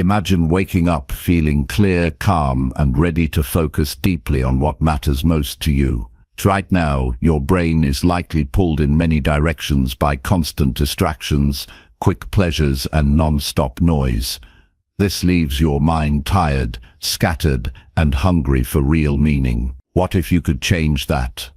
Imagine waking up feeling clear, calm, and ready to focus deeply on what matters most to you. Right now, your brain is likely pulled in many directions by constant distractions, quick pleasures, and non-stop noise. This leaves your mind tired, scattered, and hungry for real meaning. What if you could change that?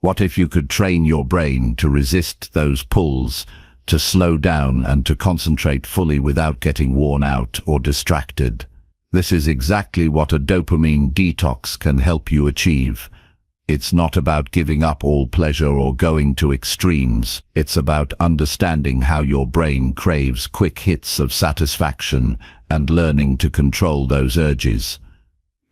What if you could train your brain to resist those pulls, to slow down and to concentrate fully without getting worn out or distracted? This is exactly what a dopamine detox can help you achieve. It's not about giving up all pleasure or going to extremes. It's about understanding how your brain craves quick hits of satisfaction and learning to control those urges.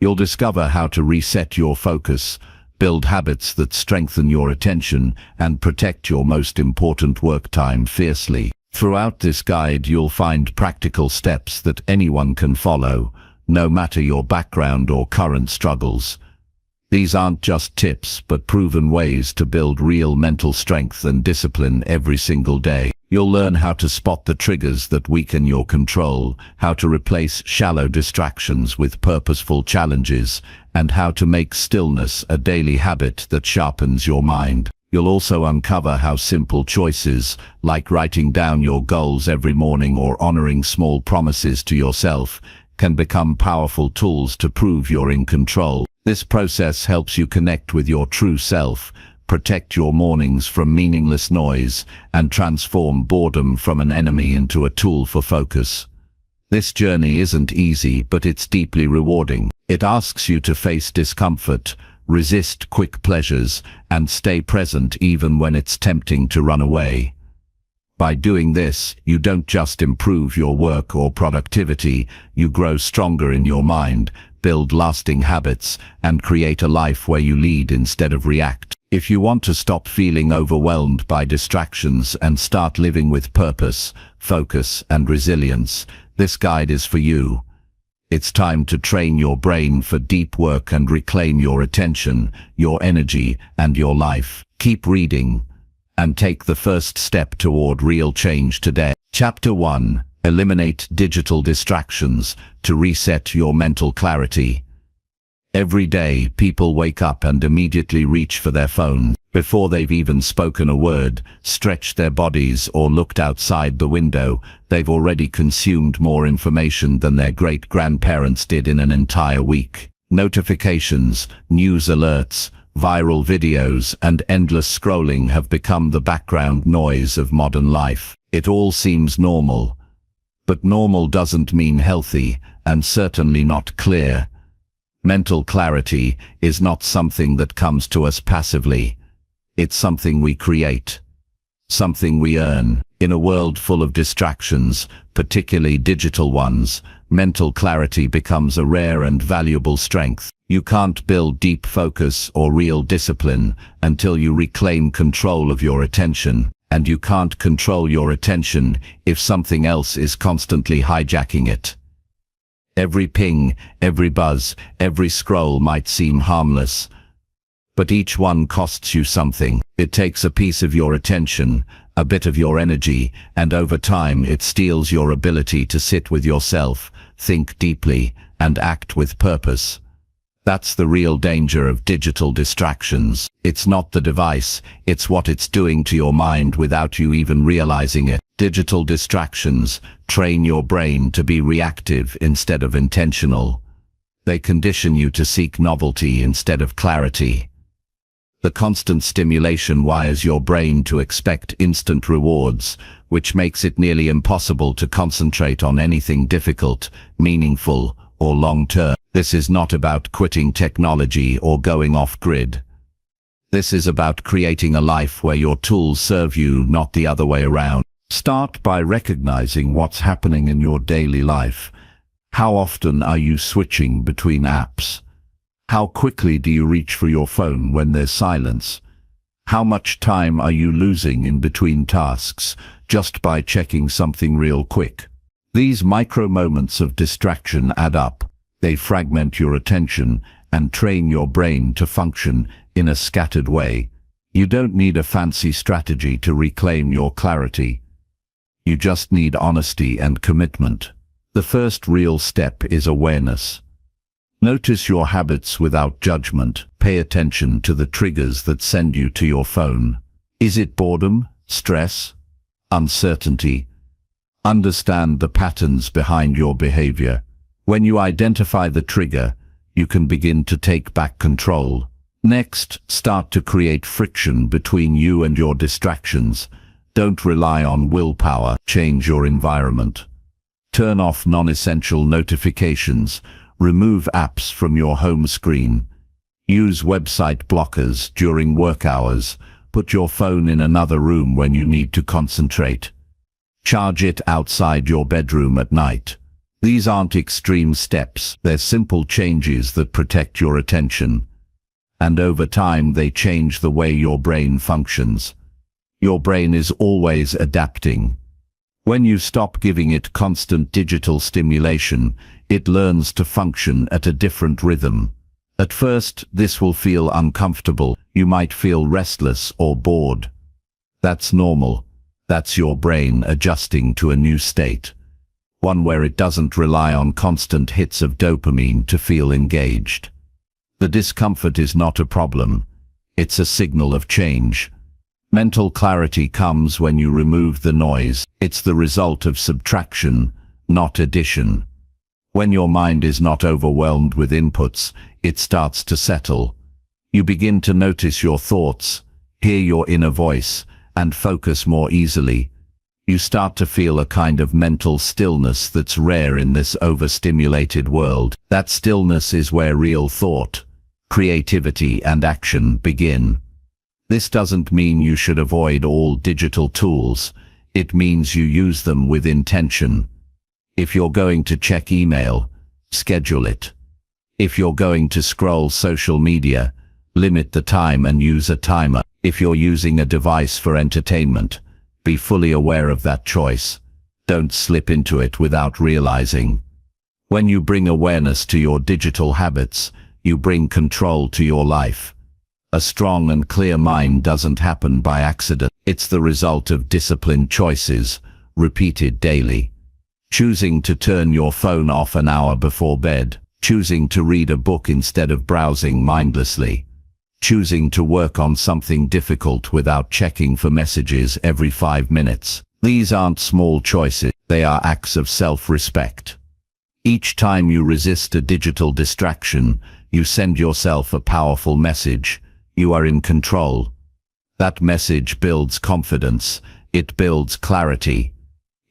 You'll discover how to reset your focus, build habits that strengthen your attention, and protect your most important work time fiercely. Throughout this guide, you'll find practical steps that anyone can follow, no matter your background or current struggles. These aren't just tips, but proven ways to build real mental strength and discipline every single day. You'll learn how to spot the triggers that weaken your control, how to replace shallow distractions with purposeful challenges, and how to make stillness a daily habit that sharpens your mind. You'll also uncover how simple choices, like writing down your goals every morning or honoring small promises to yourself, can become powerful tools to prove you're in control. This process helps you connect with your true self, protect your mornings from meaningless noise, and transform boredom from an enemy into a tool for focus. This journey isn't easy, but it's deeply rewarding. It asks you to face discomfort, resist quick pleasures, and stay present even when it's tempting to run away. By doing this, you don't just improve your work or productivity, you grow stronger in your mind, build lasting habits, and create a life where you lead instead of react. If you want to stop feeling overwhelmed by distractions and start living with purpose, focus, and resilience, this guide is for you. It's time to train your brain for deep work and reclaim your attention, your energy, and your life. Keep reading and take the first step toward real change today. Chapter 1. Eliminate digital distractions to reset your mental clarity. Every day, people wake up and immediately reach for their phone. Before they've even spoken a word, stretched their bodies, or looked outside the window, they've already consumed more information than their great-grandparents did in an entire week. Notifications, news alerts, viral videos, and endless scrolling have become the background noise of modern life. It all seems normal. But normal doesn't mean healthy, and certainly not clear. Mental clarity is not something that comes to us passively. It's something we create, something we earn. In a world full of distractions, particularly digital ones, mental clarity becomes a rare and valuable strength. You can't build deep focus or real discipline until you reclaim control of your attention. And you can't control your attention if something else is constantly hijacking it. Every ping, every buzz, every scroll might seem harmless, but each one costs you something. It takes a piece of your attention, a bit of your energy, and over time it steals your ability to sit with yourself, think deeply, and act with purpose. That's the real danger of digital distractions. It's not the device, it's what it's doing to your mind without you even realizing it. Digital distractions train your brain to be reactive instead of intentional. They condition you to seek novelty instead of clarity. The constant stimulation wires your brain to expect instant rewards, which makes it nearly impossible to concentrate on anything difficult, meaningful, or long-term. This is not about quitting technology or going off-grid. This is about creating a life where your tools serve you, not the other way around. Start by recognizing what's happening in your daily life. How often are you switching between apps? How quickly do you reach for your phone when there's silence? How much time are you losing in between tasks just by checking something real quick? These micro moments of distraction add up. They fragment your attention and train your brain to function in a scattered way. You don't need a fancy strategy to reclaim your clarity. You just need honesty and commitment. The first real step is awareness. Notice your habits without judgment. Pay attention to the triggers that send you to your phone. Is it boredom, stress, uncertainty? Understand the patterns behind your behavior. When you identify the trigger, you can begin to take back control. Next, start to create friction between you and your distractions. Don't rely on willpower. Change your environment. Turn off non-essential notifications. Remove apps from your home screen. Use website blockers during work hours. Put your phone in another room when you need to concentrate. Charge it outside your bedroom at night. These aren't extreme steps, they're simple changes that protect your attention. And over time they change the way your brain functions. Your brain is always adapting. When you stop giving it constant digital stimulation, it learns to function at a different rhythm. At first, this will feel uncomfortable. You might feel restless or bored. That's normal. That's your brain adjusting to a new state. One where it doesn't rely on constant hits of dopamine to feel engaged. The discomfort is not a problem. It's a signal of change. Mental clarity comes when you remove the noise. It's the result of subtraction, not addition. When your mind is not overwhelmed with inputs, it starts to settle. You begin to notice your thoughts, hear your inner voice, and focus more easily. You start to feel a kind of mental stillness that's rare in this overstimulated world. That stillness is where real thought, creativity, and action begin. This doesn't mean you should avoid all digital tools. It means you use them with intention. If you're going to check email, schedule it. If you're going to scroll social media, limit the time and use a timer. If you're using a device for entertainment, be fully aware of that choice. Don't slip into it without realizing. When you bring awareness to your digital habits, you bring control to your life. A strong and clear mind doesn't happen by accident. It's the result of disciplined choices, repeated daily. Choosing to turn your phone off an hour before bed. Choosing to read a book instead of browsing mindlessly. Choosing to work on something difficult without checking for messages every 5 minutes. These aren't small choices, they are acts of self-respect. Each time you resist a digital distraction, you send yourself a powerful message. You are in control. That message builds confidence, it builds clarity,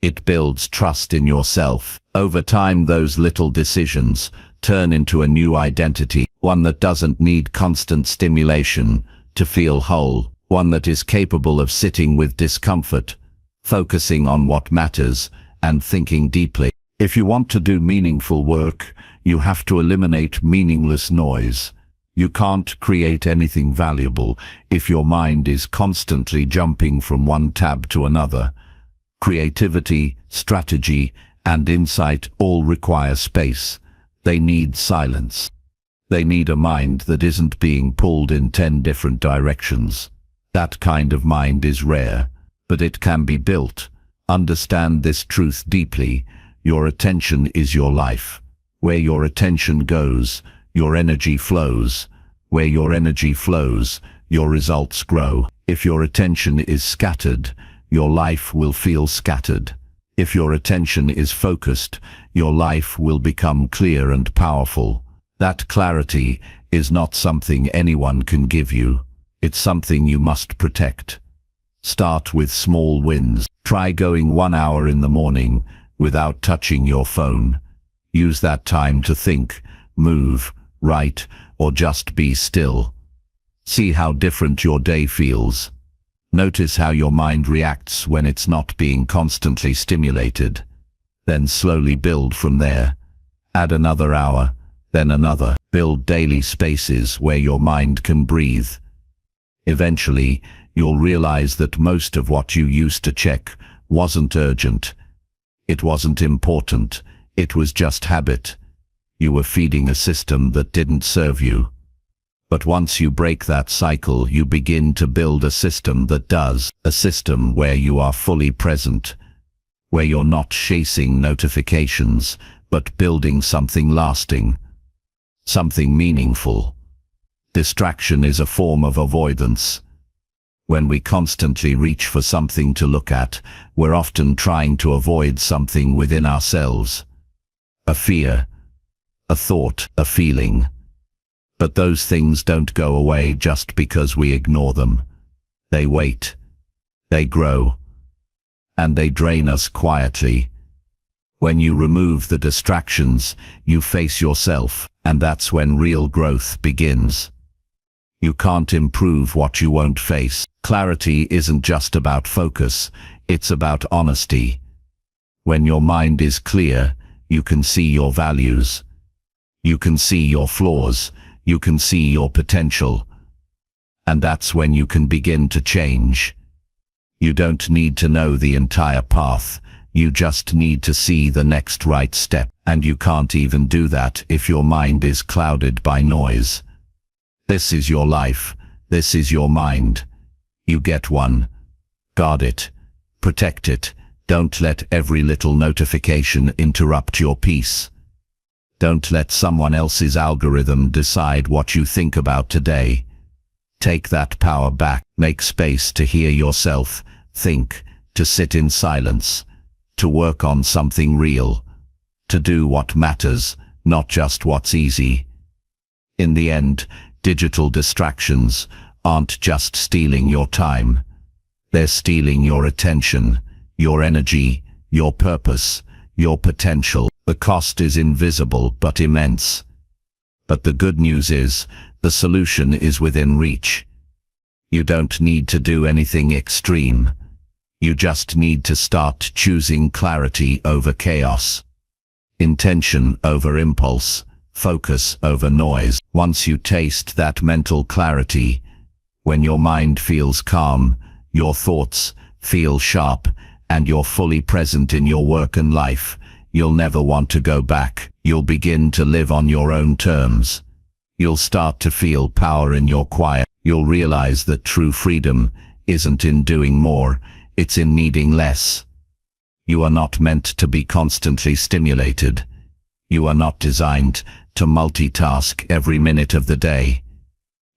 it builds trust in yourself. Over time, those little decisions turn into a new identity, one that doesn't need constant stimulation to feel whole, one that is capable of sitting with discomfort, focusing on what matters, and thinking deeply. If you want to do meaningful work, you have to eliminate meaningless noise. You can't create anything valuable if your mind is constantly jumping from one tab to another. Creativity, strategy, and insight all require space. They need silence. They need a mind that isn't being pulled in 10 different directions. That kind of mind is rare, but it can be built. Understand this truth deeply. Your attention is your life. Where your attention goes, your energy flows. Where your energy flows, your results grow. If your attention is scattered, your life will feel scattered. If your attention is focused, your life will become clear and powerful. That clarity is not something anyone can give you. It's something you must protect. Start with small wins. Try going 1 hour in the morning without touching your phone. Use that time to think, move, write, or just be still. See how different your day feels. Notice how your mind reacts when it's not being constantly stimulated. Then slowly build from there. Add another hour, then another. Build daily spaces where your mind can breathe. Eventually, you'll realize that most of what you used to check wasn't urgent. It wasn't important. It was just habit. You were feeding a system that didn't serve you. But once you break that cycle, you begin to build a system that does. A system where you are fully present, where you're not chasing notifications, but building something lasting, something meaningful. Distraction is a form of avoidance. When we constantly reach for something to look at, we're often trying to avoid something within ourselves. A fear, a thought, a feeling. But those things don't go away just because we ignore them. They wait, they grow, and they drain us quietly. When you remove the distractions, you face yourself, and that's when real growth begins. You can't improve what you won't face. Clarity isn't just about focus, it's about honesty. When your mind is clear, you can see your values. You can see your flaws. You can see your potential. And that's when you can begin to change. You don't need to know the entire path. You just need to see the next right step. And you can't even do that if your mind is clouded by noise. This is your life. This is your mind. You get one. Guard it. Protect it. Don't let every little notification interrupt your peace. Don't let someone else's algorithm decide what you think about today. Take that power back. Make space to hear yourself, think, to sit in silence, to work on something real, to do what matters, not just what's easy. In the end, digital distractions aren't just stealing your time. They're stealing your attention, your energy, your purpose, your potential. The cost is invisible but immense. But the good news is, the solution is within reach. You don't need to do anything extreme. You just need to start choosing clarity over chaos, intention over impulse, focus over noise. Once you taste that mental clarity, when your mind feels calm, your thoughts feel sharp, and you're fully present in your work and life, you'll never want to go back. You'll begin to live on your own terms. You'll start to feel power in your quiet. You'll realize that true freedom isn't in doing more, it's in needing less. You are not meant to be constantly stimulated. You are not designed to multitask every minute of the day.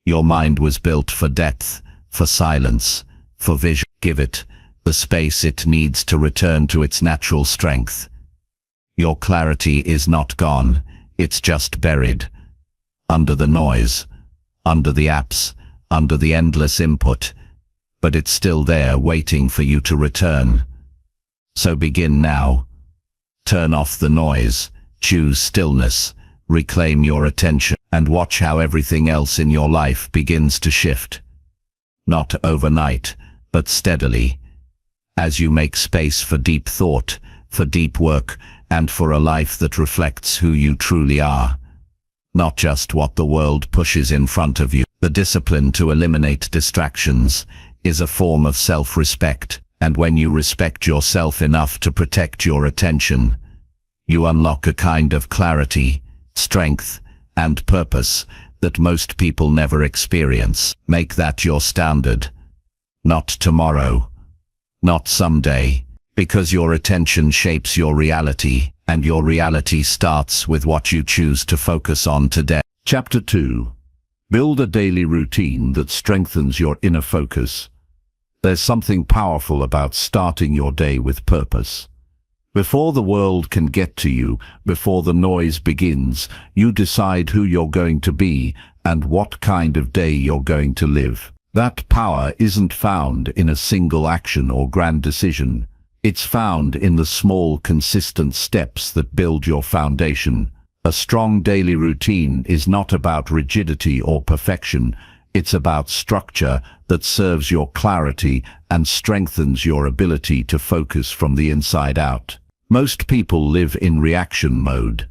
Your mind was built for depth, for silence, for vision. Give it the space it needs to return to its natural strength. Your clarity is not gone, it's just buried. Under the noise, under the apps, under the endless input, but it's still there waiting for you to return. So begin now. Turn off the noise, choose stillness, reclaim your attention, and watch how everything else in your life begins to shift. Not overnight, but steadily. As you make space for deep thought, for deep work, and for a life that reflects who you truly are. Not just what the world pushes in front of you. The discipline to eliminate distractions is a form of self-respect, and when you respect yourself enough to protect your attention, you unlock a kind of clarity, strength, and purpose that most people never experience. Make that your standard. Not tomorrow, not someday, because your attention shapes your reality, and your reality starts with what you choose to focus on today. Chapter 2. Build a daily routine that strengthens your inner focus. There's something powerful about starting your day with purpose. Before the world can get to you, before the noise begins, you decide who you're going to be and what kind of day you're going to live. That power isn't found in a single action or grand decision. It's found in the small, consistent steps that build your foundation. A strong daily routine is not about rigidity or perfection. It's about structure that serves your clarity and strengthens your ability to focus from the inside out. Most people live in reaction mode.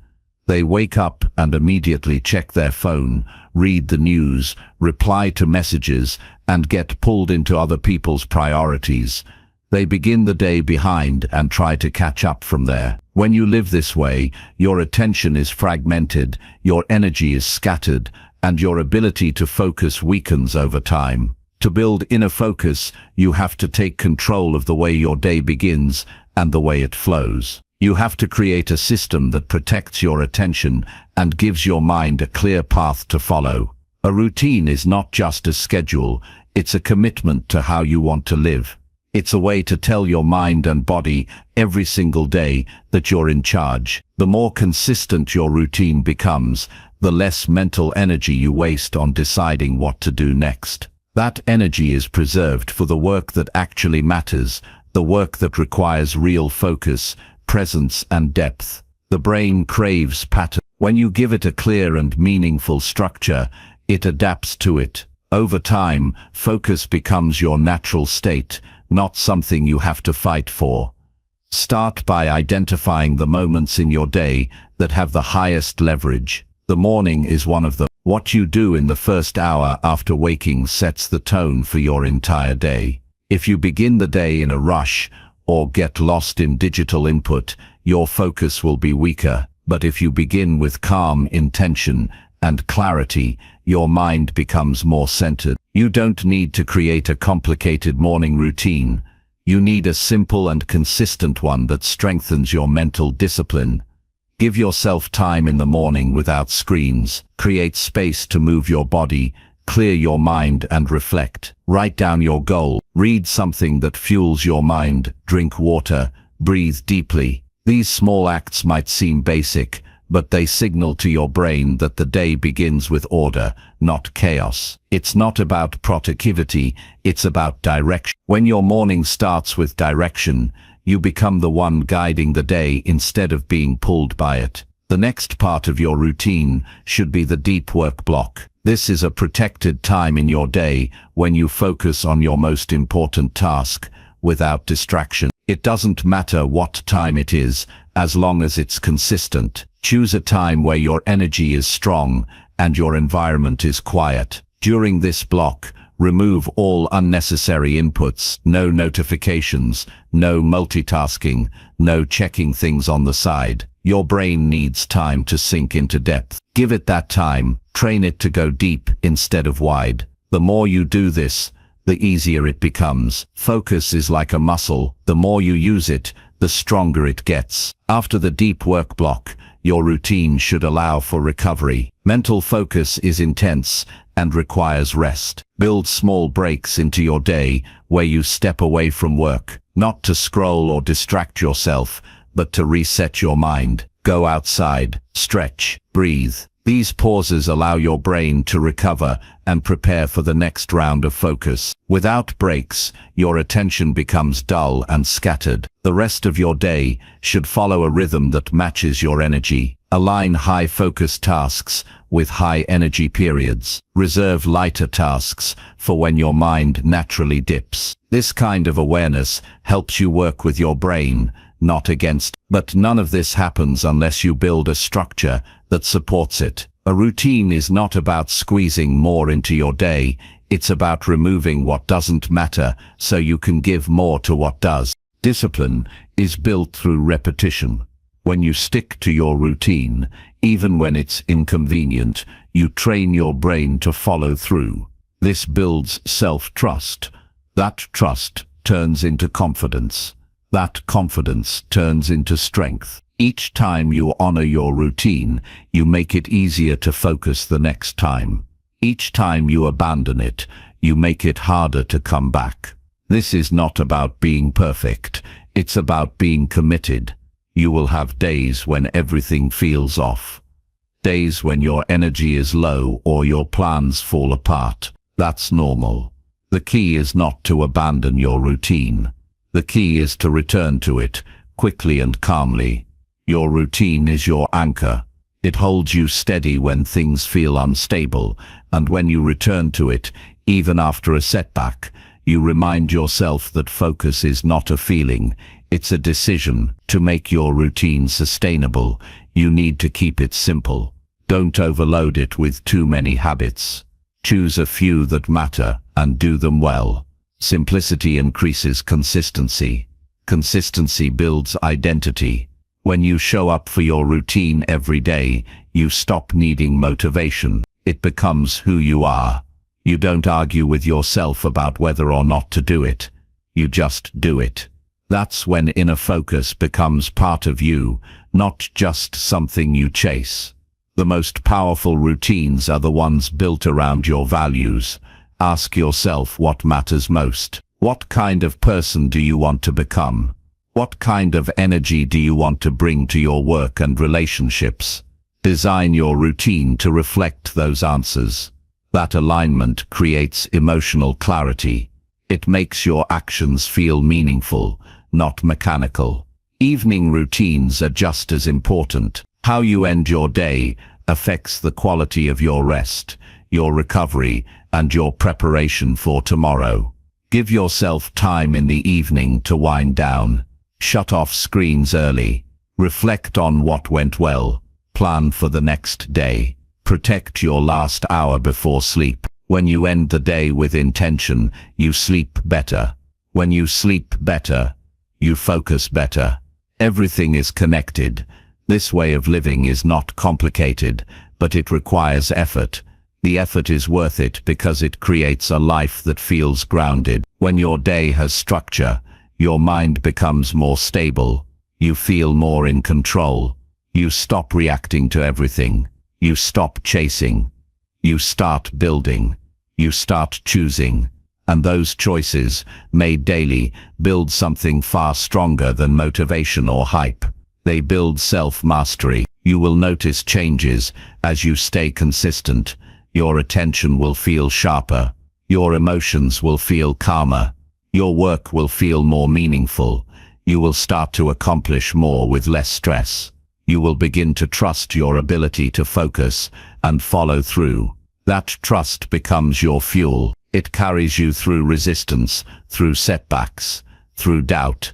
They wake up and immediately check their phone, read the news, reply to messages, and get pulled into other people's priorities. They begin the day behind and try to catch up from there. When you live this way, your attention is fragmented, your energy is scattered, and your ability to focus weakens over time. To build inner focus, you have to take control of the way your day begins and the way it flows. You have to create a system that protects your attention and gives your mind a clear path to follow. A routine is not just a schedule, it's a commitment to how you want to live. It's a way to tell your mind and body every single day that you're in charge. The more consistent your routine becomes, the less mental energy you waste on deciding what to do next. That energy is preserved for the work that actually matters, the work that requires real focus, presence and depth. The brain craves pattern. When you give it a clear and meaningful structure, it adapts to it. Over time, focus becomes your natural state, not something you have to fight for. Start by identifying the moments in your day that have the highest leverage. The morning is one of them. What you do in the first hour after waking sets the tone for your entire day. If you begin the day in a rush or get lost in digital input, your focus will be weaker. But if you begin with calm intention and clarity, your mind becomes more centered. You don't need to create a complicated morning routine. You need a simple and consistent one that strengthens your mental discipline. Give yourself time in the morning without screens. Create space to move your body, clear your mind and reflect. Write down your goal. Read something that fuels your mind. Drink water. Breathe deeply. These small acts might seem basic, but they signal to your brain that the day begins with order, not chaos. It's not about productivity, it's about direction. When your morning starts with direction, you become the one guiding the day instead of being pulled by it. The next part of your routine should be the deep work block. This is a protected time in your day when you focus on your most important task without distraction. It doesn't matter what time it is, as long as it's consistent. Choose a time where your energy is strong and your environment is quiet. During this block, remove all unnecessary inputs, no notifications, no multitasking, no checking things on the side. Your brain needs time to sink into depth. Give it that time, train it to go deep instead of wide. The more you do this, the easier it becomes. Focus is like a muscle. The more you use it, the stronger it gets. After the deep work block, your routine should allow for recovery. Mental focus is intense and requires rest. Build small breaks into your day where you step away from work, not to scroll or distract yourself, but to reset your mind. Go outside, stretch, breathe. These pauses allow your brain to recover and prepare for the next round of focus. Without breaks, your attention becomes dull and scattered. The rest of your day should follow a rhythm that matches your energy. Align high-focus tasks with high-energy periods. Reserve lighter tasks for when your mind naturally dips. This kind of awareness helps you work with your brain, not against. But none of this happens unless you build a structure that supports it. A routine is not about squeezing more into your day, it's about removing what doesn't matter so you can give more to what does. Discipline is built through repetition. When you stick to your routine, even when it's inconvenient, you train your brain to follow through. This builds self-trust. That trust turns into confidence. That confidence turns into strength. Each time you honor your routine, you make it easier to focus the next time. Each time you abandon it, you make it harder to come back. This is not about being perfect, it's about being committed. You will have days when everything feels off. Days when your energy is low or your plans fall apart. That's normal. The key is not to abandon your routine. The key is to return to it, quickly and calmly. Your routine is your anchor. It holds you steady when things feel unstable, and when you return to it, even after a setback, you remind yourself that focus is not a feeling, it's a decision. To make your routine sustainable, you need to keep it simple. Don't overload it with too many habits. Choose a few that matter and do them well. Simplicity increases consistency. Consistency builds identity. When you show up for your routine every day, you stop needing motivation. It becomes who you are. You don't argue with yourself about whether or not to do it. You just do it. That's when inner focus becomes part of you, not just something you chase. The most powerful routines are the ones built around your values. Ask yourself what matters most. What kind of person do you want to become? What kind of energy do you want to bring to your work and relationships? Design your routine to reflect those answers. That alignment creates emotional clarity. It makes your actions feel meaningful, not mechanical. Evening routines are just as important. How you end your day affects the quality of your rest, your recovery, and your preparation for tomorrow. Give yourself time in the evening to wind down. Shut off screens early. Reflect on what went well. Plan for the next day. Protect your last hour before sleep. When you end the day with intention, you sleep better. When you sleep better, you focus better. Everything is connected. This way of living is not complicated, but it requires effort. The effort is worth it because it creates a life that feels grounded. When your day has structure, your mind becomes more stable. You feel more in control. You stop reacting to everything. You stop chasing. You start building. You start choosing. And those choices, made daily, build something far stronger than motivation or hype. They build self-mastery. You will notice changes as you stay consistent. Your attention will feel sharper. Your emotions will feel calmer. Your work will feel more meaningful. You will start to accomplish more with less stress. You will begin to trust your ability to focus and follow through. That trust becomes your fuel. It carries you through resistance, through setbacks, through doubt.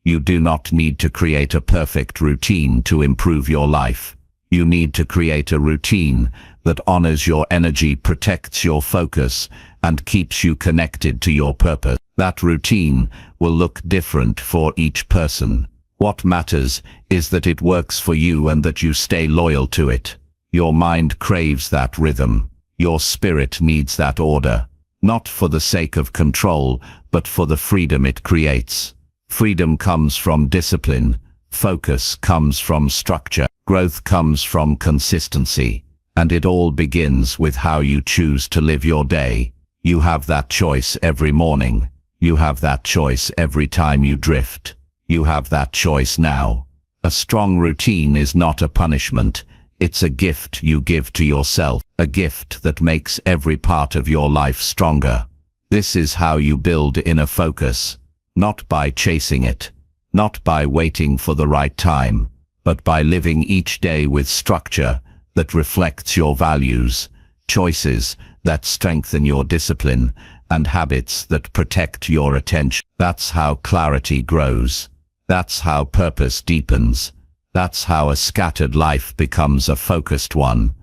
You do not need to create a perfect routine to improve your life. You need to create a routine that honors your energy, protects your focus, and keeps you connected to your purpose. That routine will look different for each person. What matters is that it works for you and that you stay loyal to it. Your mind craves that rhythm. Your spirit needs that order. Not for the sake of control, but for the freedom it creates. Freedom comes from discipline. Focus comes from structure. Growth comes from consistency. And it all begins with how you choose to live your day. You have that choice every morning. You have that choice every time you drift. You have that choice now. A strong routine is not a punishment. It's a gift you give to yourself, a gift that makes every part of your life stronger. This is how you build inner focus, not by chasing it, not by waiting for the right time, but by living each day with structure that reflects your values, choices that strengthen your discipline, and habits that protect your attention. That's how clarity grows. That's how purpose deepens. That's how a scattered life becomes a focused one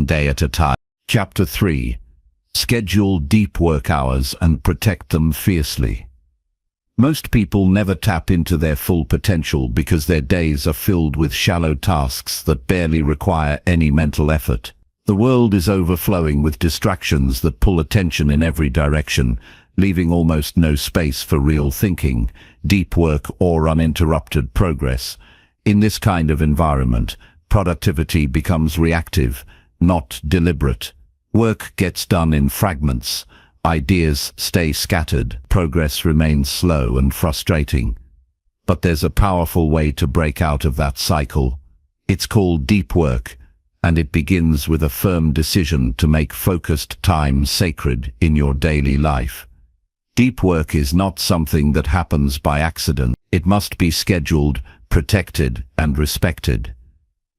day at a time. Chapter 3. Schedule deep work hours and protect them fiercely. Most people never tap into their full potential because their days are filled with shallow tasks that barely require any mental effort. The world is overflowing with distractions that pull attention in every direction, leaving almost no space for real thinking, deep work, or uninterrupted progress. In this kind of environment, productivity becomes reactive, not deliberate. Work gets done in fragments. Ideas stay scattered. Progress remains slow and frustrating. But there's a powerful way to break out of that cycle. It's called deep work, and it begins with a firm decision to make focused time sacred in your daily life. Deep work is not something that happens by accident. It must be scheduled, protected, and respected.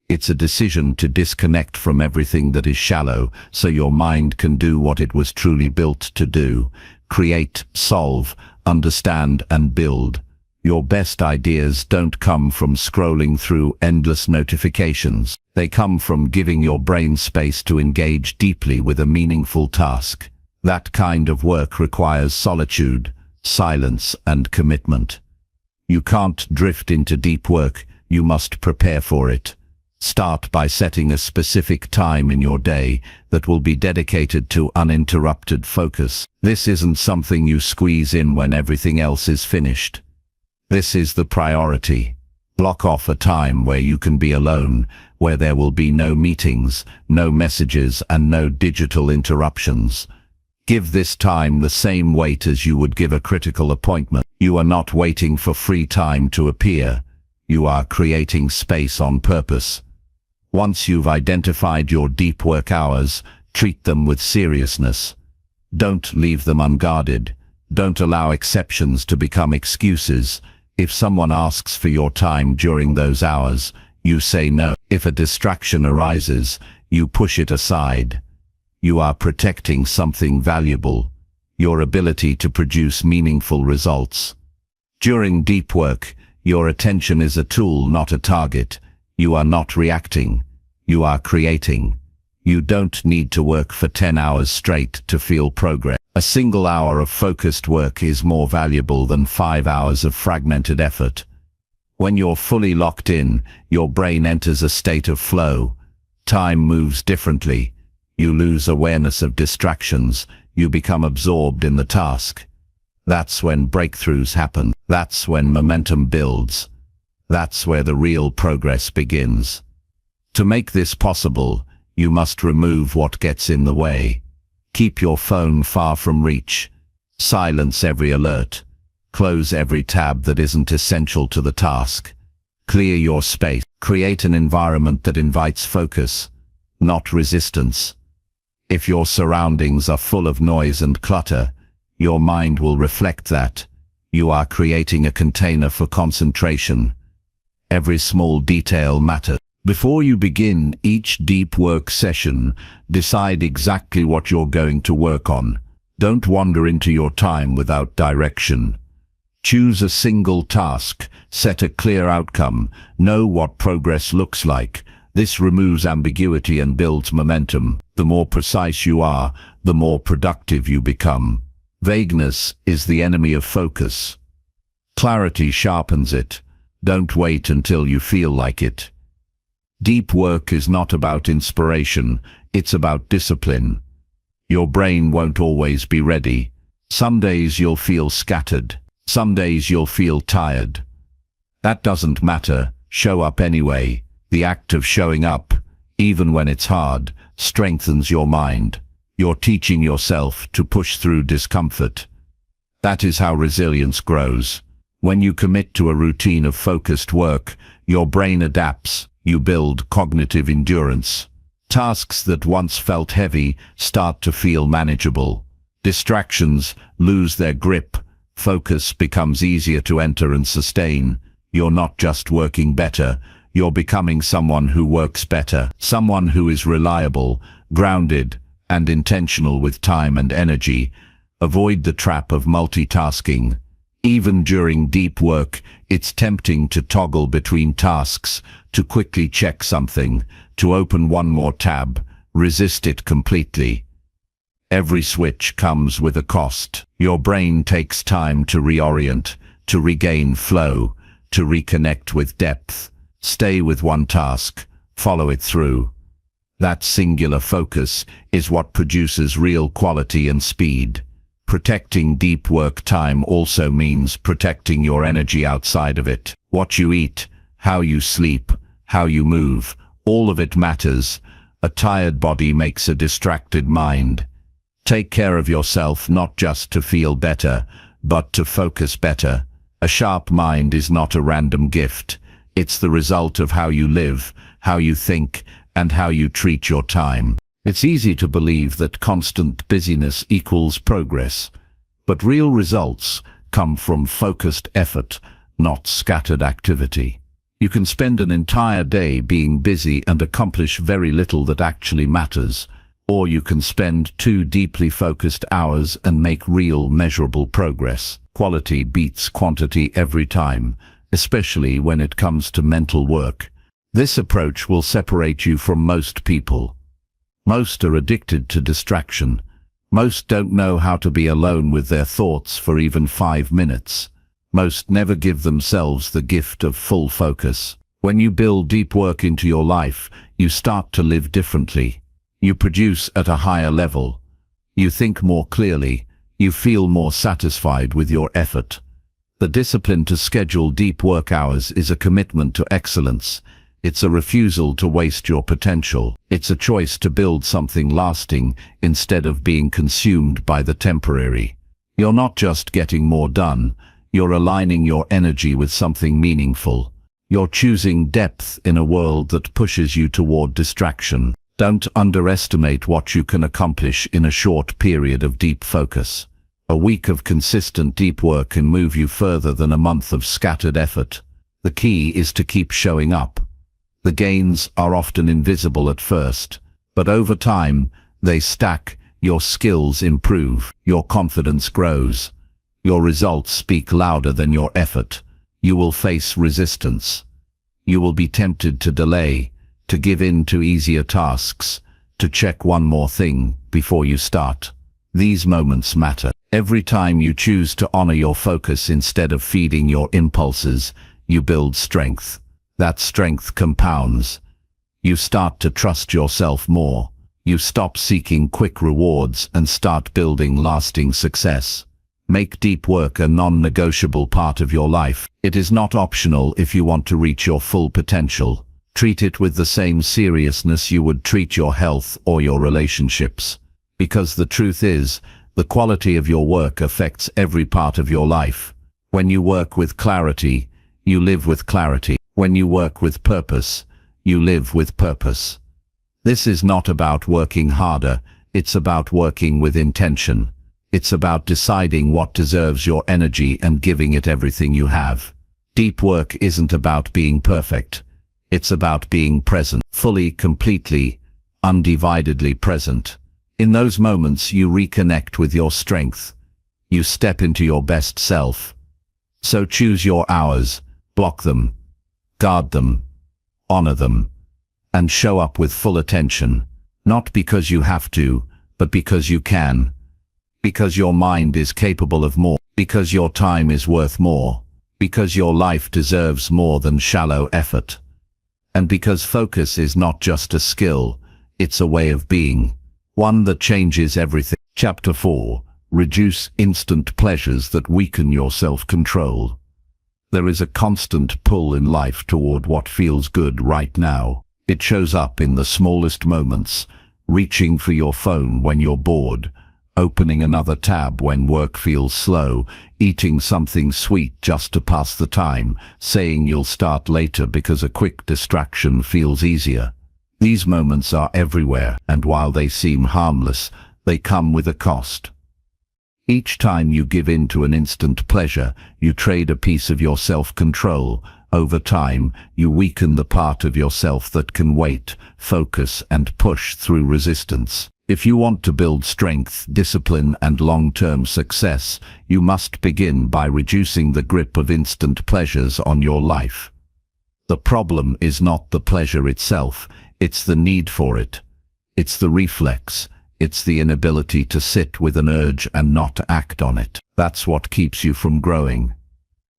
It's a decision to disconnect from everything that is shallow so your mind can do what it was truly built to do: create, solve, understand, and build. Your best ideas don't come from scrolling through endless notifications. They come from giving your brain space to engage deeply with a meaningful task. That kind of work requires solitude, silence, and commitment. You can't drift into deep work, you must prepare for it. Start by setting a specific time in your day that will be dedicated to uninterrupted focus. This isn't something you squeeze in when everything else is finished. This is the priority. Block off a time where you can be alone, where there will be no meetings, no messages, and no digital interruptions. Give this time the same weight as you would give a critical appointment. You are not waiting for free time to appear. You are creating space on purpose. Once you've identified your deep work hours, treat them with seriousness. Don't leave them unguarded. Don't allow exceptions to become excuses. If someone asks for your time during those hours, you say no. If a distraction arises, you push it aside. You are protecting something valuable, your ability to produce meaningful results. During deep work, your attention is a tool, not a target. You are not reacting. You are creating. You don't need to work for 10 hours straight to feel progress. A single hour of focused work is more valuable than 5 hours of fragmented effort. When you're fully locked in, your brain enters a state of flow. Time moves differently. You lose awareness of distractions. You become absorbed in the task. That's when breakthroughs happen. That's when momentum builds. That's where the real progress begins. To make this possible, you must remove what gets in the way. Keep your phone far from reach. Silence every alert. Close every tab that isn't essential to the task. Clear your space. Create an environment that invites focus, not resistance. If your surroundings are full of noise and clutter, your mind will reflect that. You are creating a container for concentration. Every small detail matters. Before you begin each deep work session, decide exactly what you're going to work on. Don't wander into your time without direction. Choose a single task, set a clear outcome, know what progress looks like. This removes ambiguity and builds momentum. The more precise you are, the more productive you become. Vagueness is the enemy of focus. Clarity sharpens it. Don't wait until you feel like it. Deep work is not about inspiration, it's about discipline. Your brain won't always be ready. Some days you'll feel scattered. Some days you'll feel tired. That doesn't matter. Show up anyway. The act of showing up, even when it's hard, strengthens your mind. You're teaching yourself to push through discomfort. That is how resilience grows. When you commit to a routine of focused work, your brain adapts. You build cognitive endurance. Tasks that once felt heavy start to feel manageable. Distractions lose their grip. Focus becomes easier to enter and sustain. You're not just working better, you're becoming someone who works better, someone who is reliable, grounded, and intentional with time and energy. Avoid the trap of multitasking. Even during deep work, it's tempting to toggle between tasks, to quickly check something, to open one more tab. Resist it completely. Every switch comes with a cost. Your brain takes time to reorient, to regain flow, to reconnect with depth. Stay with one task, follow it through. That singular focus is what produces real quality and speed. Protecting deep work time also means protecting your energy outside of it. What you eat, how you sleep, how you move, all of it matters. A tired body makes a distracted mind. Take care of yourself not just to feel better, but to focus better. A sharp mind is not a random gift. It's the result of how you live, how you think, and how you treat your time. It's easy to believe that constant busyness equals progress, but real results come from focused effort, not scattered activity. You can spend an entire day being busy and accomplish very little that actually matters, or you can spend 2 deeply focused hours and make real, measurable progress. Quality beats quantity every time, especially when it comes to mental work. This approach will separate you from most people. Most are addicted to distraction. Most don't know how to be alone with their thoughts for even 5 minutes. Most never give themselves the gift of full focus. When you build deep work into your life, you start to live differently. You produce at a higher level. You think more clearly. You feel more satisfied with your effort. The discipline to schedule deep work hours is a commitment to excellence. It's a refusal to waste your potential. It's a choice to build something lasting instead of being consumed by the temporary. You're not just getting more done, you're aligning your energy with something meaningful. You're choosing depth in a world that pushes you toward distraction. Don't underestimate what you can accomplish in a short period of deep focus. A week of consistent deep work can move you further than a month of scattered effort. The key is to keep showing up. The gains are often invisible at first, but over time, they stack. Your skills improve, your confidence grows. Your results speak louder than your effort. You will face resistance. You will be tempted to delay, to give in to easier tasks, to check one more thing before you start. These moments matter. Every time you choose to honor your focus instead of feeding your impulses, you build strength. That strength compounds. You start to trust yourself more. You stop seeking quick rewards and start building lasting success. Make deep work a non-negotiable part of your life. It is not optional if you want to reach your full potential. Treat it with the same seriousness you would treat your health or your relationships. Because the truth is, the quality of your work affects every part of your life. When you work with clarity, you live with clarity. When you work with purpose, you live with purpose. This is not about working harder, it's about working with intention. It's about deciding what deserves your energy and giving it everything you have. Deep work isn't about being perfect. It's about being present, fully, completely, undividedly present. In those moments you reconnect with your strength. You step into your best self. So choose your hours, block them, guard them, honor them, and show up with full attention, not because you have to, but because you can. Because your mind is capable of more, because your time is worth more, because your life deserves more than shallow effort. And because focus is not just a skill, it's a way of being, one that changes everything. Chapter 4. Reduce instant pleasures that weaken your self-control. There is a constant pull in life toward what feels good right now. It shows up in the smallest moments, reaching for your phone when you're bored, opening another tab when work feels slow, eating something sweet just to pass the time, saying you'll start later because a quick distraction feels easier. These moments are everywhere, and while they seem harmless, they come with a cost. Each time you give in to an instant pleasure, you trade a piece of your self-control. Over time, you weaken the part of yourself that can wait, focus, and push through resistance. If you want to build strength, discipline, and long-term success, you must begin by reducing the grip of instant pleasures on your life. The problem is not the pleasure itself, it's the need for it. It's the reflex. It's the inability to sit with an urge and not act on it. That's what keeps you from growing.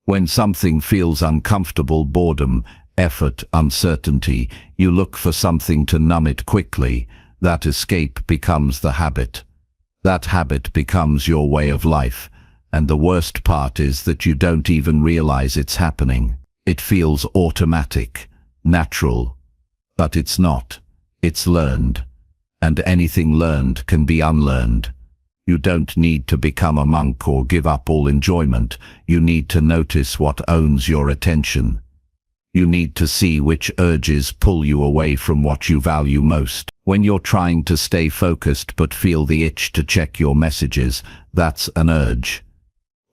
When something feels uncomfortable, boredom, effort, uncertainty, you look for something to numb it quickly. That escape becomes the habit. That habit becomes your way of life. And the worst part is that you don't even realize it's happening. It feels automatic, natural. But it's not. It's learned. And anything learned can be unlearned. You don't need to become a monk or give up all enjoyment. You need to notice what owns your attention. You need to see which urges pull you away from what you value most. When you're trying to stay focused but feel the itch to check your messages, that's an urge.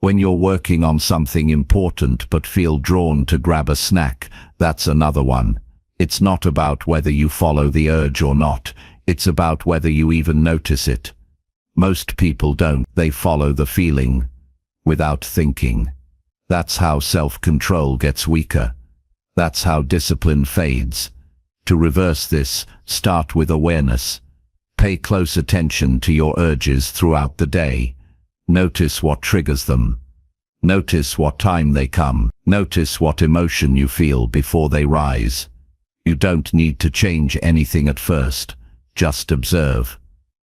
When you're working on something important but feel drawn to grab a snack, that's another one. It's not about whether you follow the urge or not. It's about whether you even notice it. Most people don't. They follow the feeling, without thinking. That's how self-control gets weaker. That's how discipline fades. To reverse this, start with awareness. Pay close attention to your urges throughout the day. Notice what triggers them. Notice what time they come. Notice what emotion you feel before they rise. You don't need to change anything at first. Just observe.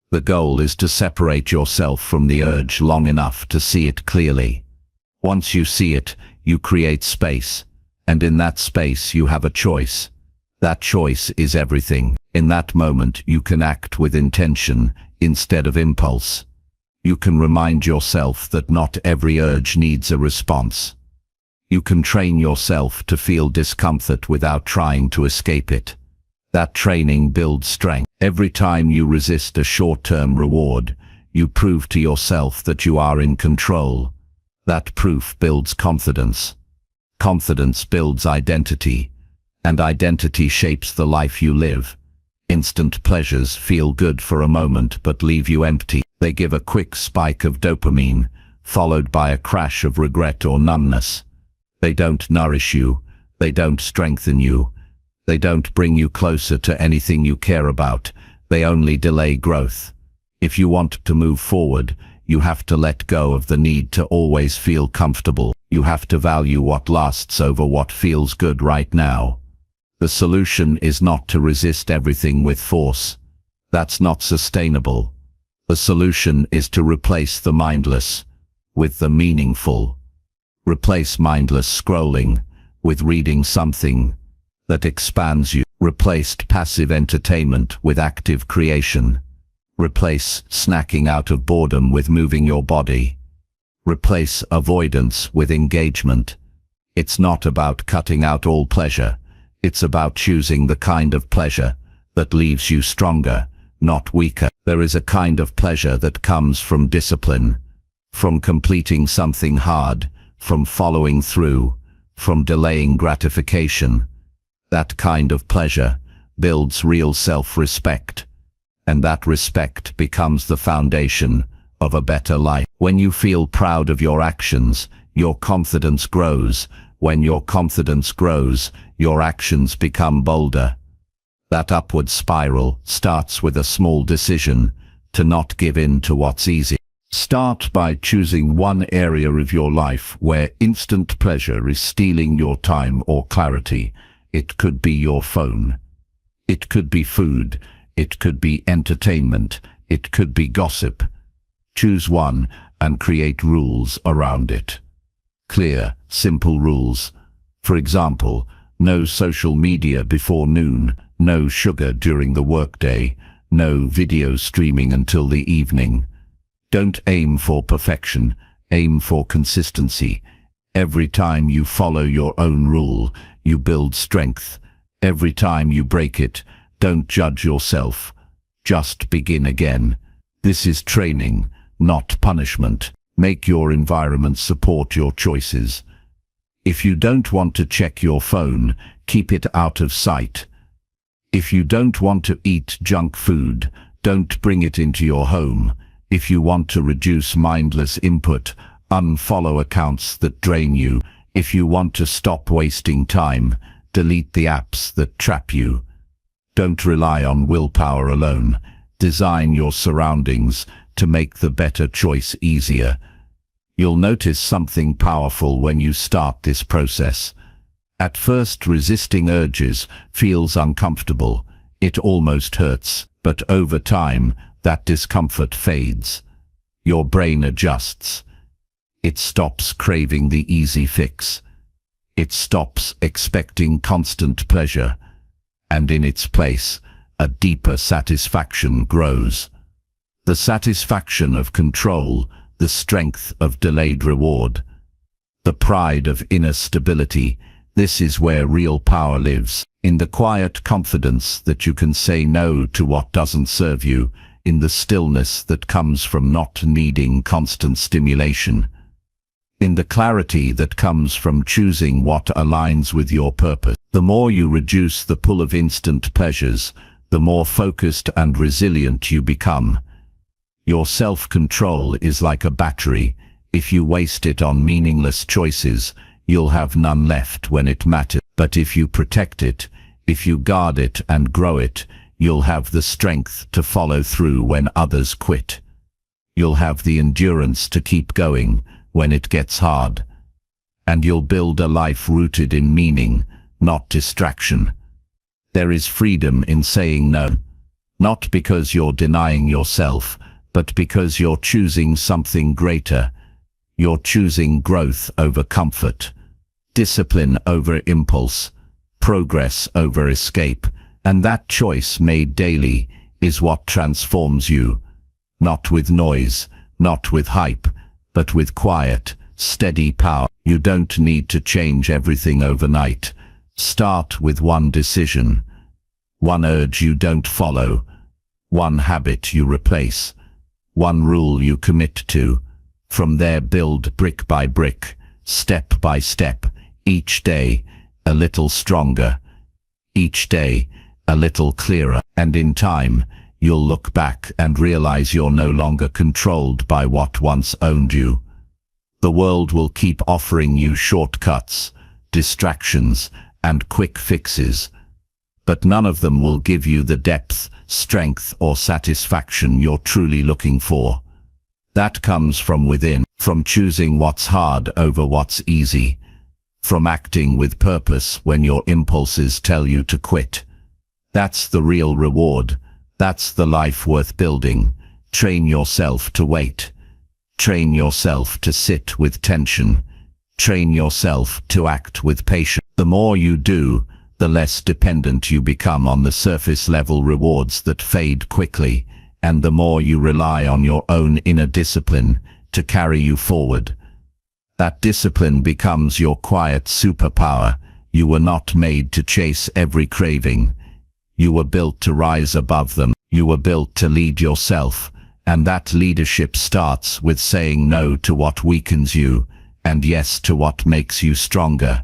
The goal is to separate yourself from the urge long enough to see it clearly. Once you see it, you create space. And in that space you have a choice. That choice is everything. In that moment you can act with intention instead of impulse. You can remind yourself that not every urge needs a response. You can train yourself to feel discomfort without trying to escape it. That training builds strength. Every time you resist a short-term reward, you prove to yourself that you are in control. That proof builds confidence. Confidence builds identity, and identity shapes the life you live. Instant pleasures feel good for a moment but leave you empty. They give a quick spike of dopamine, followed by a crash of regret or numbness. They don't nourish you, they don't strengthen you, they don't bring you closer to anything you care about, they only delay growth. If you want to move forward, you have to let go of the need to always feel comfortable. You have to value what lasts over what feels good right now. The solution is not to resist everything with force. That's not sustainable. The solution is to replace the mindless with the meaningful. Replace mindless scrolling with reading something that expands you. Replace passive entertainment with active creation. Replace snacking out of boredom with moving your body. Replace avoidance with engagement. It's not about cutting out all pleasure. It's about choosing the kind of pleasure that leaves you stronger, not weaker. There is a kind of pleasure that comes from discipline, from completing something hard, from following through, from delaying gratification. That kind of pleasure builds real self-respect, and that respect becomes the foundation of a better life. When you feel proud of your actions, your confidence grows. When your confidence grows, your actions become bolder. That upward spiral starts with a small decision to not give in to what's easy. Start by choosing one area of your life where instant pleasure is stealing your time or clarity. It could be your phone. It could be food. It could be entertainment. It could be gossip. Choose one and create rules around it. Clear, simple rules. For example, no social media before noon, no sugar during the workday, no video streaming until the evening. Don't aim for perfection, aim for consistency. Every time you follow your own rule, you build strength. Every time you break it, don't judge yourself. Just begin again. This is training, not punishment. Make your environment support your choices. If you don't want to check your phone, keep it out of sight. If you don't want to eat junk food, don't bring it into your home. If you want to reduce mindless input, unfollow accounts that drain you. If you want to stop wasting time, delete the apps that trap you. Don't rely on willpower alone. Design your surroundings to make the better choice easier. You'll notice something powerful when you start this process. At first, resisting urges feels uncomfortable. It almost hurts, but over time, that discomfort fades. Your brain adjusts. It stops craving the easy fix. It stops expecting constant pleasure. And in its place, a deeper satisfaction grows. The satisfaction of control, the strength of delayed reward, the pride of inner stability. This is where real power lives, in the quiet confidence that you can say no to what doesn't serve you, in the stillness that comes from not needing constant stimulation, in the clarity that comes from choosing what aligns with your purpose. The more you reduce the pull of instant pleasures, the more focused and resilient you become. Your self-control is like a battery. If you waste it on meaningless choices, you'll have none left when it matters. But if you protect it, if you guard it and grow it, you'll have the strength to follow through when others quit. You'll have the endurance to keep going when it gets hard. And you'll build a life rooted in meaning, not distraction. There is freedom in saying no, not because you're denying yourself, but because you're choosing something greater. You're choosing growth over comfort, discipline over impulse, progress over escape, and that choice made daily is what transforms you. Not with noise, not with hype, but with quiet, steady power. You don't need to change everything overnight. Start with one decision, one urge you don't follow, one habit you replace, one rule you commit to. From there build brick by brick, step by step, each day a little stronger, each day a little clearer, and in time you'll look back and realize you're no longer controlled by what once owned you. The world will keep offering you shortcuts, distractions, and quick fixes, but none of them will give you the depth, strength, or satisfaction you're truly looking for. That comes from within, from choosing what's hard over what's easy, from acting with purpose when your impulses tell you to quit. That's the real reward. That's the life worth building. Train yourself to wait. Train yourself to sit with tension. Train yourself to act with patience. The more you do, the less dependent you become on the surface-level rewards that fade quickly, and the more you rely on your own inner discipline to carry you forward. That discipline becomes your quiet superpower. You were not made to chase every craving. You were built to rise above them. You were built to lead yourself, and that leadership starts with saying no to what weakens you, and yes to what makes you stronger.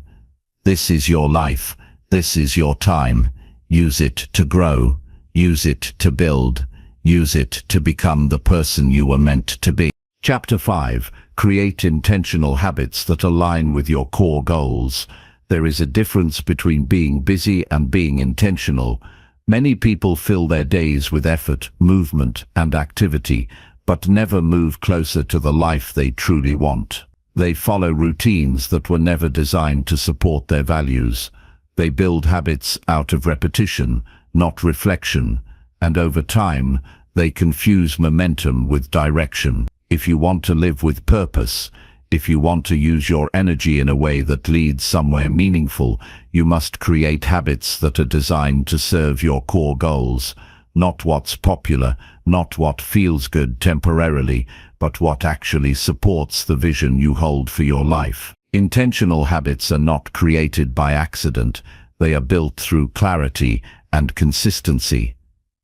This is your life. This is your time. Use it to grow. Use it to build. Use it to become the person you were meant to be. Chapter 5. Create intentional habits that align with your core goals. There is a difference between being busy and being intentional. Many people fill their days with effort, movement, and activity, but never move closer to the life they truly want. They follow routines that were never designed to support their values. They build habits out of repetition, not reflection, and over time, they confuse momentum with direction. If you want to live with purpose, if you want to use your energy in a way that leads somewhere meaningful, you must create habits that are designed to serve your core goals. Not what's popular, not what feels good temporarily, but what actually supports the vision you hold for your life. Intentional habits are not created by accident. They are built through clarity and consistency.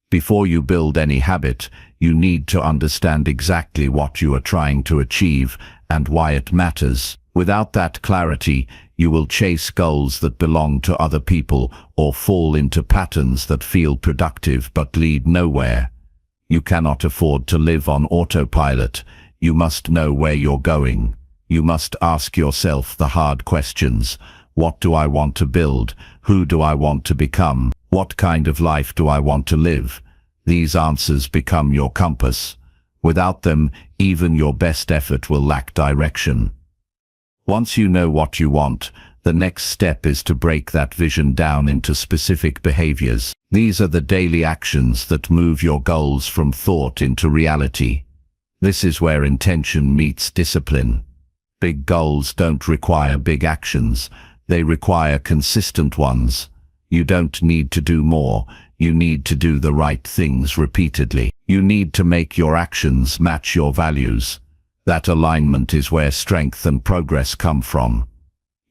Before you build any habit, you need to understand exactly what you are trying to achieve and why it matters. Without that clarity, you will chase goals that belong to other people or fall into patterns that feel productive but lead nowhere. You cannot afford to live on autopilot. You must know where you're going. You must ask yourself the hard questions. What do I want to build? Who do I want to become? What kind of life do I want to live? These answers become your compass. Without them, even your best effort will lack direction. Once you know what you want, the next step is to break that vision down into specific behaviors. These are the daily actions that move your goals from thought into reality. This is where intention meets discipline. Big goals don't require big actions. They require consistent ones. You don't need to do more. You need to do the right things repeatedly. You need to make your actions match your values. That alignment is where strength and progress come from.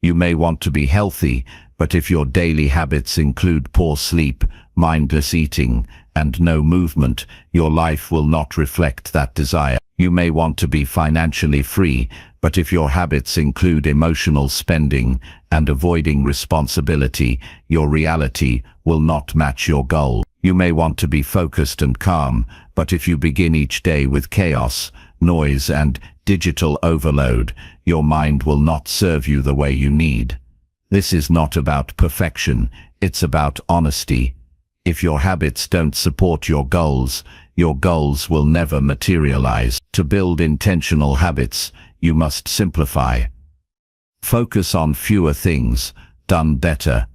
You may want to be healthy, but if your daily habits include poor sleep, mindless eating, and no movement, your life will not reflect that desire. You may want to be financially free, but if your habits include emotional spending and avoiding responsibility, your reality will not match your goal. You may want to be focused and calm, but if you begin each day with chaos, noise, and digital overload, your mind will not serve you the way you need. This is not about perfection, it's about honesty. If your habits don't support your goals will never materialize. To build intentional habits, you must simplify. Focus on fewer things, done better.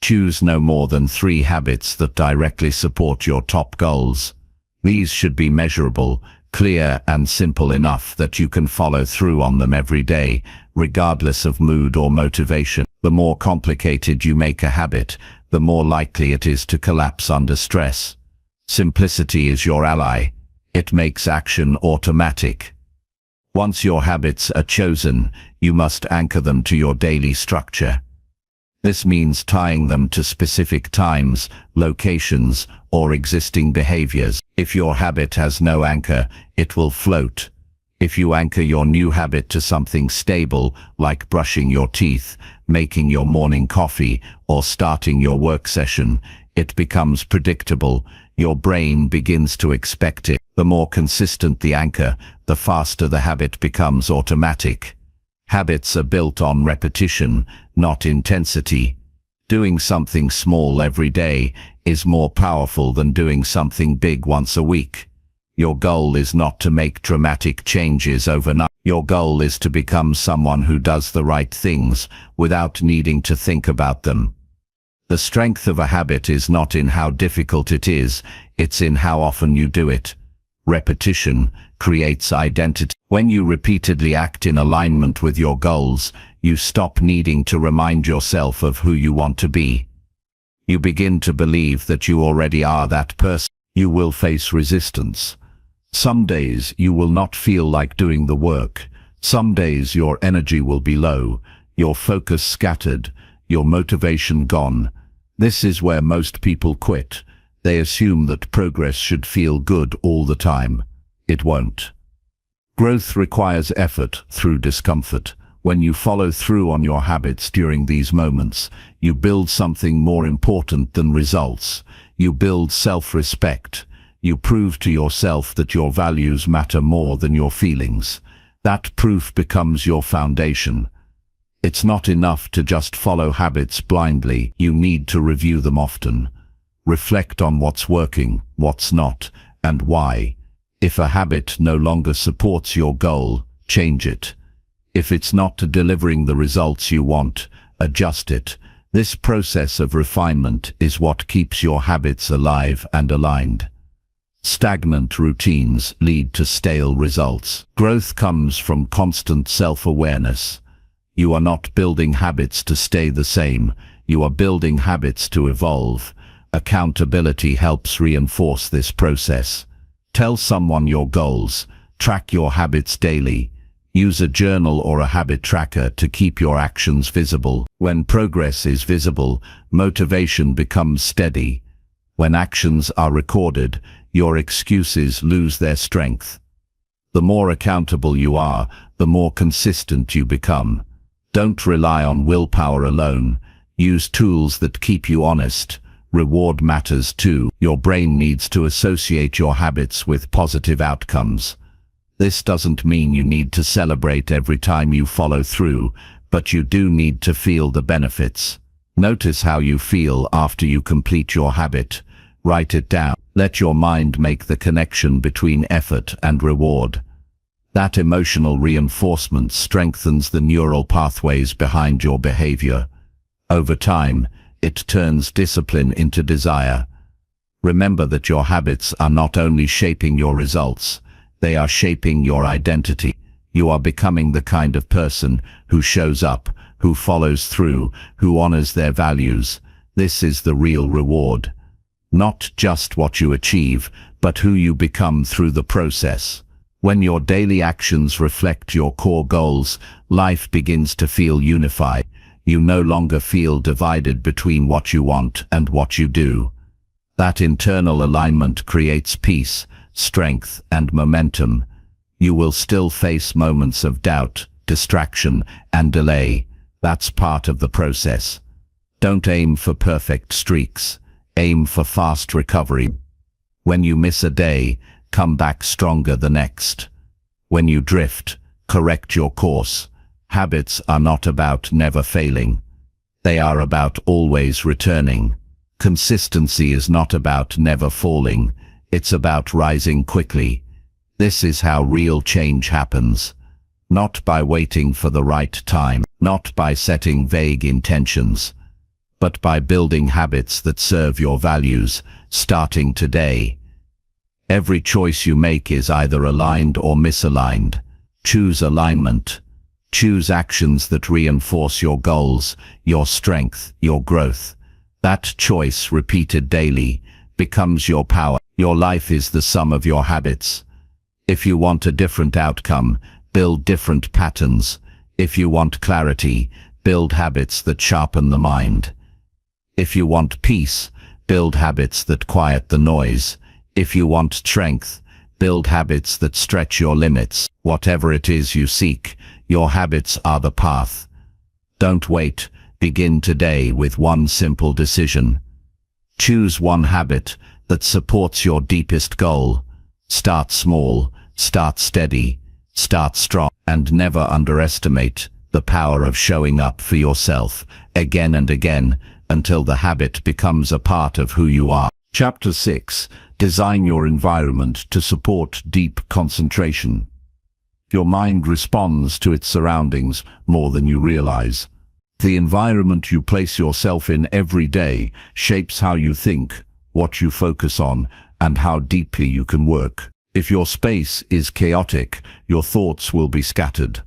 Choose no more than 3 habits that directly support your top goals. These should be measurable, clear and simple enough that you can follow through on them every day, regardless of mood or motivation. The more complicated you make a habit, the more likely it is to collapse under stress. Simplicity is your ally. It makes action automatic. Once your habits are chosen, you must anchor them to your daily structure. This means tying them to specific times, locations, or existing behaviors. If your habit has no anchor, it will float. If you anchor your new habit to something stable, like brushing your teeth, making your morning coffee, or starting your work session, it becomes predictable. Your brain begins to expect it. The more consistent the anchor, the faster the habit becomes automatic. Habits are built on repetition, not intensity. Doing something small every day is more powerful than doing something big once a week. Your goal is not to make dramatic changes overnight. Your goal is to become someone who does the right things without needing to think about them. The strength of a habit is not in how difficult it is, it's in how often you do it. Repetition creates identity. When you repeatedly act in alignment with your goals, you stop needing to remind yourself of who you want to be. You begin to believe that you already are that person. You will face resistance. Some days you will not feel like doing the work. Some days your energy will be low, your focus scattered, your motivation gone. This is where most people quit. They assume that progress should feel good all the time. It won't. Growth requires effort through discomfort. When you follow through on your habits during these moments, you build something more important than results. You build self-respect. You prove to yourself that your values matter more than your feelings. That proof becomes your foundation. It's not enough to just follow habits blindly. You need to review them often. Reflect on what's working, what's not, and why. If a habit no longer supports your goal, change it. If it's not delivering the results you want, adjust it. This process of refinement is what keeps your habits alive and aligned. Stagnant routines lead to stale results. Growth comes from constant self-awareness. You are not building habits to stay the same. You are building habits to evolve. Accountability helps reinforce this process. Tell someone your goals. Track your habits daily. Use a journal or a habit tracker to keep your actions visible. When progress is visible, motivation becomes steady. When actions are recorded, your excuses lose their strength. The more accountable you are, the more consistent you become. Don't rely on willpower alone. Use tools that keep you honest. Reward matters too. Your brain needs to associate your habits with positive outcomes. This doesn't mean you need to celebrate every time you follow through, but you do need to feel the benefits. Notice how you feel after you complete your habit. Write it down. Let your mind make the connection between effort and reward. That emotional reinforcement strengthens the neural pathways behind your behavior. Over time, it turns discipline into desire. Remember that your habits are not only shaping your results, they are shaping your identity. You are becoming the kind of person who shows up, who follows through, who honors their values. This is the real reward. Not just what you achieve, but who you become through the process. When your daily actions reflect your core goals, life begins to feel unified. You no longer feel divided between what you want and what you do. That internal alignment creates peace, strength, and momentum. You will still face moments of doubt, distraction, and delay. That's part of the process. Don't aim for perfect streaks. Aim for fast recovery. When you miss a day, come back stronger the next. When you drift, correct your course. Habits are not about never failing. They are about always returning. Consistency is not about never falling. It's about rising quickly. This is how real change happens. Not by waiting for the right time, not by setting vague intentions, but by building habits that serve your values, starting today. Every choice you make is either aligned or misaligned. Choose alignment. Choose actions that reinforce your goals, your strength, your growth. That choice, repeated daily, becomes your power. Your life is the sum of your habits. If you want a different outcome, build different patterns. If you want clarity, build habits that sharpen the mind. If you want peace, build habits that quiet the noise. If you want strength, build habits that stretch your limits. Whatever it is you seek, your habits are the path. Don't wait. Begin today with one simple decision. Choose one habit that supports your deepest goal. Start small, start steady, start strong, and never underestimate the power of showing up for yourself again and again until the habit becomes a part of who you are. Chapter 6. Design your environment to support deep concentration. Your mind responds to its surroundings more than you realize. The environment you place yourself in every day shapes how you think, what you focus on, and how deeply you can work. If your space is chaotic, your thoughts will be scattered.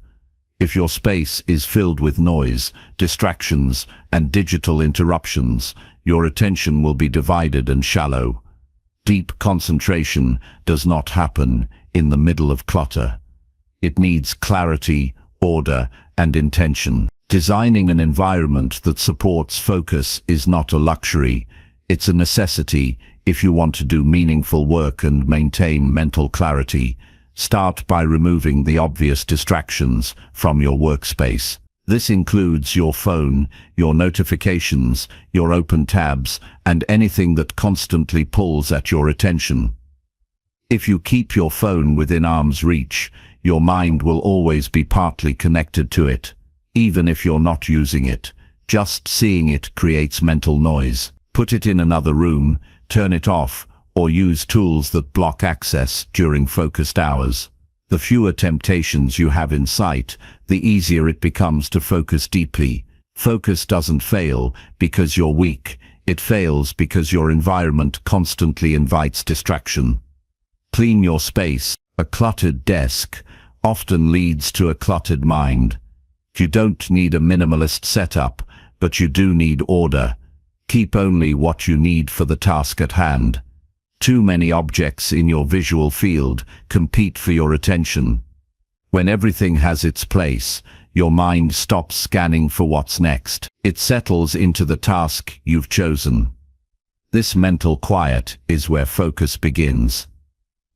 If your space is filled with noise, distractions, and digital interruptions, your attention will be divided and shallow. Deep concentration does not happen in the middle of clutter. It needs clarity, order, and intention. Designing an environment that supports focus is not a luxury, it's a necessity if you want to do meaningful work and maintain mental clarity. Start by removing the obvious distractions from your workspace. This includes your phone, your notifications, your open tabs, and anything that constantly pulls at your attention. If you keep your phone within arm's reach, your mind will always be partly connected to it. Even if you're not using it, just seeing it creates mental noise. Put it in another room, turn it off, or use tools that block access during focused hours. The fewer temptations you have in sight, the easier it becomes to focus deeply. Focus doesn't fail because you're weak. It fails because your environment constantly invites distraction. Clean your space. A cluttered desk often leads to a cluttered mind. You don't need a minimalist setup, but you do need order. Keep only what you need for the task at hand. Too many objects in your visual field compete for your attention. When everything has its place, your mind stops scanning for what's next. It settles into the task you've chosen. This mental quiet is where focus begins.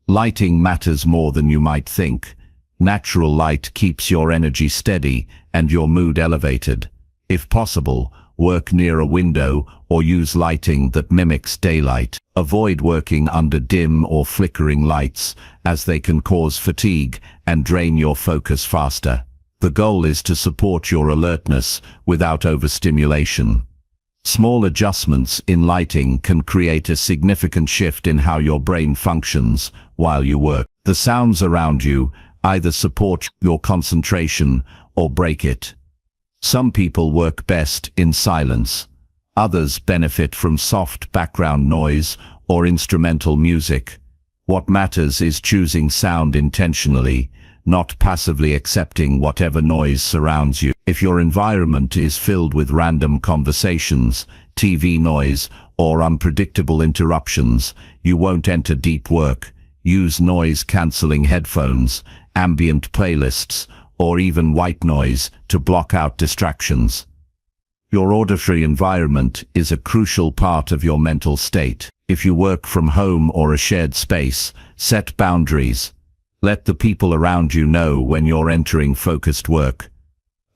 Lighting matters more than you might think. Natural light keeps your energy steady and your mood elevated. If possible, work near a window or use lighting that mimics daylight. Avoid working under dim or flickering lights, as they can cause fatigue and drain your focus faster. The goal is to support your alertness without overstimulation. Small adjustments in lighting can create a significant shift in how your brain functions while you work. The sounds around you either support your concentration or break it. Some people work best in silence. Others benefit from soft background noise or instrumental music. What matters is choosing sound intentionally, not passively accepting whatever noise surrounds you. If your environment is filled with random conversations, TV noise, or unpredictable interruptions, you won't enter deep work. Use noise-canceling headphones, ambient playlists, or even white noise to block out distractions. Your auditory environment is a crucial part of your mental state. If you work from home or a shared space, set boundaries. Let the people around you know when you're entering focused work.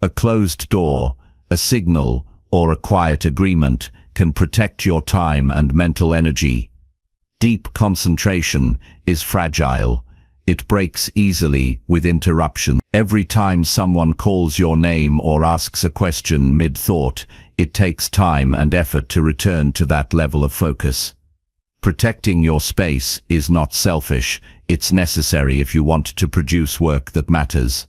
A closed door, a signal, or a quiet agreement can protect your time and mental energy. Deep concentration is fragile. It breaks easily with interruption. Every time someone calls your name or asks a question mid-thought, it takes time and effort to return to that level of focus. Protecting your space is not selfish, it's necessary if you want to produce work that matters.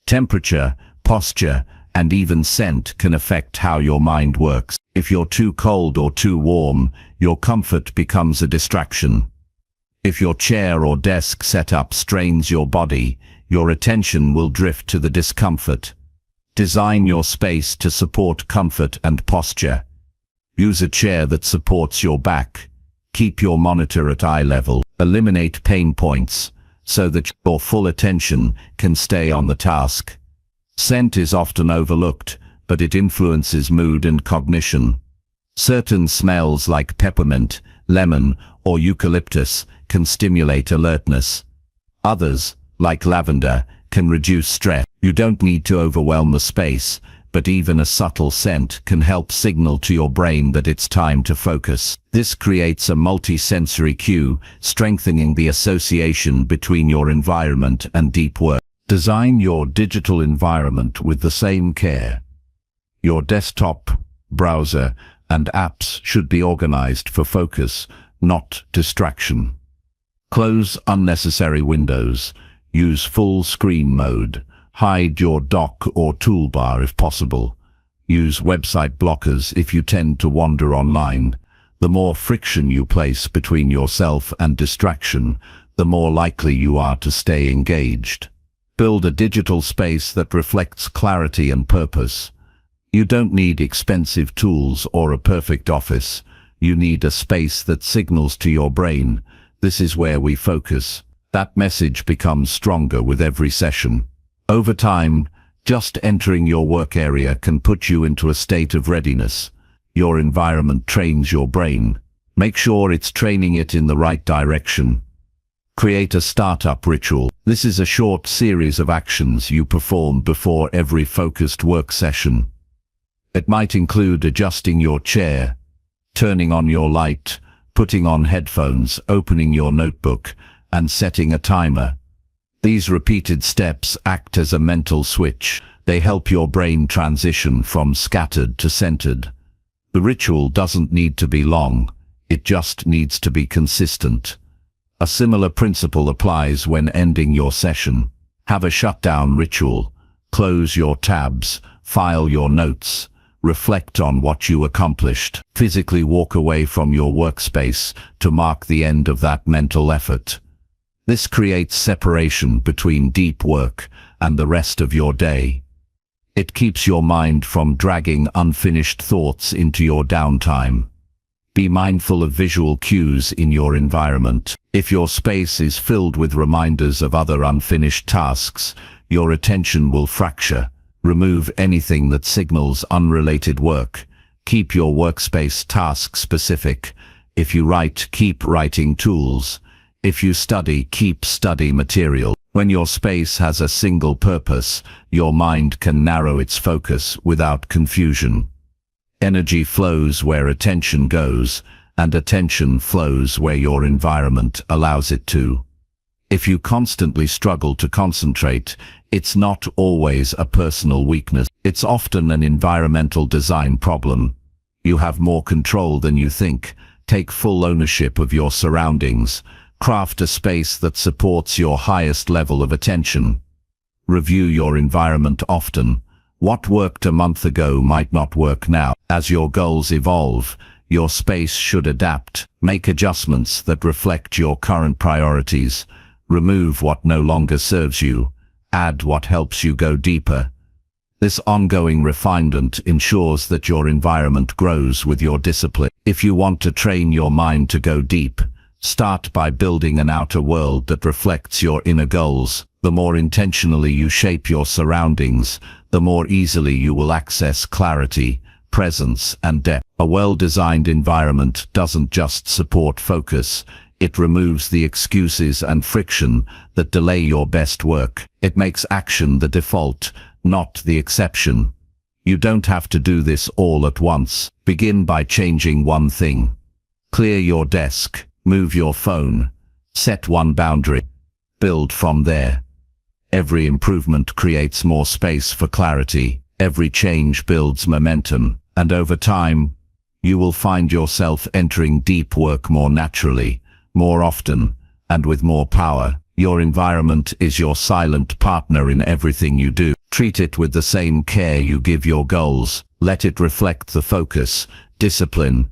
Temperature, posture, and even scent can affect how your mind works. If you're too cold or too warm, your comfort becomes a distraction. If your chair or desk setup strains your body, your attention will drift to the discomfort. Design your space to support comfort and posture. Use a chair that supports your back. Keep your monitor at eye level. Eliminate pain points so that your full attention can stay on the task. Scent is often overlooked, but it influences mood and cognition. Certain smells like peppermint, lemon, or eucalyptus can stimulate alertness. Others, like lavender, can reduce stress. You don't need to overwhelm the space, but even a subtle scent can help signal to your brain that it's time to focus. This creates a multi-sensory cue, strengthening the association between your environment and deep work. Design your digital environment with the same care. Your desktop, browser, and apps should be organized for focus, not distraction. Close unnecessary windows. Use full screen mode. Hide your dock or toolbar if possible. Use website blockers if you tend to wander online. The more friction you place between yourself and distraction, the more likely you are to stay engaged. Build a digital space that reflects clarity and purpose. You don't need expensive tools or a perfect office. You need a space that signals to your brain, "This is where we focus." That message becomes stronger with every session. Over time, just entering your work area can put you into a state of readiness. Your environment trains your brain. Make sure it's training it in the right direction. Create a startup ritual. This is a short series of actions you perform before every focused work session. It might include adjusting your chair, turning on your light, putting on headphones, opening your notebook, and setting a timer. These repeated steps act as a mental switch. They help your brain transition from scattered to centered. The ritual doesn't need to be long, it just needs to be consistent. A similar principle applies when ending your session. Have a shutdown ritual. Close your tabs, file your notes, reflect on what you accomplished. Physically walk away from your workspace to mark the end of that mental effort. This creates separation between deep work and the rest of your day. It keeps your mind from dragging unfinished thoughts into your downtime. Be mindful of visual cues in your environment. If your space is filled with reminders of other unfinished tasks, your attention will fracture. Remove anything that signals unrelated work. Keep your workspace task-specific. If you write, keep writing tools. If you study, keep study material. When your space has a single purpose, your mind can narrow its focus without confusion. Energy flows where attention goes, and attention flows where your environment allows it to. If you constantly struggle to concentrate, it's not always a personal weakness. It's often an environmental design problem. You have more control than you think. Take full ownership of your surroundings. Craft a space that supports your highest level of attention. Review your environment often. What worked a month ago might not work now. As your goals evolve, your space should adapt. Make adjustments that reflect your current priorities. Remove what no longer serves you. Add what helps you go deeper. This ongoing refinement ensures that your environment grows with your discipline. If you want to train your mind to go deep, start by building an outer world that reflects your inner goals. The more intentionally you shape your surroundings, the more easily you will access clarity, presence, and depth. A well-designed environment doesn't just support focus, it removes the excuses and friction that delay your best work. It makes action the default, not the exception. You don't have to do this all at once. Begin by changing one thing. Clear your desk. Move your phone. Set one boundary. Build from there. Every improvement creates more space for clarity. Every change builds momentum. And over time, you will find yourself entering deep work more naturally, more often, and with more power. Your environment is your silent partner in everything you do. Treat it with the same care you give your goals. Let it reflect the focus, discipline,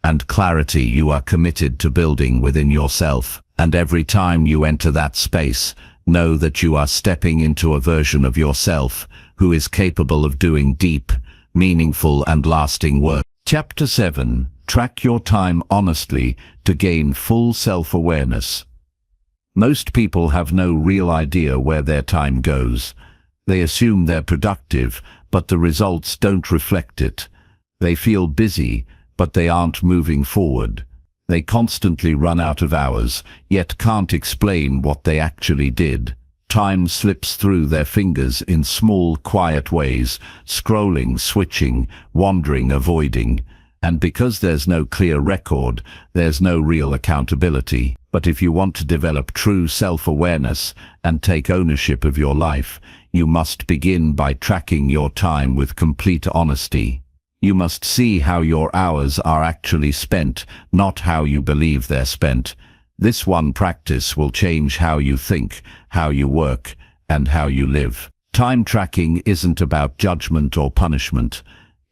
and clarity you are committed to building within yourself. And every time you enter that space, know that you are stepping into a version of yourself who is capable of doing deep, meaningful and lasting work. Chapter 7. Track your time honestly to gain full self-awareness. Most people have no real idea where their time goes. They assume they're productive, but the results don't reflect it. They feel busy, but they aren't moving forward. They constantly run out of hours, yet can't explain what they actually did. Time slips through their fingers in small, quiet ways, scrolling, switching, wandering, avoiding. And because there's no clear record, there's no real accountability. But if you want to develop true self-awareness and take ownership of your life, you must begin by tracking your time with complete honesty. You must see how your hours are actually spent, not how you believe they're spent. This one practice will change how you think, how you work, and how you live. Time tracking isn't about judgment or punishment.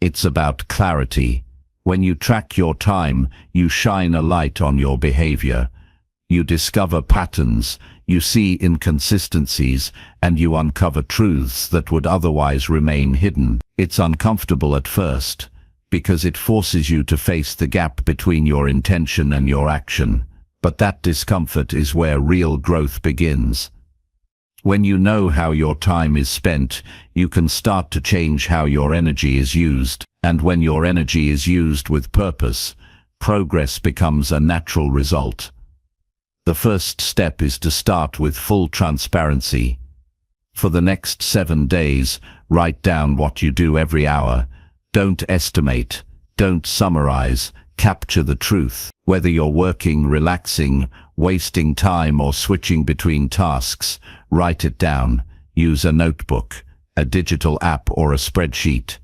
It's about clarity. When you track your time, you shine a light on your behavior. You discover patterns, you see inconsistencies, and you uncover truths that would otherwise remain hidden. It's uncomfortable at first, because it forces you to face the gap between your intention and your action. But that discomfort is where real growth begins. When you know how your time is spent, you can start to change how your energy is used. And when your energy is used with purpose, progress becomes a natural result. The first step is to start with full transparency. For the next 7 days, write down what you do every hour. Don't estimate, don't summarize, capture the truth. Whether you're working, relaxing, wasting time or switching between tasks, write it down. Use a notebook, a digital app or a spreadsheet.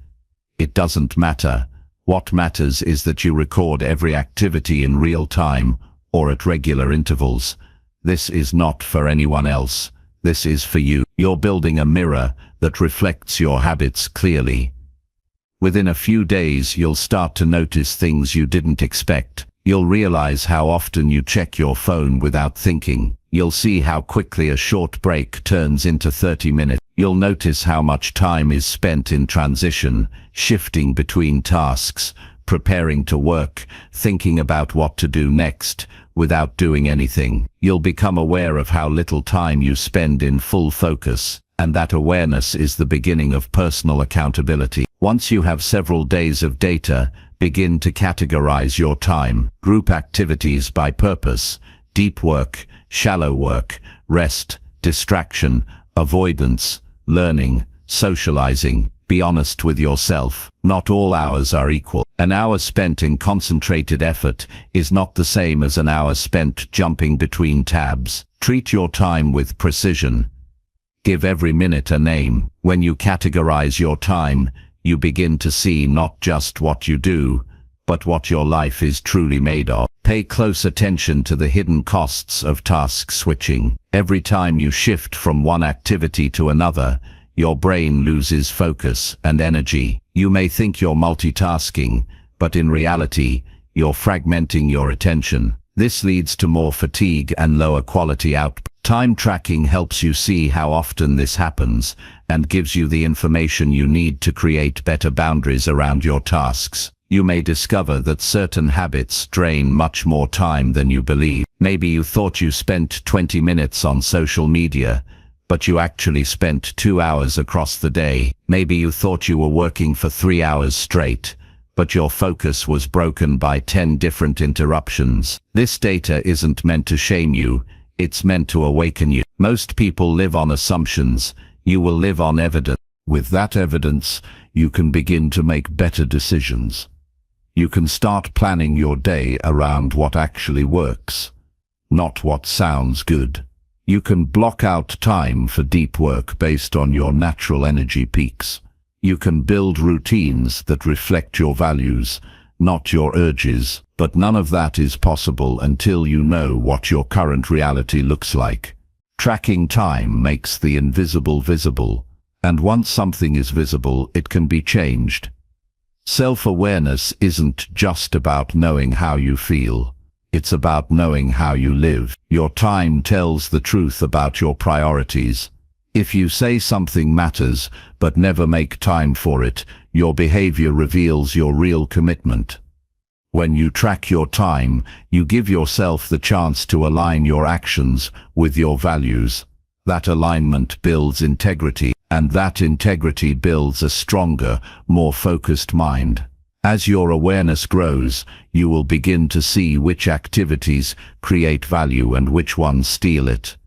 It doesn't matter. What matters is that you record every activity in real time or at regular intervals. This is not for anyone else. This is for you. You're building a mirror that reflects your habits clearly. Within a few days, you'll start to notice things you didn't expect. You'll realize how often you check your phone without thinking. You'll see how quickly a short break turns into 30 minutes. You'll notice how much time is spent in transition, shifting between tasks, preparing to work, thinking about what to do next, without doing anything. You'll become aware of how little time you spend in full focus, and that awareness is the beginning of personal accountability. Once you have several days of data, begin to categorize your time. Group activities by purpose: deep work, shallow work, rest, distraction, avoidance, learning, socializing. Be honest with yourself. Not all hours are equal. An hour spent in concentrated effort is not the same as an hour spent jumping between tabs. Treat your time with precision. Give every minute a name. When you categorize your time, you begin to see not just what you do, but what your life is truly made of. Pay close attention to the hidden costs of task switching. Every time you shift from one activity to another, your brain loses focus and energy. You may think you're multitasking, but in reality, you're fragmenting your attention. This leads to more fatigue and lower quality output. Time tracking helps you see how often this happens and gives you the information you need to create better boundaries around your tasks. You may discover that certain habits drain much more time than you believe. Maybe you thought you spent 20 minutes on social media, but you actually spent 2 hours across the day. Maybe you thought you were working for 3 hours straight, but your focus was broken by 10 different interruptions. This data isn't meant to shame you, it's meant to awaken you. Most people live on assumptions. You will live on evidence. With that evidence, you can begin to make better decisions. You can start planning your day around what actually works, not what sounds good. You can block out time for deep work based on your natural energy peaks. You can build routines that reflect your values, not your urges. But none of that is possible until you know what your current reality looks like. Tracking time makes the invisible visible, and once something is visible, it can be changed. Self-awareness isn't just about knowing how you feel. It's about knowing how you live. Your time tells the truth about your priorities. If you say something matters, but never make time for it, your behavior reveals your real commitment. When you track your time, you give yourself the chance to align your actions with your values. That alignment builds integrity, and that integrity builds a stronger, more focused mind. As your awareness grows, you will begin to see which activities create value and which ones steal it.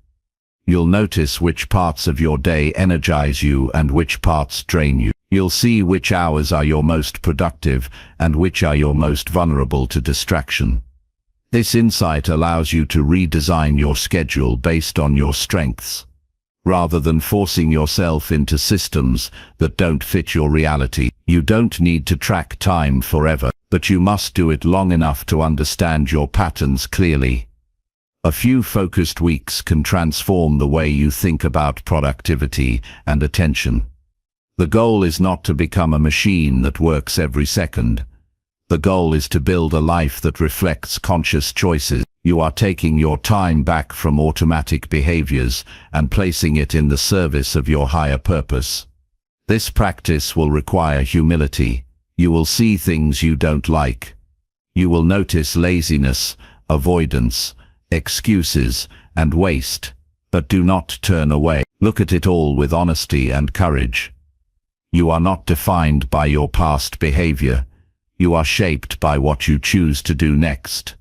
You'll notice which parts of your day energize you and which parts drain you. You'll see which hours are your most productive and which are your most vulnerable to distraction. This insight allows you to redesign your schedule based on your strengths. Rather than forcing yourself into systems that don't fit your reality, you don't need to track time forever, but you must do it long enough to understand your patterns clearly. A few focused weeks can transform the way you think about productivity and attention. The goal is not to become a machine that works every second. The goal is to build a life that reflects conscious choices. You are taking your time back from automatic behaviors and placing it in the service of your higher purpose. This practice will require humility. You will see things you don't like. You will notice laziness, avoidance, excuses, and waste, but do not turn away. Look at it all with honesty and courage. You are not defined by your past behavior. You are shaped by what you choose to do next.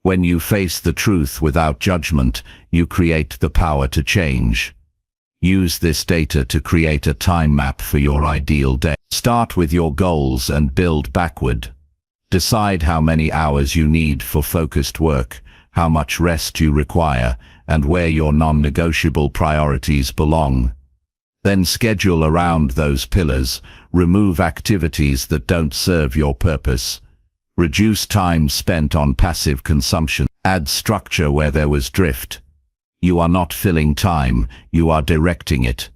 When you face the truth without judgment, you create the power to change. Use this data to create a time map for your ideal day. Start with your goals and build backward. Decide how many hours you need for focused work, how much rest you require, and where your non-negotiable priorities belong. Then schedule around those pillars. Remove activities that don't serve your purpose. Reduce time spent on passive consumption. Add structure where there was drift. You are not filling time, you are directing it.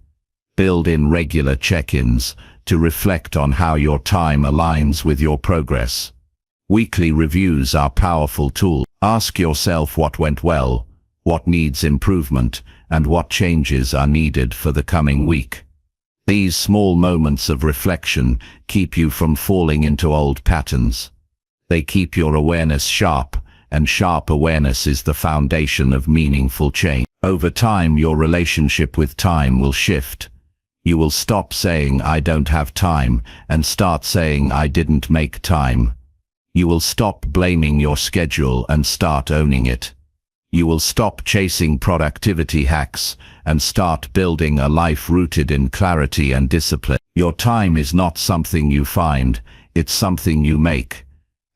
Build in regular check-ins to reflect on how your time aligns with your progress. Weekly reviews are powerful tools. Ask yourself what went well, what needs improvement, and what changes are needed for the coming week. These small moments of reflection keep you from falling into old patterns. They keep your awareness sharp, and sharp awareness is the foundation of meaningful change. Over time, your relationship with time will shift. You will stop saying, "I don't have time," and start saying, "I didn't make time." You will stop blaming your schedule and start owning it. You will stop chasing productivity hacks and start building a life rooted in clarity and discipline. Your time is not something you find, it's something you make.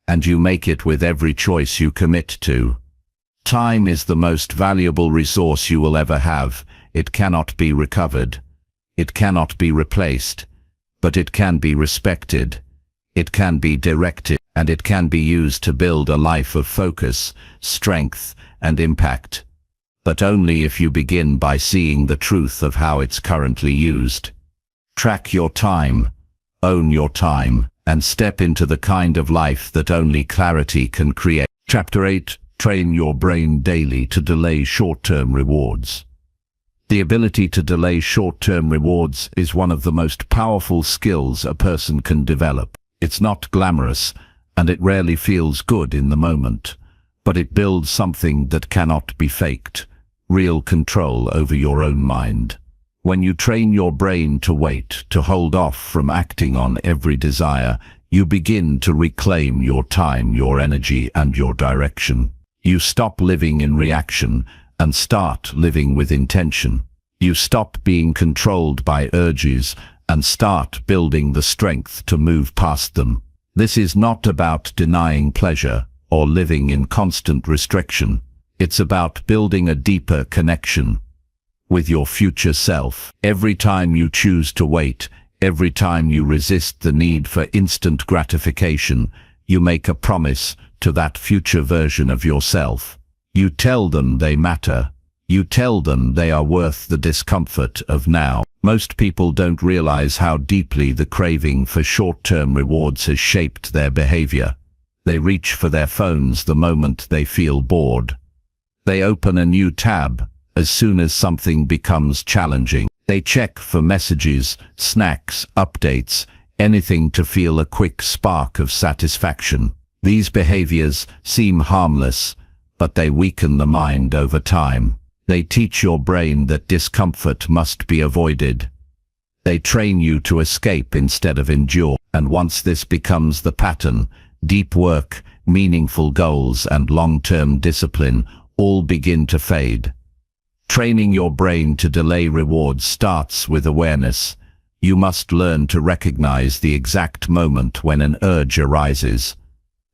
And you make it with every choice you commit to. Time is the most valuable resource you will ever have. It cannot be recovered. It cannot be replaced. But it can be respected. It can be directed, and it can be used to build a life of focus, strength, and impact. But only if you begin by seeing the truth of how it's currently used. Track your time, own your time, and step into the kind of life that only clarity can create. Chapter 8. Train your brain daily to delay short-term rewards. The ability to delay short-term rewards is one of the most powerful skills a person can develop. It's not glamorous, and it rarely feels good in the moment, but it builds something that cannot be faked, real control over your own mind. When you train your brain to wait, to hold off from acting on every desire, you begin to reclaim your time, your energy, and your direction. You stop living in reaction and start living with intention. You stop being controlled by urges and start building the strength to move past them. This is not about denying pleasure or living in constant restriction. It's about building a deeper connection with your future self. Every time you choose to wait, every time you resist the need for instant gratification, you make a promise to that future version of yourself. You tell them they matter. You tell them they are worth the discomfort of now. Most people don't realize how deeply the craving for short-term rewards has shaped their behavior. They reach for their phones the moment they feel bored. They open a new tab as soon as something becomes challenging. They check for messages, snacks, updates, anything to feel a quick spark of satisfaction. These behaviors seem harmless, but they weaken the mind over time. They teach your brain that discomfort must be avoided. They train you to escape instead of endure. And once this becomes the pattern, deep work, meaningful goals, and long-term discipline all begin to fade. Training your brain to delay rewards starts with awareness. You must learn to recognize the exact moment when an urge arises.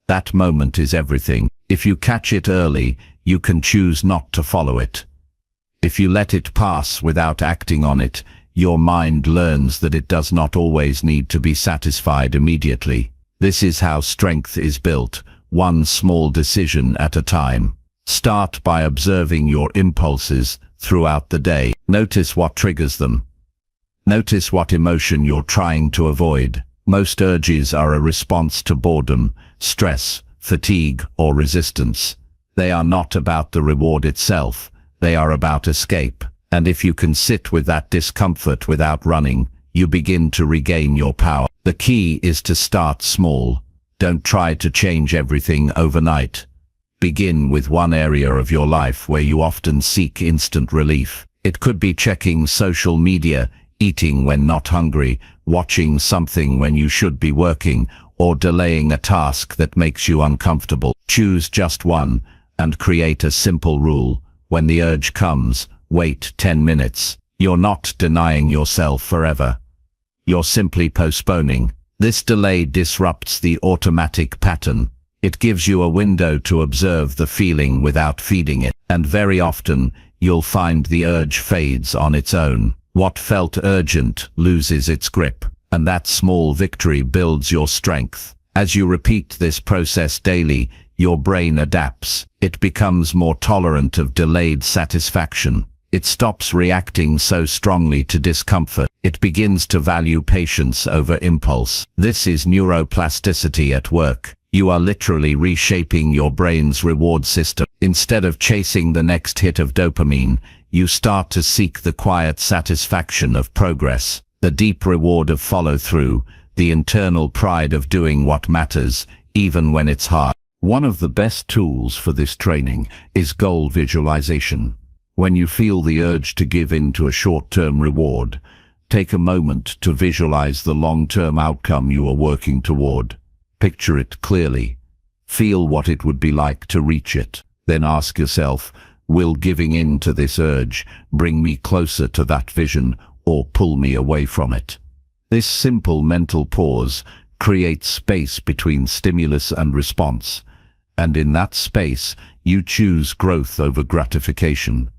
That moment is everything. If you catch it early, you can choose not to follow it. If you let it pass without acting on it, your mind learns that it does not always need to be satisfied immediately. This is how strength is built, one small decision at a time. Start by observing your impulses throughout the day. Notice what triggers them. Notice what emotion you're trying to avoid. Most urges are a response to boredom, stress, fatigue, or resistance. They are not about the reward itself. They are about escape. And if you can sit with that discomfort without running, you begin to regain your power. The key is to start small. Don't try to change everything overnight. Begin with one area of your life where you often seek instant relief. It could be checking social media, eating when not hungry, watching something when you should be working, or delaying a task that makes you uncomfortable. Choose just one and create a simple rule. When the urge comes, wait 10 minutes. You're not denying yourself forever. You're simply postponing. This delay disrupts the automatic pattern. It gives you a window to observe the feeling without feeding it. And very often, you'll find the urge fades on its own. What felt urgent loses its grip, and that small victory builds your strength. As you repeat this process daily, your brain adapts. It becomes more tolerant of delayed satisfaction. It stops reacting so strongly to discomfort. It begins to value patience over impulse. This is neuroplasticity at work. You are literally reshaping your brain's reward system. Instead of chasing the next hit of dopamine, you start to seek the quiet satisfaction of progress, the deep reward of follow-through, the internal pride of doing what matters, even when it's hard. One of the best tools for this training is goal visualization. When you feel the urge to give in to a short-term reward, take a moment to visualize the long-term outcome you are working toward. Picture it clearly. Feel what it would be like to reach it. Then ask yourself, will giving in to this urge bring me closer to that vision or pull me away from it? This simple mental pause creates space between stimulus and response, and in that space, you choose growth over gratification.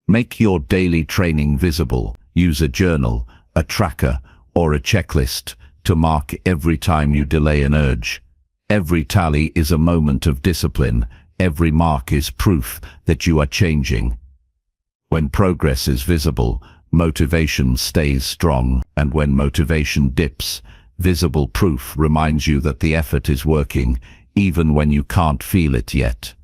Make your daily training visible. Use a journal, a tracker, or a checklist to mark every time you delay an urge. Every tally is a moment of discipline. Every mark is proof that you are changing. When progress is visible, motivation stays strong, and when motivation dips, visible proof reminds you that the effort is working, even when you can't feel it yet.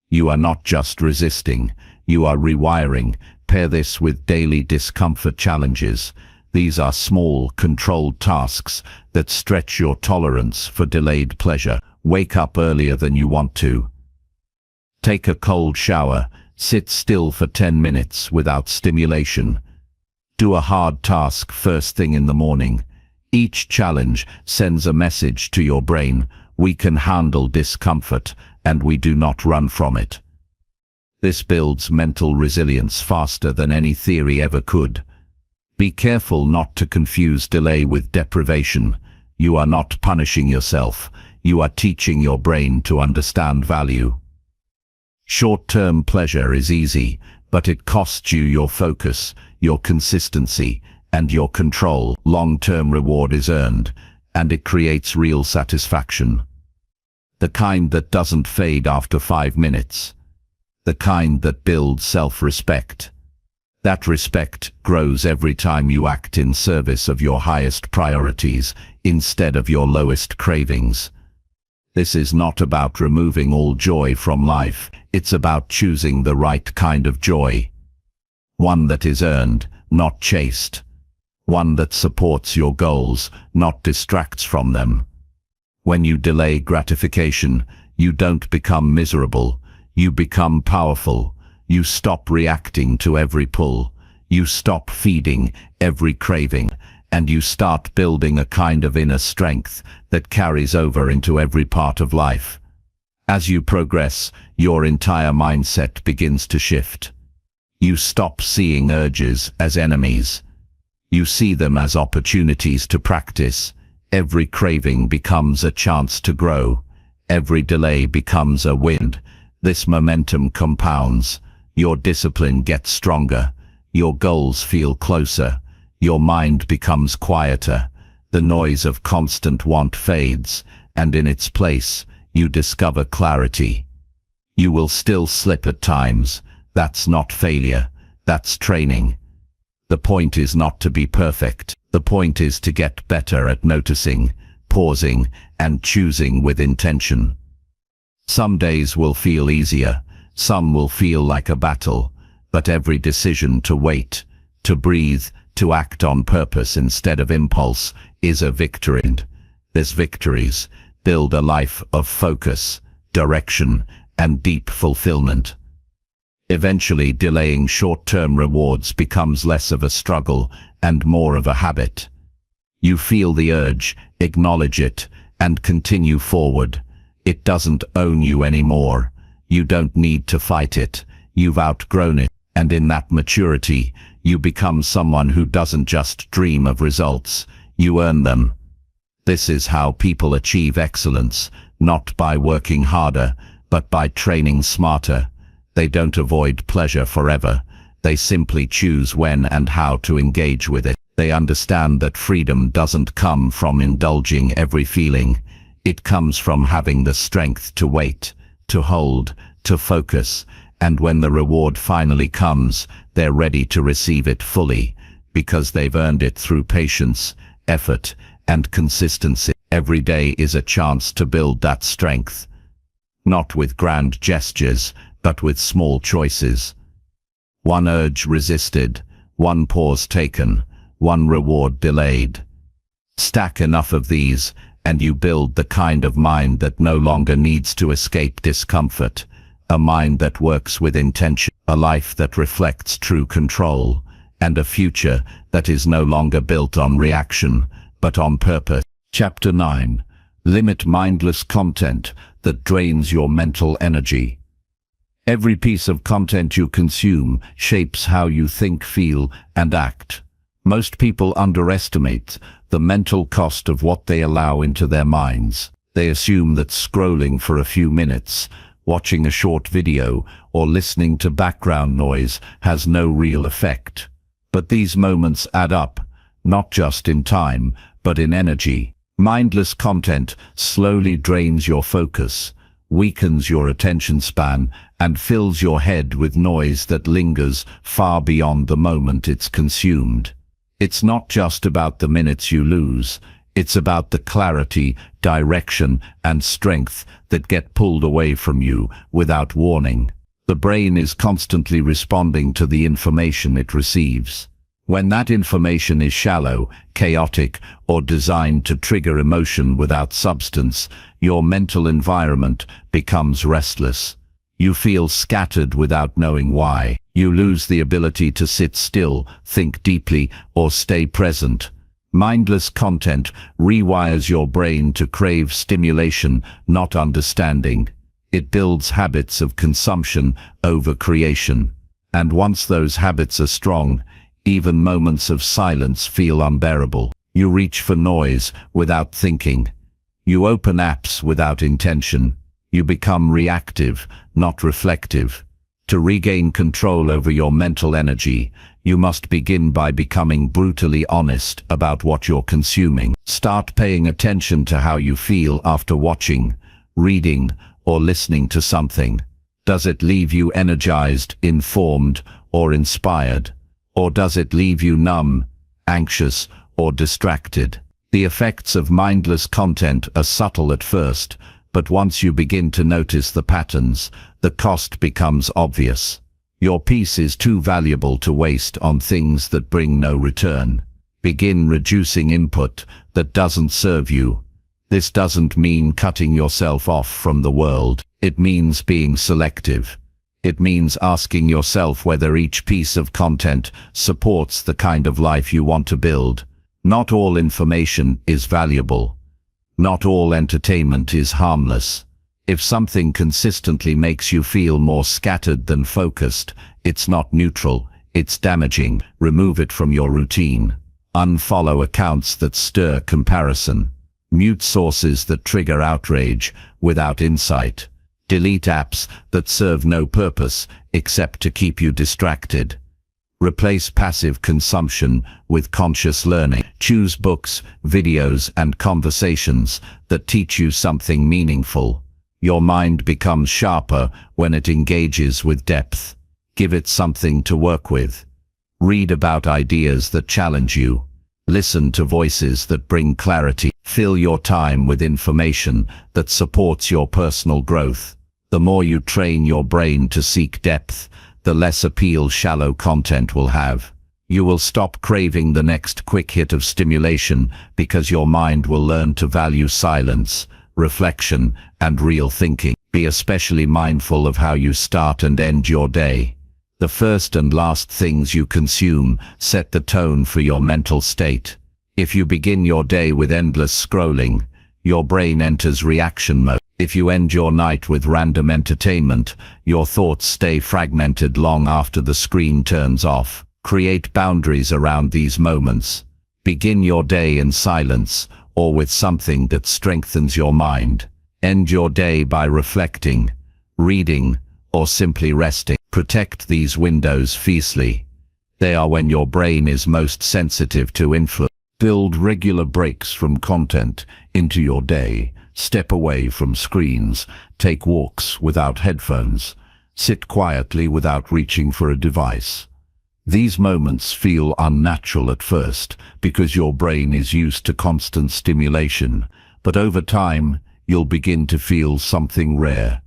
You are not just resisting, you are rewiring. Pair this with daily discomfort challenges. These are small, controlled tasks that stretch your tolerance for delayed pleasure. Wake up earlier than you want to. Take a cold shower. Sit still for 10 minutes without stimulation. Do a hard task first thing in the morning. Each challenge sends a message to your brain. We can handle discomfort, and we do not run from it. This builds mental resilience faster than any theory ever could. Be careful not to confuse delay with deprivation. You are not punishing yourself. You are teaching your brain to understand value. Short-term pleasure is easy, but it costs you your focus, your consistency, and your control. Long-term reward is earned, and it creates real satisfaction. The kind that doesn't fade after 5 minutes. The kind that builds self-respect. That respect grows every time you act in service of your highest priorities instead of your lowest cravings. This is not about removing all joy from life. It's about choosing the right kind of joy. One that is earned, not chased. One that supports your goals, not distracts from them. When you delay gratification, you don't become miserable. You become powerful. You stop reacting to every pull. You stop feeding every craving, and you start building a kind of inner strength that carries over into every part of life. As you progress, your entire mindset begins to shift. You stop seeing urges as enemies. You see them as opportunities to practice. Every craving becomes a chance to grow. Every delay becomes a win. This momentum compounds. Your discipline gets stronger. Your goals feel closer. Your mind becomes quieter. The noise of constant want fades, and in its place, you discover clarity. You will still slip at times. That's not failure. That's training. The point is not to be perfect. The point is to get better at noticing, pausing, and choosing with intention. Some days will feel easier. Some will feel like a battle. But every decision to wait, to breathe, to act on purpose instead of impulse is a victory. These victories build a life of focus, direction, and deep fulfillment. Eventually, delaying short-term rewards becomes less of a struggle and more of a habit. You feel the urge, acknowledge it, and continue forward. It doesn't own you anymore. You don't need to fight it. You've outgrown it. And in that maturity, you become someone who doesn't just dream of results, you earn them. This is how people achieve excellence, not by working harder, but by training smarter. They don't avoid pleasure forever. They simply choose when and how to engage with it. They understand that freedom doesn't come from indulging every feeling. It comes from having the strength to wait, to hold, to focus. And when the reward finally comes, they're ready to receive it fully, because they've earned it through patience, effort, and consistency. Every day is a chance to build that strength, not with grand gestures, but with small choices. One urge resisted, one pause taken, one reward delayed. Stack enough of these, and you build the kind of mind that no longer needs to escape discomfort. A mind that works with intention, a life that reflects true control, and a future that is no longer built on reaction, but on purpose. Chapter 9. Limit mindless content that drains your mental energy. Every piece of content you consume shapes how you think, feel, and act. Most people underestimate the mental cost of what they allow into their minds. They assume that scrolling for a few minutes, watching a short video, or listening to background noise has no real effect. But these moments add up, not just in time, but in energy. Mindless content slowly drains your focus, weakens your attention span, and fills your head with noise that lingers far beyond the moment it's consumed. It's not just about the minutes you lose. It's about the clarity, direction, and strength that get pulled away from you without warning. The brain is constantly responding to the information it receives. When that information is shallow, chaotic, or designed to trigger emotion without substance, your mental environment becomes restless. You feel scattered without knowing why. You lose the ability to sit still, think deeply, or stay present. Mindless content rewires your brain to crave stimulation, not understanding. It builds habits of consumption over creation. And once those habits are strong, even moments of silence feel unbearable. You reach for noise without thinking. You open apps without intention. You become reactive, not reflective. To regain control over your mental energy, you must begin by becoming brutally honest about what you're consuming. Start paying attention to how you feel after watching, reading, or listening to something. Does it leave you energized, informed, or inspired? Or does it leave you numb, anxious, or distracted? The effects of mindless content are subtle at first, but once you begin to notice the patterns, the cost becomes obvious. Your peace is too valuable to waste on things that bring no return. Begin reducing input that doesn't serve you. This doesn't mean cutting yourself off from the world. It means being selective. It means asking yourself whether each piece of content supports the kind of life you want to build. Not all information is valuable. Not all entertainment is harmless. If something consistently makes you feel more scattered than focused, it's not neutral, it's damaging. Remove it from your routine. Unfollow accounts that stir comparison. Mute sources that trigger outrage without insight. Delete apps that serve no purpose except to keep you distracted. Replace passive consumption with conscious learning. Choose books, videos, and conversations that teach you something meaningful. Your mind becomes sharper when it engages with depth. Give it something to work with. Read about ideas that challenge you. Listen to voices that bring clarity. Fill your time with information that supports your personal growth. The more you train your brain to seek depth, the less appeal shallow content will have. You will stop craving the next quick hit of stimulation because your mind will learn to value silence, reflection, and real thinking. Be especially mindful of how you start and end your day. The first and last things you consume set the tone for your mental state. If you begin your day with endless scrolling, your brain enters reaction mode. If you end your night with random entertainment, your thoughts stay fragmented long after the screen turns off. Create boundaries around these moments. Begin your day in silence or with something that strengthens your mind. End your day by reflecting, reading, or simply resting. Protect these windows fiercely. They are when your brain is most sensitive to influence. Build regular breaks from content into your day. Step away from screens. Take walks without headphones. Sit quietly without reaching for a device. These moments feel unnatural at first because your brain is used to constant stimulation, but over time you'll begin to feel something rare: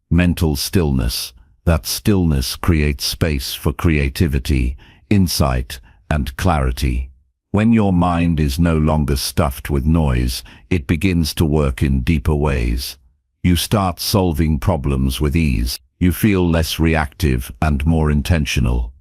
mental stillness. That stillness creates space for creativity, insight, and clarity. When your mind is no longer stuffed with noise, it begins to work in deeper ways. You start solving problems with ease. You feel less reactive and more intentional.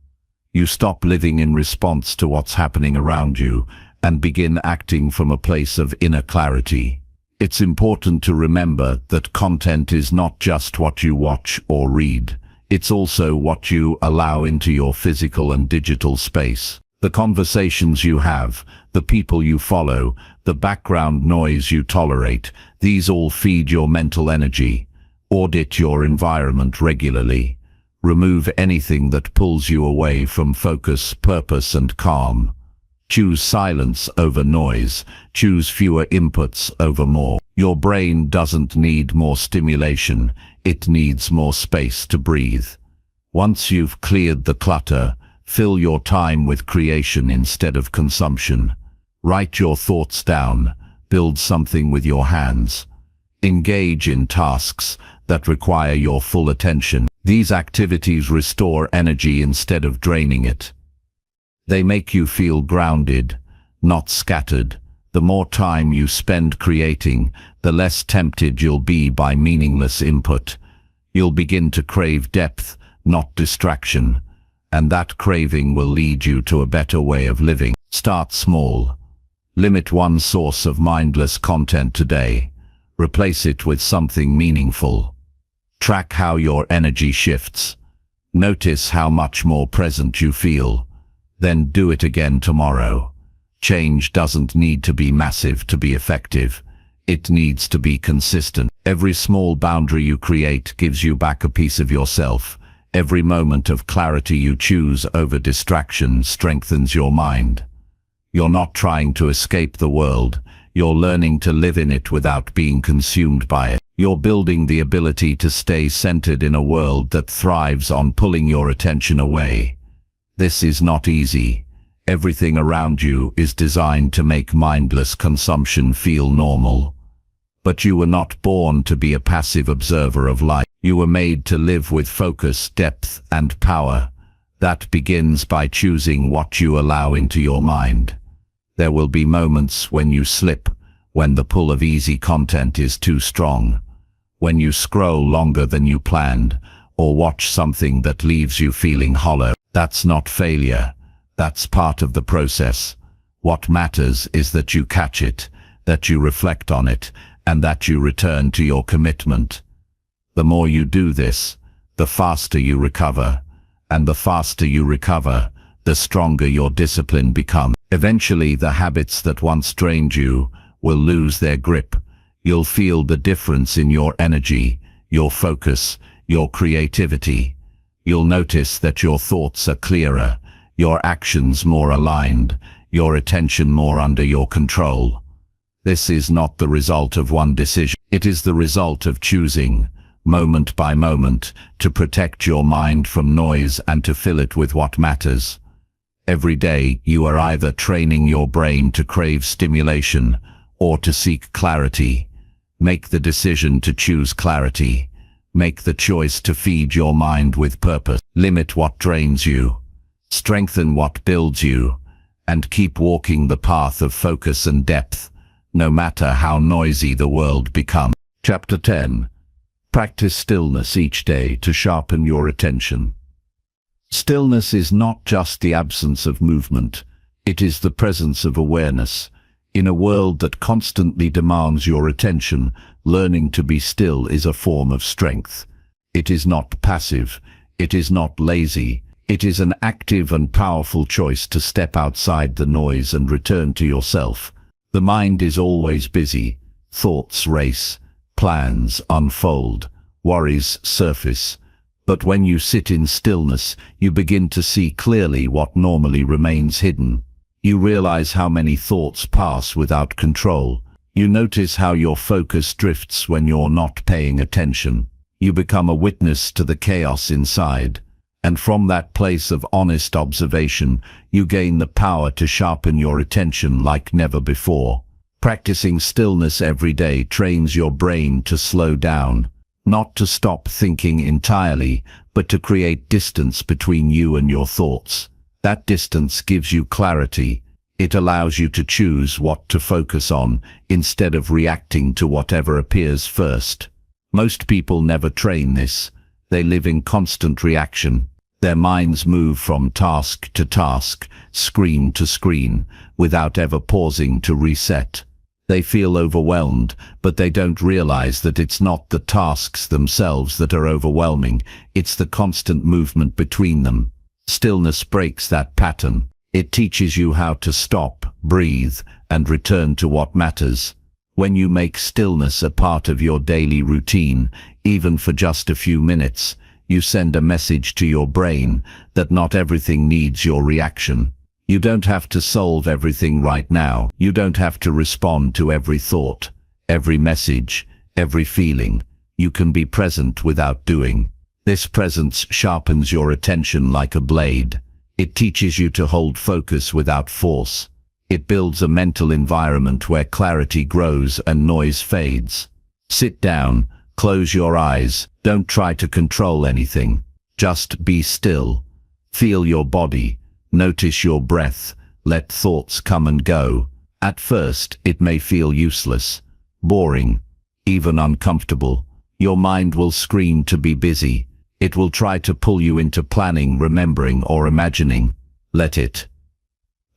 You stop living in response to what's happening around you and begin acting from a place of inner clarity. It's important to remember that content is not just what you watch or read. It's also what you allow into your physical and digital space. The conversations you have, the people you follow, the background noise you tolerate, these all feed your mental energy. Audit your environment regularly. Remove anything that pulls you away from focus, purpose, and calm. Choose silence over noise. Choose fewer inputs over more. Your brain doesn't need more stimulation. It needs more space to breathe. Once you've cleared the clutter, fill your time with creation instead of consumption. Write your thoughts down. Build something with your hands. Engage in tasks that require your full attention. These activities restore energy instead of draining it. They make you feel grounded, not scattered. The more time you spend creating, the less tempted you'll be by meaningless input. You'll begin to crave depth, not distraction, and that craving will lead you to a better way of living. Start small. Limit one source of mindless content today. Replace it with something meaningful. Track how your energy shifts. Notice how much more present you feel. Then do it again tomorrow. Change doesn't need to be massive to be effective. It needs to be consistent. Every small boundary you create gives you back a piece of yourself. Every moment of clarity you choose over distraction strengthens your mind. You're not trying to escape the world. You're learning to live in it without being consumed by it. You're building the ability to stay centered in a world that thrives on pulling your attention away. This is not easy. Everything around you is designed to make mindless consumption feel normal. But you were not born to be a passive observer of life. You were made to live with focus, depth, and power. That begins by choosing what you allow into your mind. There will be moments when you slip, when the pull of easy content is too strong, when you scroll longer than you planned, or watch something that leaves you feeling hollow. That's not failure. That's part of the process. What matters is that you catch it, that you reflect on it, and that you return to your commitment. The more you do this, the faster you recover. And the faster you recover, the stronger your discipline becomes. Eventually, the habits that once drained you will lose their grip. You'll feel the difference in your energy, your focus, your creativity. You'll notice that your thoughts are clearer, your actions more aligned, your attention more under your control. This is not the result of one decision. It is the result of choosing, moment by moment, to protect your mind from noise and to fill it with what matters. Every day, you are either training your brain to crave stimulation or to seek clarity. Make the decision to choose clarity. Make the choice to feed your mind with purpose. Limit what drains you. Strengthen what builds you. And keep walking the path of focus and depth, no matter how noisy the world becomes. Chapter 10. Practice stillness each day to sharpen your attention. Stillness is not just the absence of movement, it is the presence of awareness. In a world that constantly demands your attention, learning to be still is a form of strength. It is not passive, it is not lazy, it is an active and powerful choice to step outside the noise and return to yourself. The mind is always busy, thoughts race, plans unfold, worries surface. But when you sit in stillness, you begin to see clearly what normally remains hidden. You realize how many thoughts pass without control. You notice how your focus drifts when you're not paying attention. You become a witness to the chaos inside. And from that place of honest observation, you gain the power to sharpen your attention like never before. Practicing stillness every day trains your brain to slow down, not to stop thinking entirely, but to create distance between you and your thoughts. That distance gives you clarity. It allows you to choose what to focus on, instead of reacting to whatever appears first. Most people never train this. They live in constant reaction. Their minds move from task to task, screen to screen, without ever pausing to reset. They feel overwhelmed, but they don't realize that it's not the tasks themselves that are overwhelming, it's the constant movement between them. Stillness breaks that pattern. It teaches you how to stop, breathe, and return to what matters. When you make stillness a part of your daily routine, even for just a few minutes, you send a message to your brain that not everything needs your reaction. You don't have to solve everything right now. You don't have to respond to every thought, every message, every feeling. You can be present without doing. This presence sharpens your attention like a blade. It teaches you to hold focus without force. It builds a mental environment where clarity grows and noise fades. Sit down, close your eyes, don't try to control anything. Just be still. Feel your body. Notice your breath. Let thoughts come and go. At first, it may feel useless, boring, even uncomfortable. Your mind will scream to be busy. It will try to pull you into planning, remembering, or imagining. Let it.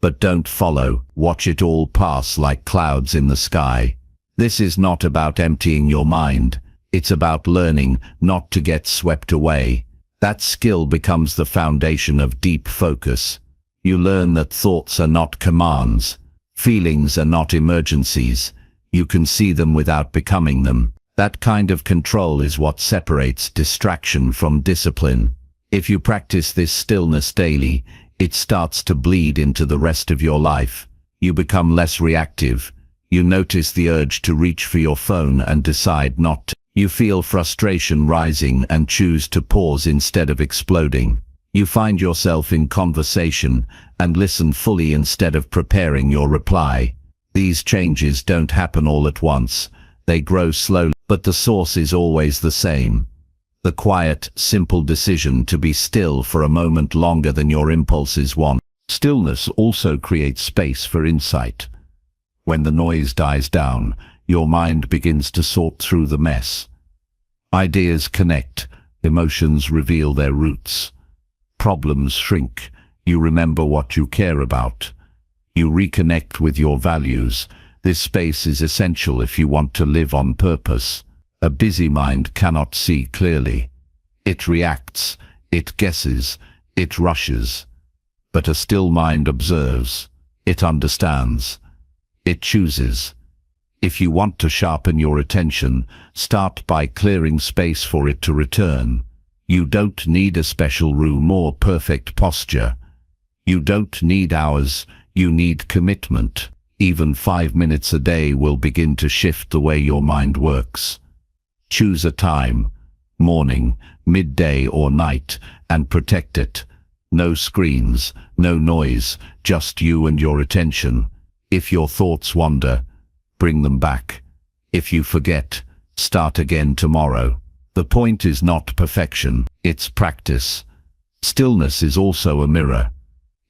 But don't follow. Watch it all pass like clouds in the sky. This is not about emptying your mind. It's about learning not to get swept away. That skill becomes the foundation of deep focus. You learn that thoughts are not commands. Feelings are not emergencies. You can see them without becoming them. That kind of control is what separates distraction from discipline. If you practice this stillness daily, it starts to bleed into the rest of your life. You become less reactive. You notice the urge to reach for your phone and decide not to. You feel frustration rising and choose to pause instead of exploding. You find yourself in conversation and listen fully instead of preparing your reply. These changes don't happen all at once. They grow slowly, but the source is always the same. The quiet, simple decision to be still for a moment longer than your impulses want. Stillness also creates space for insight. When the noise dies down, your mind begins to sort through the mess. Ideas connect, emotions reveal their roots. Problems shrink, you remember what you care about. You reconnect with your values. This space is essential if you want to live on purpose. A busy mind cannot see clearly. It reacts, it guesses, it rushes. But a still mind observes, it understands, it chooses. If you want to sharpen your attention, start by clearing space for it to return. You don't need a special room or perfect posture. You don't need hours, you need commitment. Even 5 minutes a day will begin to shift the way your mind works. Choose a time, morning, midday or night, and protect it. No screens, no noise, just you and your attention. If your thoughts wander, bring them back. If you forget, start again tomorrow. The point is not perfection, it's practice. Stillness is also a mirror.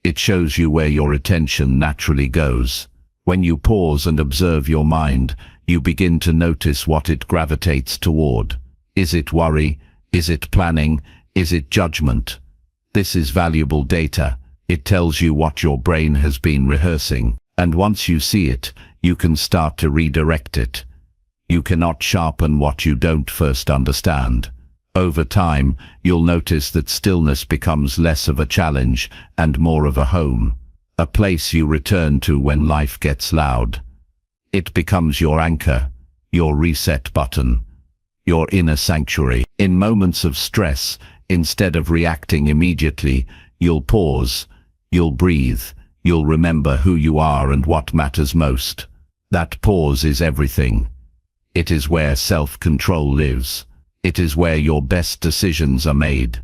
It shows you where your attention naturally goes. When you pause and observe your mind, you begin to notice what it gravitates toward. Is it worry? Is it planning? Is it judgment? This is valuable data. It tells you what your brain has been rehearsing. And once you see it, you can start to redirect it. You cannot sharpen what you don't first understand. Over time, you'll notice that stillness becomes less of a challenge and more of a home, a place you return to when life gets loud. It becomes your anchor, your reset button, your inner sanctuary. In moments of stress, instead of reacting immediately, you'll pause, you'll breathe, you'll remember who you are and what matters most. That pause is everything. It is where self-control lives. It is where your best decisions are made.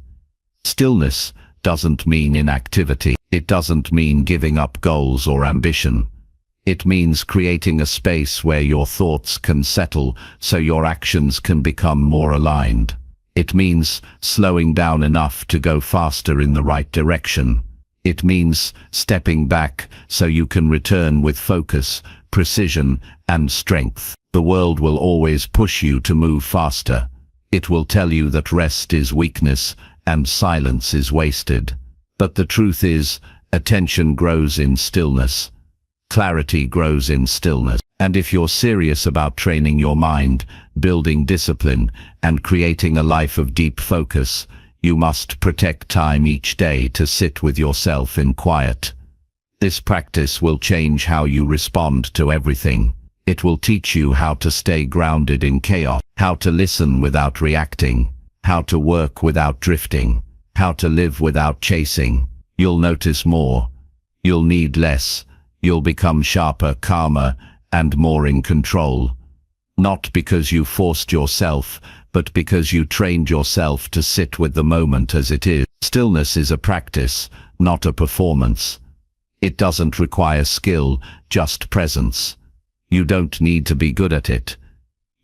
Stillness doesn't mean inactivity. It doesn't mean giving up goals or ambition. It means creating a space where your thoughts can settle so your actions can become more aligned. It means slowing down enough to go faster in the right direction. It means stepping back so you can return with focus, precision, and strength. The world will always push you to move faster. It will tell you that rest is weakness and silence is wasted. But the truth is, attention grows in stillness. Clarity grows in stillness. And if you're serious about training your mind, building discipline, and creating a life of deep focus, you must protect time each day to sit with yourself in quiet. This practice will change how you respond to everything. It will teach you how to stay grounded in chaos, how to listen without reacting, how to work without drifting, how to live without chasing. You'll notice more. You'll need less. You'll become sharper, calmer, and more in control. Not because you forced yourself, but because you trained yourself to sit with the moment as it is. Stillness is a practice, not a performance. It doesn't require skill, just presence. You don't need to be good at it.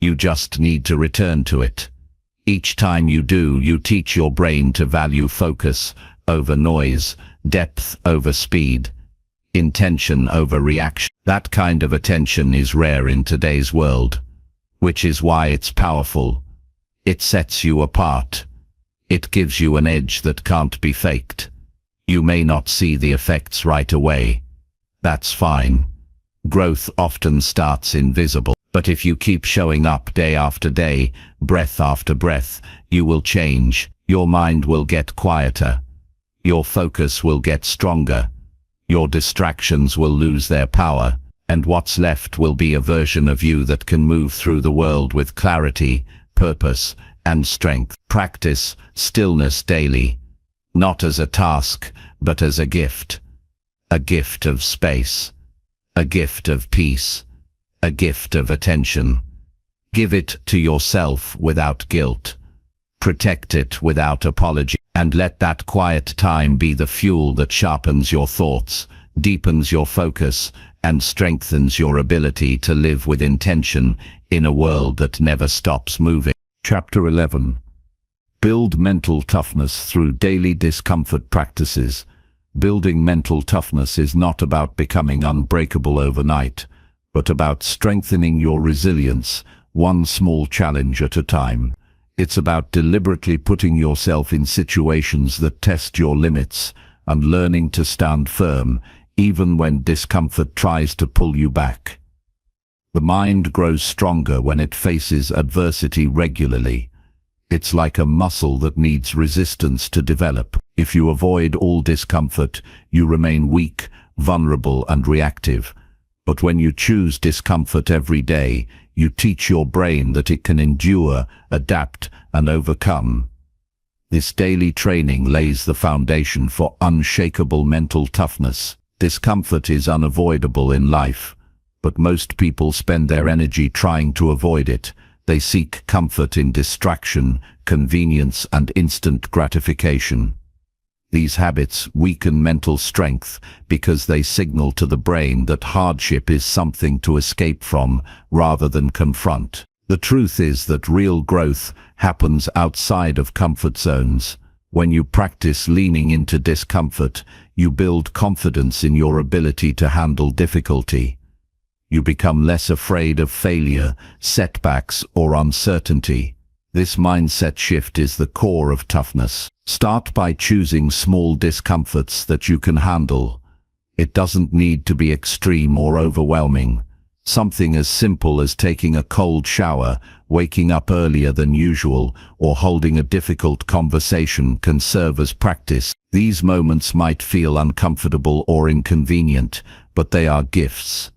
You just need to return to it. Each time you do, you teach your brain to value focus over noise, depth over speed, intention over reaction. That kind of attention is rare in today's world, which is why it's powerful. It sets you apart. It gives you an edge that can't be faked. You may not see the effects right away. That's fine. Growth often starts invisible, but if you keep showing up day after day, breath after breath, you will change. Your mind will get quieter. Your focus will get stronger. Your distractions will lose their power, and what's left will be a version of you that can move through the world with clarity, purpose, and strength. Practice stillness daily, not as a task, but as a gift of space. A gift of peace, a gift of attention. Give it to yourself without guilt. Protect it without apology. And let that quiet time be the fuel that sharpens your thoughts, deepens your focus, and strengthens your ability to live with intention in a world that never stops moving. Chapter 11. Build mental toughness through daily discomfort practices. Building mental toughness is not about becoming unbreakable overnight, but about strengthening your resilience, one small challenge at a time. It's about deliberately putting yourself in situations that test your limits and learning to stand firm, even when discomfort tries to pull you back. The mind grows stronger when it faces adversity regularly. It's like a muscle that needs resistance to develop. If you avoid all discomfort, you remain weak, vulnerable, and reactive. But when you choose discomfort every day, you teach your brain that it can endure, adapt, and overcome. This daily training lays the foundation for unshakable mental toughness. Discomfort is unavoidable in life, but most people spend their energy trying to avoid it. They seek comfort in distraction, convenience, and instant gratification. These habits weaken mental strength because they signal to the brain that hardship is something to escape from rather than confront. The truth is that real growth happens outside of comfort zones. When you practice leaning into discomfort, you build confidence in your ability to handle difficulty. You become less afraid of failure, setbacks, or uncertainty. This mindset shift is the core of toughness. Start by choosing small discomforts that you can handle. It doesn't need to be extreme or overwhelming. Something as simple as taking a cold shower, waking up earlier than usual, or holding a difficult conversation can serve as practice. These moments might feel uncomfortable or inconvenient, but they are gifts.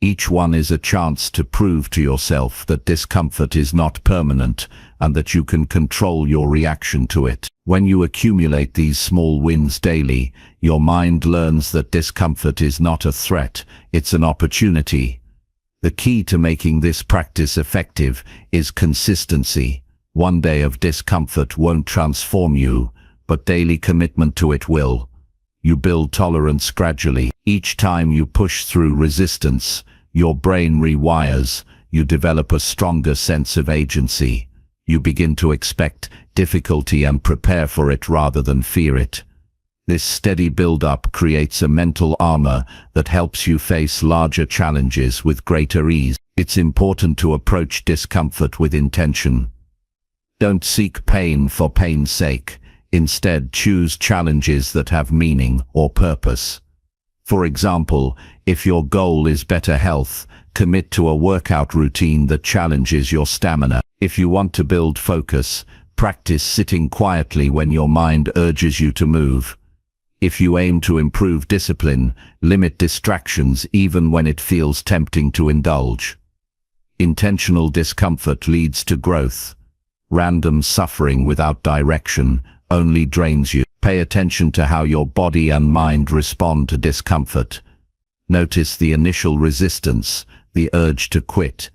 Each one is a chance to prove to yourself that discomfort is not permanent and that you can control your reaction to it. When you accumulate these small wins daily, your mind learns that discomfort is not a threat, it's an opportunity. The key to making this practice effective is consistency. One day of discomfort won't transform you, but daily commitment to it will. You build tolerance gradually. Each time you push through resistance, your brain rewires. You develop a stronger sense of agency. You begin to expect difficulty and prepare for it rather than fear it. This steady build-up creates a mental armor that helps you face larger challenges with greater ease. It's important to approach discomfort with intention. Don't seek pain for pain's sake. Instead, choose challenges that have meaning or purpose. For example, if your goal is better health, commit to a workout routine that challenges your stamina. If you want to build focus, practice sitting quietly when your mind urges you to move. If you aim to improve discipline, limit distractions even when it feels tempting to indulge. Intentional discomfort leads to growth. Random suffering without direction only drains you. Pay attention to how your body and mind respond to discomfort. Notice the initial resistance, the urge to quit,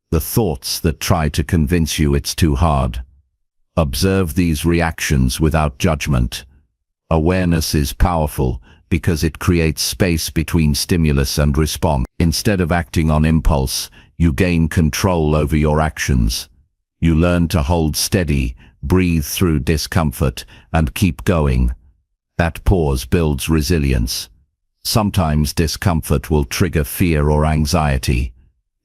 the thoughts that try to convince you it's too hard. Observe these reactions without judgment. Awareness is powerful because it creates space between stimulus and response. Instead of acting on impulse, you gain control over your actions. You learn to hold steady, breathe through discomfort, and keep going. That pause builds resilience. Sometimes discomfort will trigger fear or anxiety.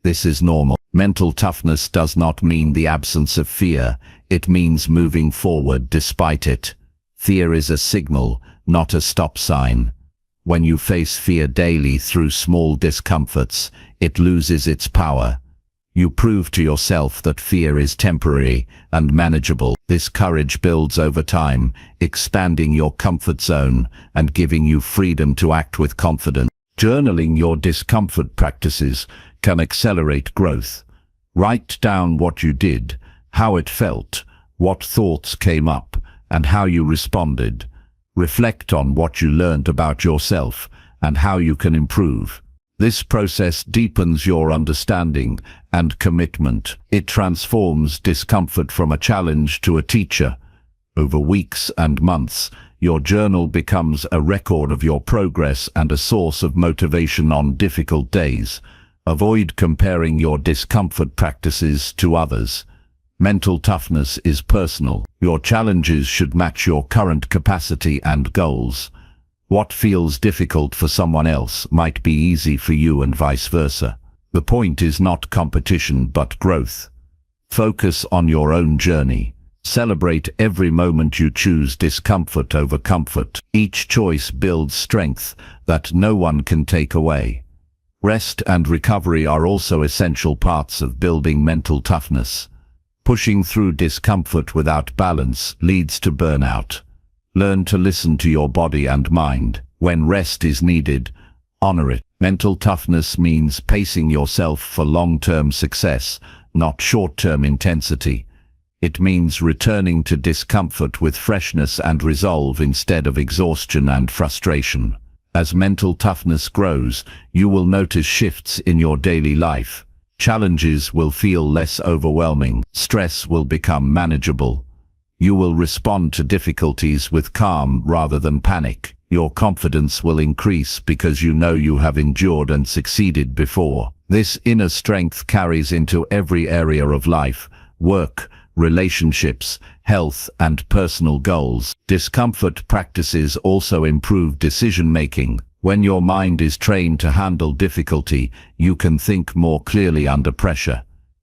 This is normal. Mental toughness does not mean the absence of fear. It means moving forward despite it. Fear is a signal, not a stop sign. When you face fear daily through small discomforts, it loses its power. You prove to yourself that fear is temporary and manageable. This courage builds over time, expanding your comfort zone and giving you freedom to act with confidence. Journaling your discomfort practices can accelerate growth. Write down what you did, how it felt, what thoughts came up, and how you responded. Reflect on what you learned about yourself and how you can improve. This process deepens your understanding and commitment. It transforms discomfort from a challenge to a teacher, Over weeks and months, your journal becomes a record of your progress and a source of motivation on difficult days. Avoid comparing your discomfort practices to others. Mental toughness is personal. Your challenges should match your current capacity and goals. What feels difficult for someone else might be easy for you and vice versa. The point is not competition but growth. Focus on your own journey. Celebrate every moment you choose discomfort over comfort. Each choice builds strength that no one can take away. Rest and recovery are also essential parts of building mental toughness. Pushing through discomfort without balance leads to burnout. Learn to listen to your body and mind. When rest is needed, honor it. Mental toughness means pacing yourself for long-term success, not short-term intensity. It means returning to discomfort with freshness and resolve instead of exhaustion and frustration. As mental toughness grows, you will notice shifts in your daily life. Challenges will feel less overwhelming. Stress will become manageable. You will respond to difficulties with calm rather than panic. Your confidence will increase because you know you have endured and succeeded before. This inner strength carries into every area of life: work, relationships, health, and personal goals. Discomfort practices also improve decision-making. When your mind is trained to handle difficulty, you can think more clearly under pressure.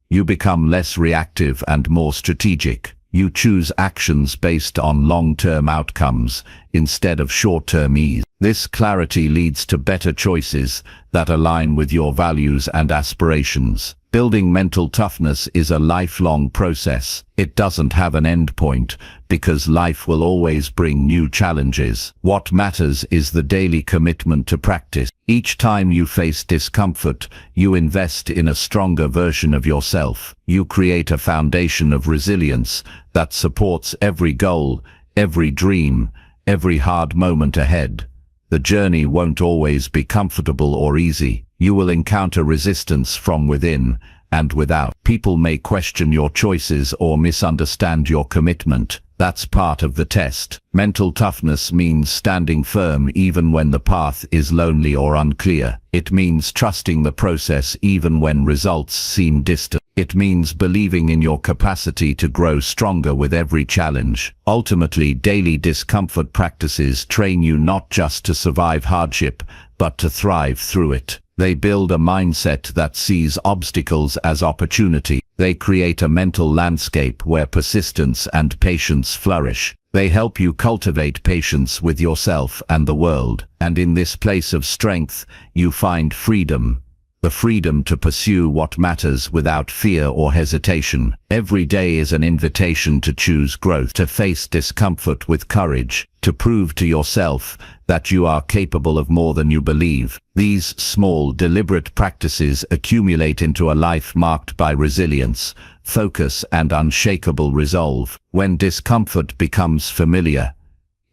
You become less reactive and more strategic. You choose actions based on long-term outcomes instead of short-term ease. This clarity leads to better choices that align with your values and aspirations. Building mental toughness is a lifelong process. It doesn't have an end point because life will always bring new challenges. What matters is the daily commitment to practice. Each time you face discomfort, you invest in a stronger version of yourself. You create a foundation of resilience that supports every goal, every dream, every hard moment ahead. The journey won't always be comfortable or easy. You will encounter resistance from within and without. People may question your choices or misunderstand your commitment. That's part of the test. Mental toughness means standing firm even when the path is lonely or unclear. It means trusting the process even when results seem distant. It means believing in your capacity to grow stronger with every challenge. Ultimately, daily discomfort practices train you not just to survive hardship, but to thrive through it. They build a mindset that sees obstacles as opportunity. They create a mental landscape where persistence and patience flourish. They help you cultivate patience with yourself and the world. And in this place of strength, you find freedom. The freedom to pursue what matters without fear or hesitation. Every day is an invitation to choose growth, to face discomfort with courage, to prove to yourself that you are capable of more than you believe. These small, deliberate practices accumulate into a life marked by resilience, focus, and unshakable resolve. When discomfort becomes familiar,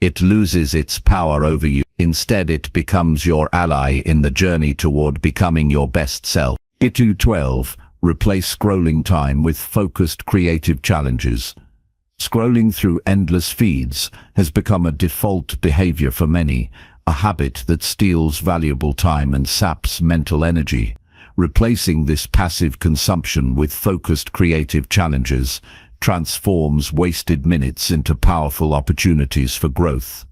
it loses its power over you. Instead, it becomes your ally in the journey toward becoming your best self. 12. Replace scrolling time with focused creative challenges. Scrolling through endless feeds has become a default behavior for many, a habit that steals valuable time and saps mental energy. Replacing this passive consumption with focused creative challenges transforms wasted minutes into powerful opportunities for growth.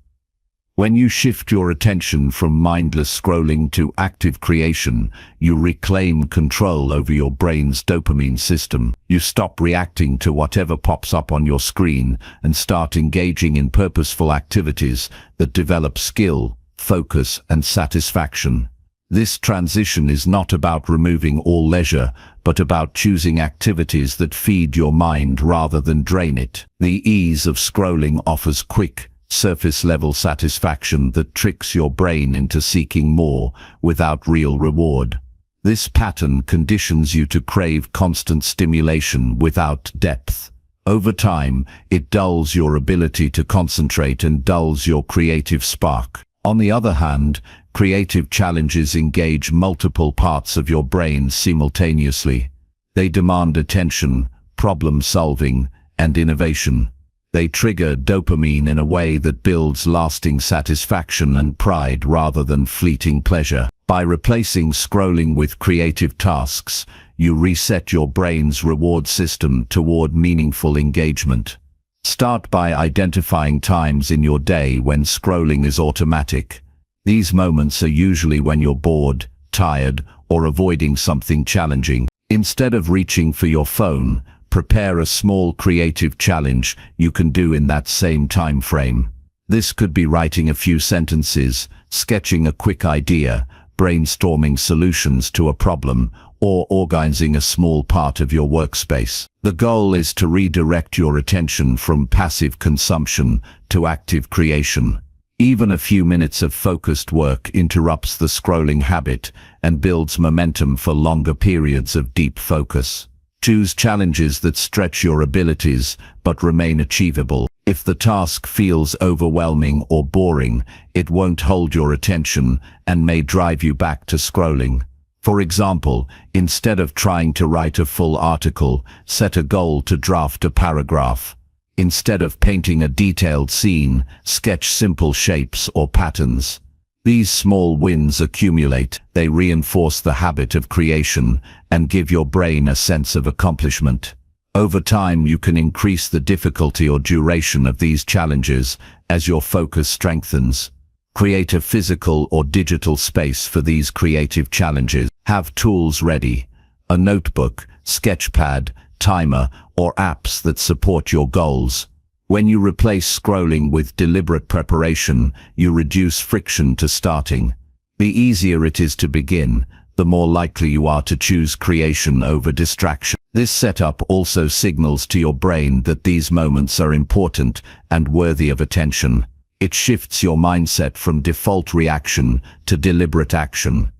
When you shift your attention from mindless scrolling to active creation, you reclaim control over your brain's dopamine system. You stop reacting to whatever pops up on your screen and start engaging in purposeful activities that develop skill, focus, and satisfaction. This transition is not about removing all leisure, but about choosing activities that feed your mind rather than drain it. The ease of scrolling offers quick, surface-level satisfaction that tricks your brain into seeking more without real reward. This pattern conditions you to crave constant stimulation without depth. Over time, it dulls your ability to concentrate and dulls your creative spark. On the other hand, creative challenges engage multiple parts of your brain simultaneously. They demand attention, problem-solving, and innovation. They trigger dopamine in a way that builds lasting satisfaction and pride rather than fleeting pleasure. By replacing scrolling with creative tasks, you reset your brain's reward system toward meaningful engagement. Start by identifying times in your day when scrolling is automatic. These moments are usually when you're bored, tired, or avoiding something challenging. Instead of reaching for your phone, prepare a small creative challenge you can do in that same time frame. This could be writing a few sentences, sketching a quick idea, brainstorming solutions to a problem, or organizing a small part of your workspace. The goal is to redirect your attention from passive consumption to active creation. Even a few minutes of focused work interrupts the scrolling habit and builds momentum for longer periods of deep focus. Choose challenges that stretch your abilities but remain achievable. If the task feels overwhelming or boring, it won't hold your attention and may drive you back to scrolling. For example, instead of trying to write a full article, set a goal to draft a paragraph. Instead of painting a detailed scene, sketch simple shapes or patterns. These small wins accumulate, they reinforce the habit of creation and give your brain a sense of accomplishment. Over time, you can increase the difficulty or duration of these challenges as your focus strengthens. Create a physical or digital space for these creative challenges. Have tools ready: a notebook, sketchpad, timer, or apps that support your goals. When you replace scrolling with deliberate preparation, you reduce friction to starting. The easier it is to begin, the more likely you are to choose creation over distraction. This setup also signals to your brain that these moments are important and worthy of attention. It shifts your mindset from default reaction to deliberate action.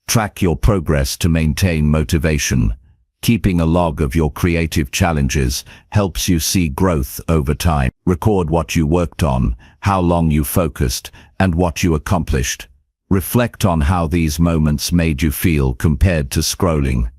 Track your progress to maintain motivation. Keeping a log of your creative challenges helps you see growth over time. Record what you worked on, how long you focused, and what you accomplished. Reflect on how these moments made you feel compared to scrolling.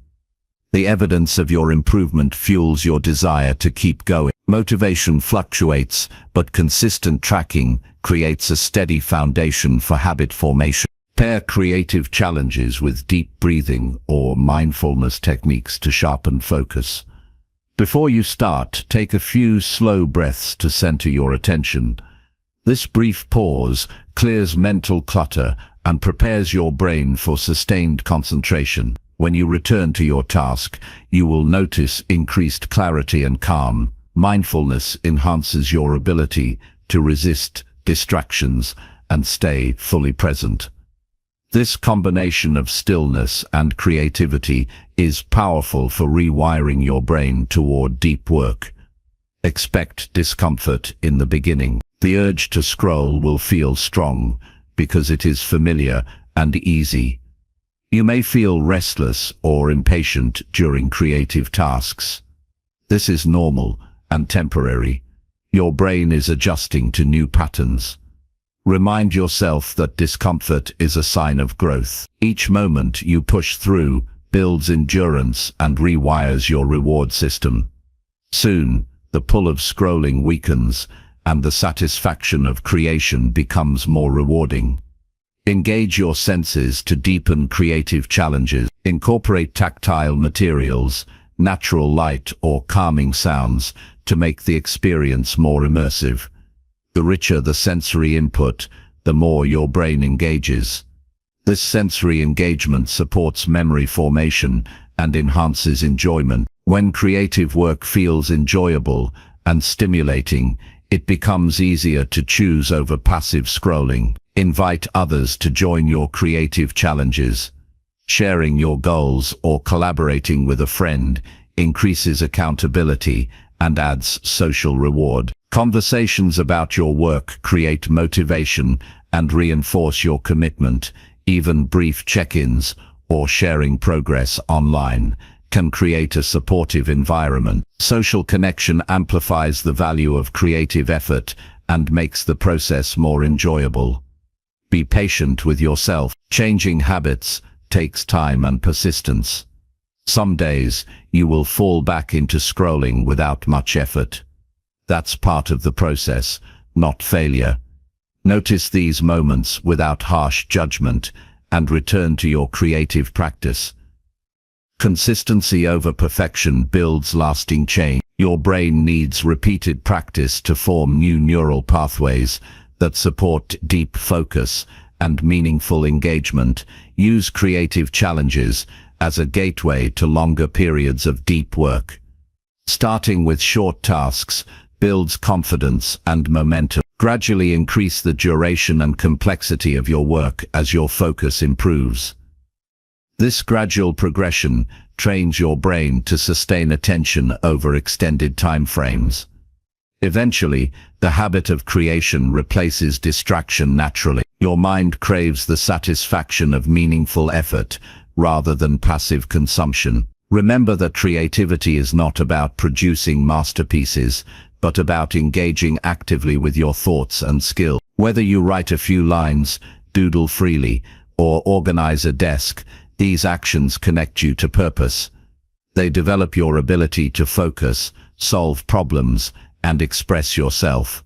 The evidence of your improvement fuels your desire to keep going. Motivation fluctuates, but consistent tracking creates a steady foundation for habit formation. Pair creative challenges with deep breathing or mindfulness techniques to sharpen focus. Before you start, take a few slow breaths to center your attention. This brief pause clears mental clutter and prepares your brain for sustained concentration. When you return to your task, you will notice increased clarity and calm. Mindfulness enhances your ability to resist distractions and stay fully present. This combination of stillness and creativity is powerful for rewiring your brain toward deep work. Expect discomfort in the beginning. The urge to scroll will feel strong because it is familiar and easy. You may feel restless or impatient during creative tasks. This is normal and temporary. Your brain is adjusting to new patterns. Remind yourself that discomfort is a sign of growth. Each moment you push through builds endurance and rewires your reward system. Soon, the pull of scrolling weakens and the satisfaction of creation becomes more rewarding. Engage your senses to deepen creative challenges. Incorporate tactile materials, natural light, or calming sounds to make the experience more immersive. The richer the sensory input, the more your brain engages. This sensory engagement supports memory formation and enhances enjoyment. When creative work feels enjoyable and stimulating, it becomes easier to choose over passive scrolling. Invite others to join your creative challenges. Sharing your goals or collaborating with a friend increases accountability and adds social reward. Conversations about your work create motivation and reinforce your commitment. Even brief check-ins or sharing progress online can create a supportive environment. Social connection amplifies the value of creative effort and makes the process more enjoyable. Be patient with yourself. Changing habits takes time and persistence. Some days you will fall back into scrolling without much effort. That's part of the process, not failure. Notice these moments without harsh judgment and return to your creative practice. Consistency over perfection builds lasting change. Your brain needs repeated practice to form new neural pathways that support deep focus and meaningful engagement. Use creative challenges as a gateway to longer periods of deep work. Starting with short tasks builds confidence and momentum. Gradually increase the duration and complexity of your work as your focus improves. This gradual progression trains your brain to sustain attention over extended time frames. Eventually, the habit of creation replaces distraction naturally. Your mind craves the satisfaction of meaningful effort rather than passive consumption. Remember that creativity is not about producing masterpieces, but about engaging actively with your thoughts and skill. Whether you write a few lines, doodle freely, or organize a desk, these actions connect you to purpose. They develop your ability to focus, solve problems, and express yourself.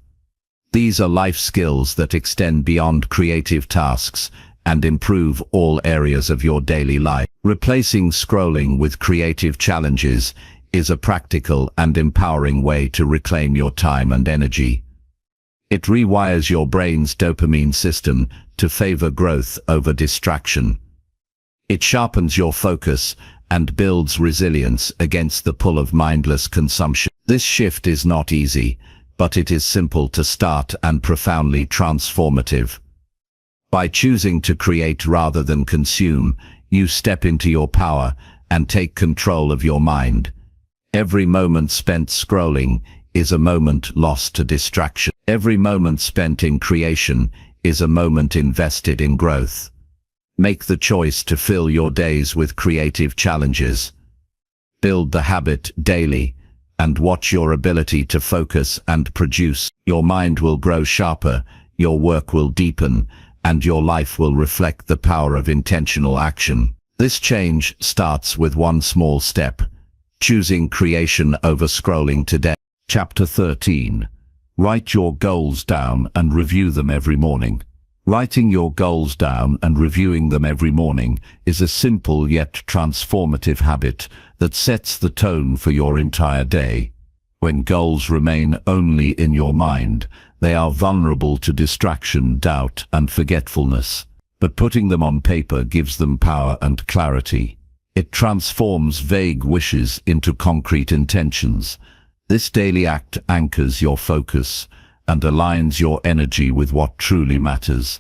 These are life skills that extend beyond creative tasks and improve all areas of your daily life. Replacing scrolling with creative challenges is a practical and empowering way to reclaim your time and energy. It rewires your brain's dopamine system to favor growth over distraction. It sharpens your focus and builds resilience against the pull of mindless consumption. This shift is not easy, but it is simple to start and profoundly transformative. By choosing to create rather than consume, you step into your power and take control of your mind. Every moment spent scrolling is a moment lost to distraction. Every moment spent in creation is a moment invested in growth. Make the choice to fill your days with creative challenges. Build the habit daily, and watch your ability to focus and produce. Your mind will grow sharper, your work will deepen, and your life will reflect the power of intentional action. This change starts with one small step: choosing creation over scrolling today. Chapter 13. Write your goals down and review them every morning. Writing your goals down and reviewing them every morning is a simple yet transformative habit that sets the tone for your entire day. When goals remain only in your mind, they are vulnerable to distraction, doubt, and forgetfulness. But putting them on paper gives them power and clarity. It transforms vague wishes into concrete intentions. This daily act anchors your focus and aligns your energy with what truly matters.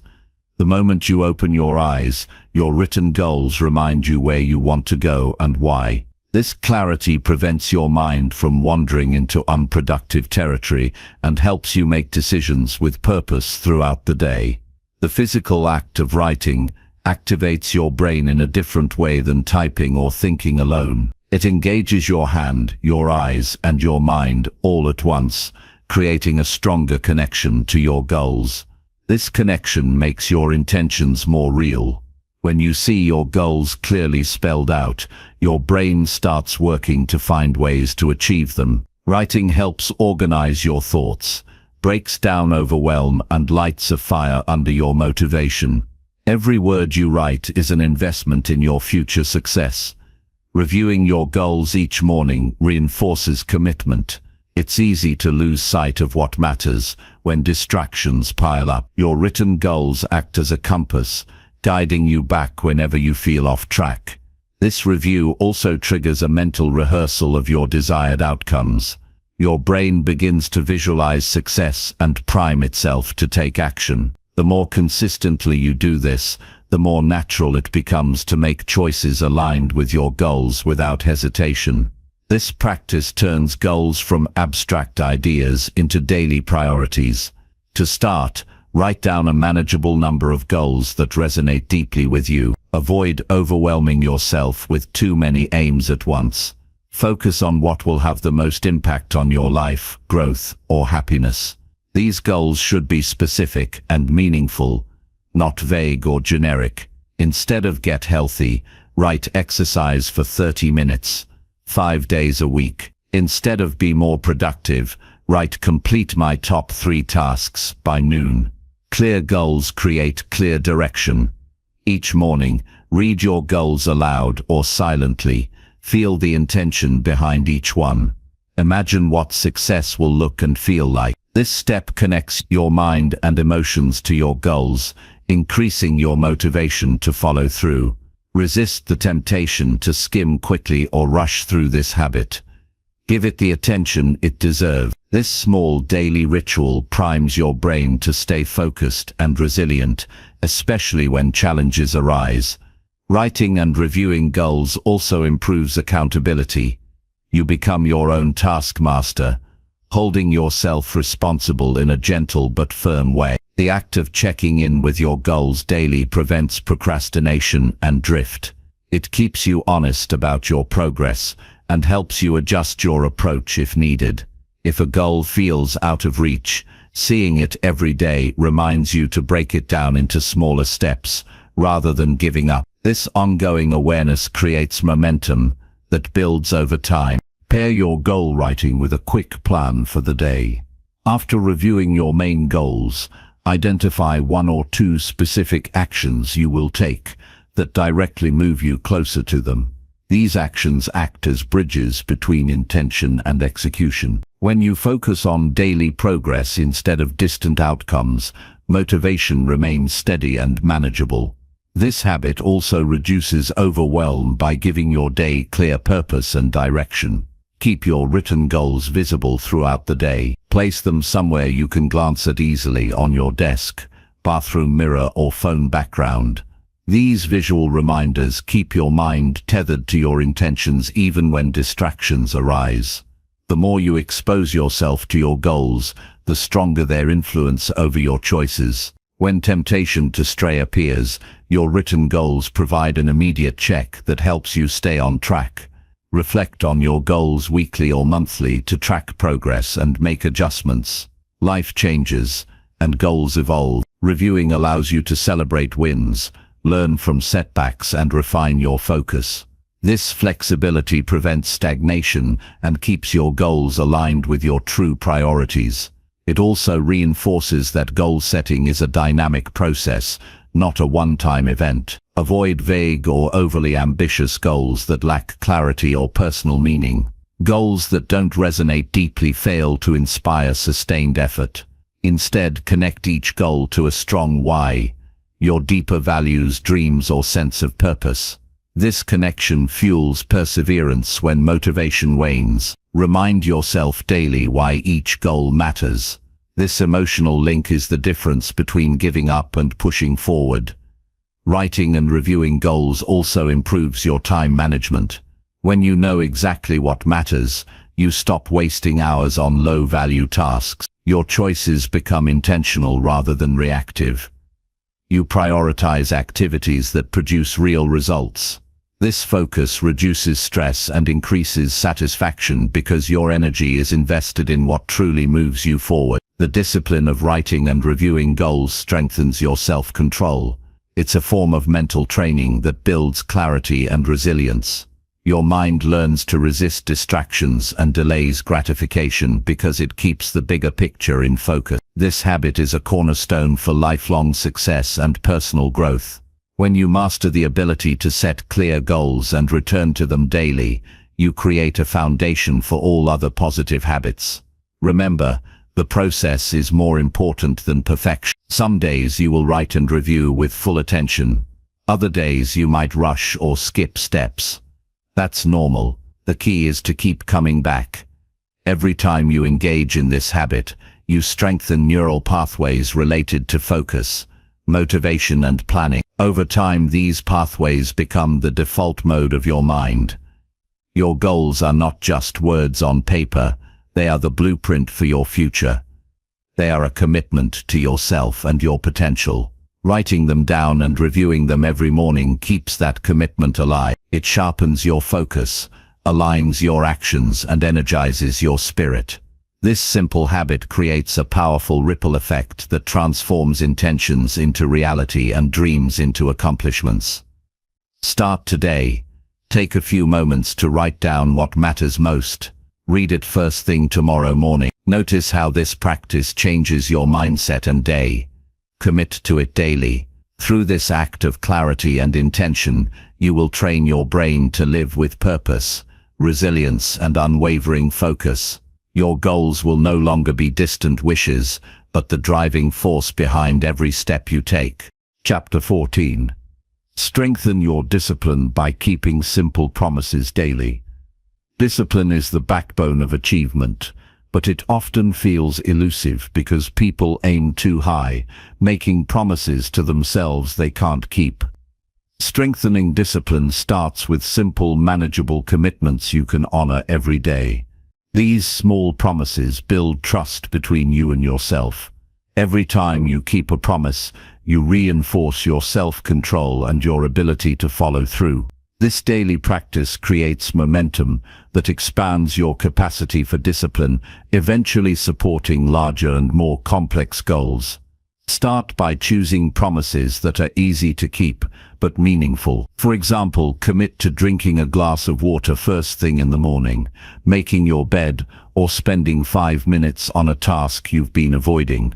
The moment you open your eyes, your written goals remind you where you want to go and why. This clarity prevents your mind from wandering into unproductive territory and helps you make decisions with purpose throughout the day. The physical act of writing activates your brain in a different way than typing or thinking alone. It engages your hand, your eyes, and your mind all at once, creating a stronger connection to your goals. This connection makes your intentions more real. When you see your goals clearly spelled out, your brain starts working to find ways to achieve them. Writing helps organize your thoughts, breaks down overwhelm, and lights a fire under your motivation. Every word you write is an investment in your future success. Reviewing your goals each morning reinforces commitment. It's easy to lose sight of what matters when distractions pile up. Your written goals act as a compass, guiding you back whenever you feel off track. This review also triggers a mental rehearsal of your desired outcomes. Your brain begins to visualize success and prime itself to take action. The more consistently you do this, the more natural it becomes to make choices aligned with your goals without hesitation. This practice turns goals from abstract ideas into daily priorities. To start, write down a manageable number of goals that resonate deeply with you. Avoid overwhelming yourself with too many aims at once. Focus on what will have the most impact on your life, growth, or happiness. These goals should be specific and meaningful, not vague or generic. Instead of get healthy, write exercise for 30 minutes, 5 days a week. Instead of be more productive, Write complete my top 3 tasks by noon. Clear goals create clear direction. Each morning, read your goals aloud or silently. Feel the intention behind each one. Imagine what success will look and feel like. This step connects your mind and emotions to your goals, increasing your motivation to follow through. Resist the temptation to skim quickly or rush through this habit. Give it the attention it deserves. This small daily ritual primes your brain to stay focused and resilient, especially when challenges arise. Writing and reviewing goals also improves accountability. You become your own taskmaster, holding yourself responsible in a gentle but firm way. The act of checking in with your goals daily prevents procrastination and drift. It keeps you honest about your progress and helps you adjust your approach if needed. If a goal feels out of reach, seeing it every day reminds you to break it down into smaller steps, rather than giving up. This ongoing awareness creates momentum that builds over time. Pair your goal writing with a quick plan for the day. After reviewing your main goals, identify 1 or 2 specific actions you will take that directly move you closer to them. These actions act as bridges between intention and execution. When you focus on daily progress instead of distant outcomes, motivation remains steady and manageable. This habit also reduces overwhelm by giving your day clear purpose and direction. Keep your written goals visible throughout the day. Place them somewhere you can glance at easily, on your desk, bathroom mirror, or phone background. These visual reminders keep your mind tethered to your intentions even when distractions arise. The more you expose yourself to your goals, the stronger their influence over your choices. When temptation to stray appears, your written goals provide an immediate check that helps you stay on track. Reflect on your goals weekly or monthly to track progress and make adjustments. Life changes, and goals evolve. Reviewing allows you to celebrate wins, learn from setbacks, and refine your focus. This flexibility prevents stagnation and keeps your goals aligned with your true priorities. It also reinforces that goal setting is a dynamic process, not a one-time event. Avoid vague or overly ambitious goals that lack clarity or personal meaning. Goals that don't resonate deeply fail to inspire sustained effort. Instead, connect each goal to a strong why, your deeper values, dreams, or sense of purpose. This connection fuels perseverance when motivation wanes. Remind yourself daily why each goal matters. This emotional link is the difference between giving up and pushing forward. Writing and reviewing goals also improves your time management. When you know exactly what matters, you stop wasting hours on low-value tasks. Your choices become intentional rather than reactive. You prioritize activities that produce real results. This focus reduces stress and increases satisfaction because your energy is invested in what truly moves you forward. The discipline of writing and reviewing goals strengthens your self-control. It's a form of mental training that builds clarity and resilience. Your mind learns to resist distractions and delays gratification because it keeps the bigger picture in focus. This habit is a cornerstone for lifelong success and personal growth. When you master the ability to set clear goals and return to them daily, you create a foundation for all other positive habits. Remember, the process is more important than perfection. Some days you will write and review with full attention. Other days you might rush or skip steps. That's normal. The key is to keep coming back. Every time you engage in this habit, you strengthen neural pathways related to focus, motivation, and planning. Over time, these pathways become the default mode of your mind. Your goals are not just words on paper, they are the blueprint for your future. They are a commitment to yourself and your potential. Writing them down and reviewing them every morning keeps that commitment alive. It sharpens your focus, aligns your actions, and energizes your spirit. This simple habit creates a powerful ripple effect that transforms intentions into reality and dreams into accomplishments. Start today. Take a few moments to write down what matters most. Read it first thing tomorrow morning. Notice how this practice changes your mindset and day. Commit to it daily. Through this act of clarity and intention, you will train your brain to live with purpose, resilience, and unwavering focus. Your goals will no longer be distant wishes, but the driving force behind every step you take. Chapter 14. Strengthen your discipline by keeping simple promises daily. Discipline is the backbone of achievement, but it often feels elusive because people aim too high, making promises to themselves they can't keep. Strengthening discipline starts with simple, manageable commitments you can honor every day. These small promises build trust between you and yourself. Every time you keep a promise, you reinforce your self-control and your ability to follow through. This daily practice creates momentum that expands your capacity for discipline, eventually supporting larger and more complex goals. Start by choosing promises that are easy to keep, but meaningful. For example, commit to drinking a glass of water first thing in the morning, making your bed, or spending 5 minutes on a task you've been avoiding.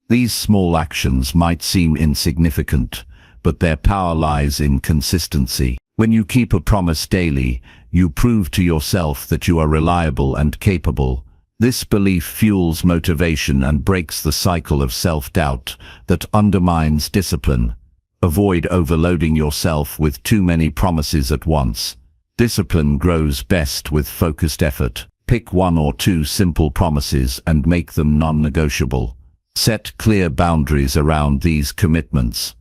These small actions might seem insignificant, but their power lies in consistency. When you keep a promise daily, you prove to yourself that you are reliable and capable. This belief fuels motivation and breaks the cycle of self-doubt that undermines discipline. Avoid overloading yourself with too many promises at once. Discipline grows best with focused effort. Pick 1 or 2 simple promises and make them non-negotiable. Set clear boundaries around these commitments.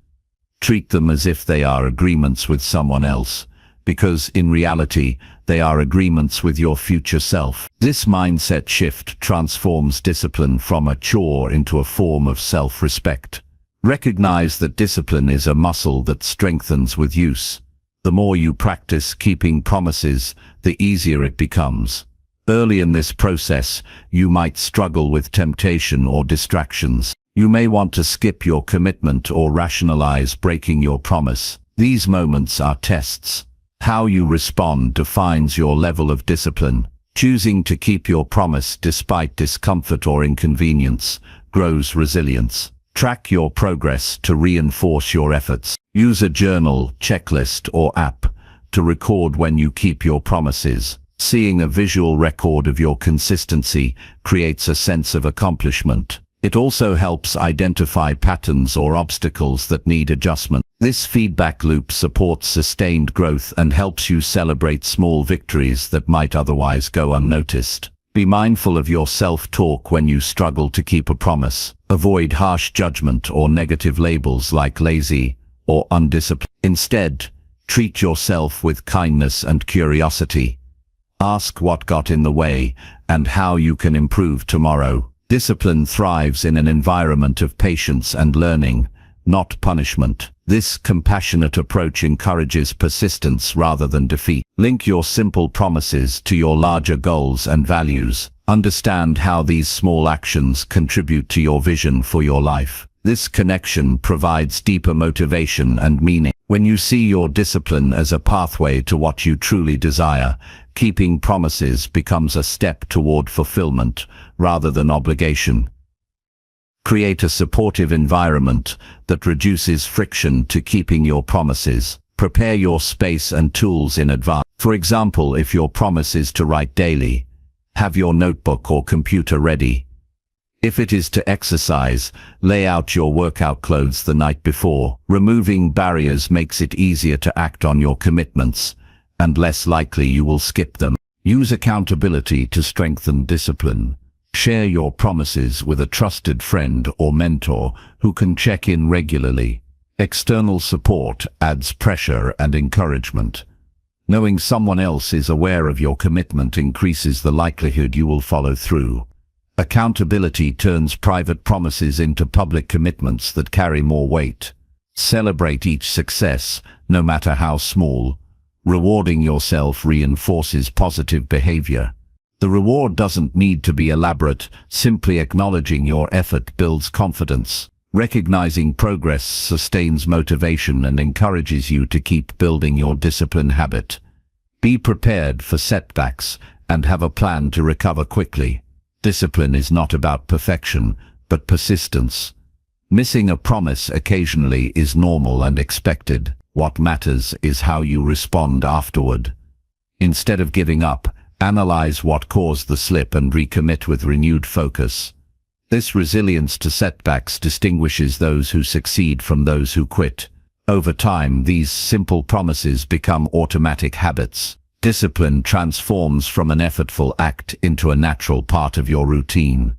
Treat them as if they are agreements with someone else, because in reality, they are agreements with your future self. This mindset shift transforms discipline from a chore into a form of self-respect. Recognize that discipline is a muscle that strengthens with use. The more you practice keeping promises, the easier it becomes. Early in this process, you might struggle with temptation or distractions. You may want to skip your commitment or rationalize breaking your promise. These moments are tests. How you respond defines your level of discipline. Choosing to keep your promise despite discomfort or inconvenience grows resilience. Track your progress to reinforce your efforts. Use a journal, checklist, or app to record when you keep your promises. Seeing a visual record of your consistency creates a sense of accomplishment. It also helps identify patterns or obstacles that need adjustment. This feedback loop supports sustained growth and helps you celebrate small victories that might otherwise go unnoticed. Be mindful of your self-talk when you struggle to keep a promise. Avoid harsh judgment or negative labels like lazy or undisciplined. Instead, treat yourself with kindness and curiosity. Ask what got in the way and how you can improve tomorrow. Discipline thrives in an environment of patience and learning, not punishment. This compassionate approach encourages persistence rather than defeat. Link your simple promises to your larger goals and values. Understand how these small actions contribute to your vision for your life. This connection provides deeper motivation and meaning. When you see your discipline as a pathway to what you truly desire, keeping promises becomes a step toward fulfillment rather than obligation. Create a supportive environment that reduces friction to keeping your promises. Prepare your space and tools in advance. For example, if your promise is to write daily, have your notebook or computer ready. If it is to exercise, lay out your workout clothes the night before. Removing barriers makes it easier to act on your commitments, and less likely you will skip them. Use accountability to strengthen discipline. Share your promises with a trusted friend or mentor who can check in regularly. External support adds pressure and encouragement. Knowing someone else is aware of your commitment increases the likelihood you will follow through. Accountability turns private promises into public commitments that carry more weight. Celebrate each success, no matter how small. Rewarding yourself reinforces positive behavior. The reward doesn't need to be elaborate, simply acknowledging your effort builds confidence. Recognizing progress sustains motivation and encourages you to keep building your discipline habit. Be prepared for setbacks and have a plan to recover quickly. Discipline is not about perfection, but persistence. Missing a promise occasionally is normal and expected. What matters is how you respond afterward. Instead of giving up, analyze what caused the slip and recommit with renewed focus. This resilience to setbacks distinguishes those who succeed from those who quit. Over time, these simple promises become automatic habits. Discipline transforms from an effortful act into a natural part of your routine.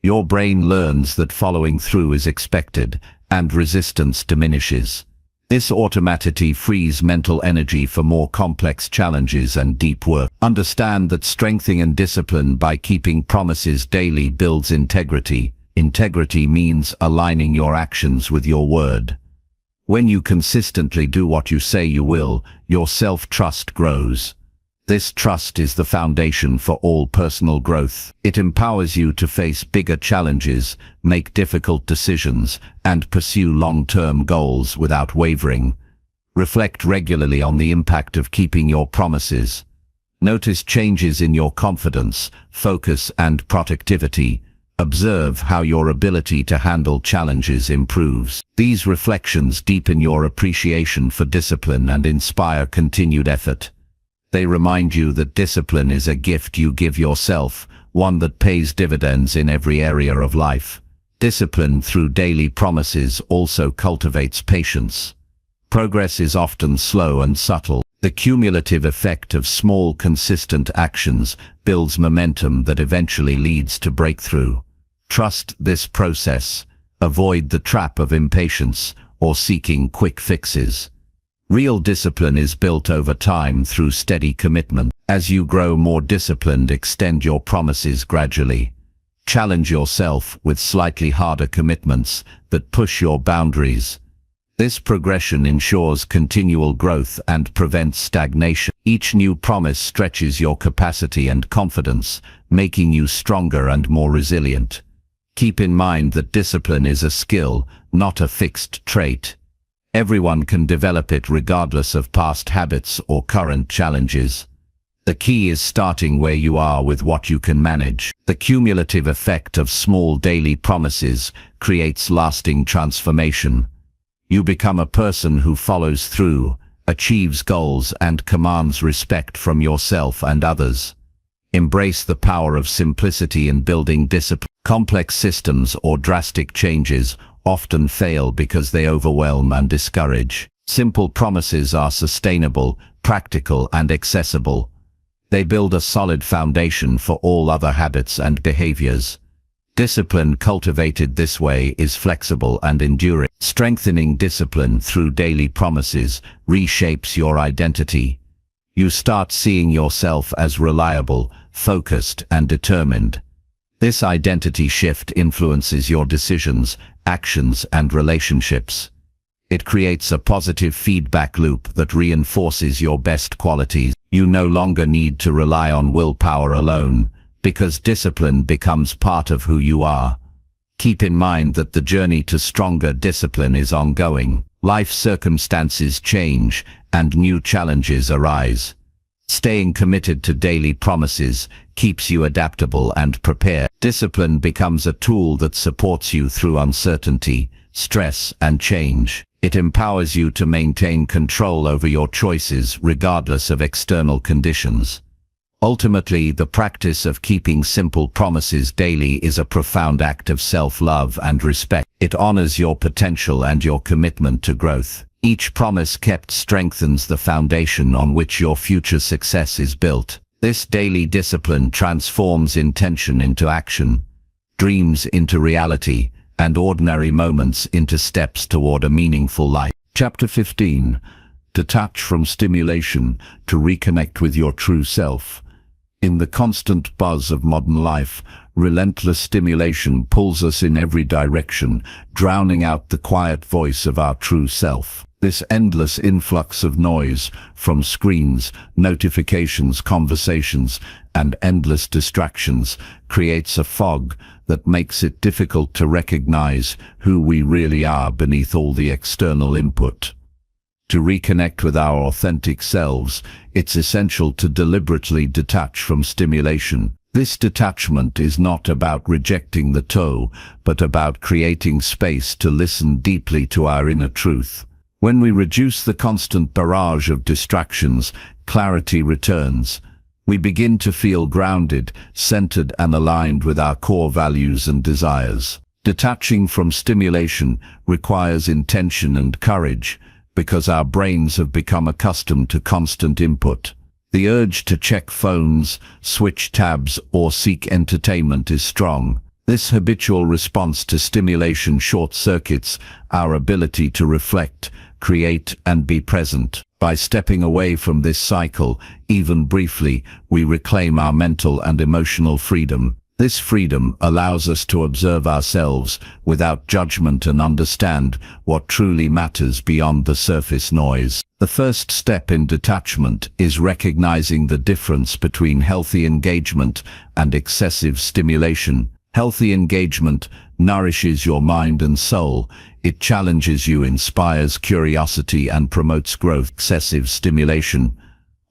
Your brain learns that following through is expected, and resistance diminishes. This automaticity frees mental energy for more complex challenges and deep work. Understand that strengthening discipline by keeping promises daily builds integrity. Integrity means aligning your actions with your word. When you consistently do what you say you will, your self-trust grows. This trust is the foundation for all personal growth. It empowers you to face bigger challenges, make difficult decisions, and pursue long-term goals without wavering. Reflect regularly on the impact of keeping your promises. Notice changes in your confidence, focus, and productivity. Observe how your ability to handle challenges improves. These reflections deepen your appreciation for discipline and inspire continued effort. They remind you that discipline is a gift you give yourself, one that pays dividends in every area of life. Discipline through daily promises also cultivates patience. Progress is often slow and subtle. The cumulative effect of small, consistent actions builds momentum that eventually leads to breakthrough. Trust this process. Avoid the trap of impatience or seeking quick fixes. Real discipline is built over time through steady commitment. As you grow more disciplined, extend your promises gradually. Challenge yourself with slightly harder commitments that push your boundaries. This progression ensures continual growth and prevents stagnation. Each new promise stretches your capacity and confidence, making you stronger and more resilient. Keep in mind that discipline is a skill, not a fixed trait. Everyone can develop it regardless of past habits or current challenges. The key is starting where you are with what you can manage. The cumulative effect of small daily promises creates lasting transformation. You become a person who follows through, achieves goals, and commands respect from yourself and others. Embrace the power of simplicity in building discipline. Complex systems or drastic changes often fail because they overwhelm and discourage. Simple promises are sustainable, practical, and accessible. They build a solid foundation for all other habits and behaviors. Discipline cultivated this way is flexible and enduring. Strengthening discipline through daily promises reshapes your identity. You start seeing yourself as reliable, focused, and determined. This identity shift influences your decisions, actions, and relationships. It creates a positive feedback loop that reinforces your best qualities. You no longer need to rely on willpower alone, because discipline becomes part of who you are. Keep in mind that the journey to stronger discipline is ongoing. Life circumstances change, and new challenges arise. Staying committed to daily promises keeps you adaptable and prepared. Discipline becomes a tool that supports you through uncertainty, stress, and change. It empowers you to maintain control over your choices regardless of external conditions. Ultimately, the practice of keeping simple promises daily is a profound act of self-love and respect. It honors your potential and your commitment to growth. Each promise kept strengthens the foundation on which your future success is built. This daily discipline transforms intention into action, dreams into reality, and ordinary moments into steps toward a meaningful life. Chapter 15. Detach from stimulation to reconnect with your true self. In the constant buzz of modern life, relentless stimulation pulls us in every direction, drowning out the quiet voice of our true self. This endless influx of noise, from screens, notifications, conversations, and endless distractions, creates a fog that makes it difficult to recognize who we really are beneath all the external input. To reconnect with our authentic selves, it's essential to deliberately detach from stimulation. This detachment is not about rejecting the toe, but about creating space to listen deeply to our inner truth. When we reduce the constant barrage of distractions, clarity returns. We begin to feel grounded, centered, and aligned with our core values and desires. Detaching from stimulation requires intention and courage, because our brains have become accustomed to constant input. The urge to check phones, switch tabs, or seek entertainment is strong. This habitual response to stimulation short-circuits our ability to reflect, create, and be present. By stepping away from this cycle, even briefly, we reclaim our mental and emotional freedom. This freedom allows us to observe ourselves without judgment and understand what truly matters beyond the surface noise. The first step in detachment is recognizing the difference between healthy engagement and excessive stimulation. Healthy engagement nourishes your mind and soul. It challenges you, inspires curiosity, and promotes growth. Excessive stimulation,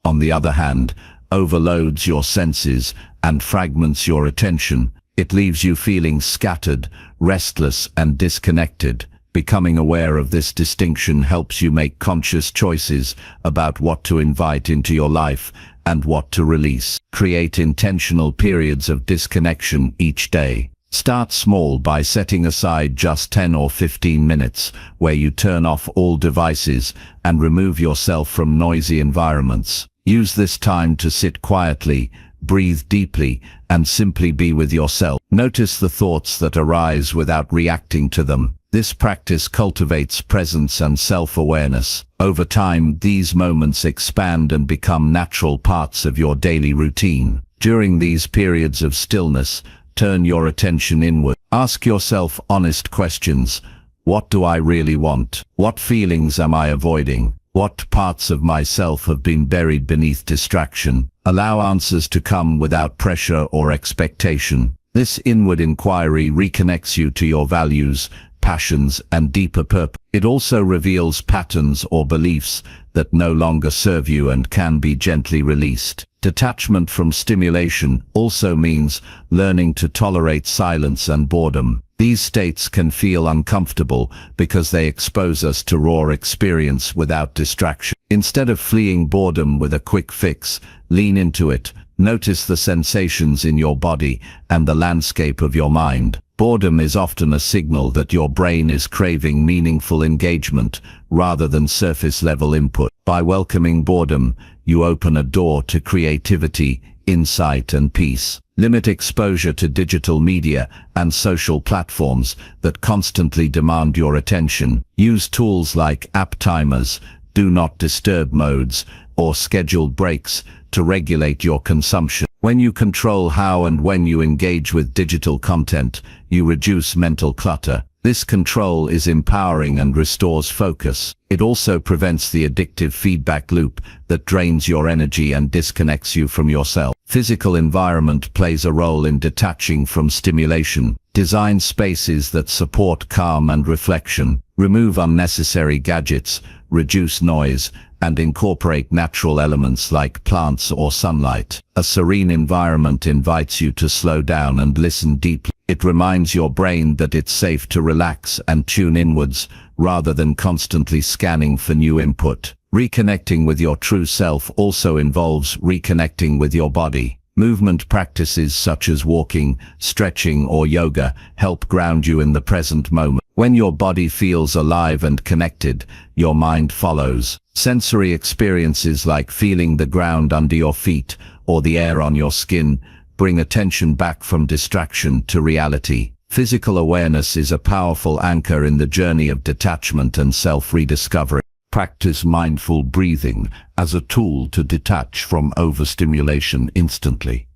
on the other hand, overloads your senses and fragments your attention. It leaves you feeling scattered, restless, and disconnected. Becoming aware of this distinction helps you make conscious choices about what to invite into your life and what to release. Create intentional periods of disconnection each day. Start small by setting aside just 10 or 15 minutes where you turn off all devices and remove yourself from noisy environments. Use this time to sit quietly, breathe deeply, and simply be with yourself. Notice the thoughts that arise without reacting to them. This practice cultivates presence and self-awareness. Over time, these moments expand and become natural parts of your daily routine. During these periods of stillness, turn your attention inward. Ask yourself honest questions. What do I really want? What feelings am I avoiding? What parts of myself have been buried beneath distraction? Allow answers to come without pressure or expectation. This inward inquiry reconnects you to your values, passions, and deeper purpose. It also reveals patterns or beliefs that no longer serve you and can be gently released. Detachment from stimulation also means learning to tolerate silence and boredom. These states can feel uncomfortable because they expose us to raw experience without distraction. Instead of fleeing boredom with a quick fix, lean into it. Notice the sensations in your body and the landscape of your mind. Boredom is often a signal that your brain is craving meaningful engagement rather than surface-level input. By welcoming boredom, you open a door to creativity, insight, and peace. Limit exposure to digital media and social platforms that constantly demand your attention. Use tools like app timers, do not disturb modes, or scheduled breaks to regulate your consumption. When you control how and when you engage with digital content, you reduce mental clutter. This control is empowering and restores focus. It also prevents the addictive feedback loop that drains your energy and disconnects you from yourself. Physical environment plays a role in detaching from stimulation. Design spaces that support calm and reflection. Remove unnecessary gadgets, reduce noise, and incorporate natural elements like plants or sunlight. A serene environment invites you to slow down and listen deeply. It reminds your brain that it's safe to relax and tune inwards, rather than constantly scanning for new input. Reconnecting with your true self also involves reconnecting with your body. Movement practices such as walking, stretching, or yoga help ground you in the present moment. When your body feels alive and connected, your mind follows. Sensory experiences like feeling the ground under your feet or the air on your skin bring attention back from distraction to reality. Physical awareness is a powerful anchor in the journey of detachment and self-rediscovery. Practice mindful breathing as a tool to detach from overstimulation instantly.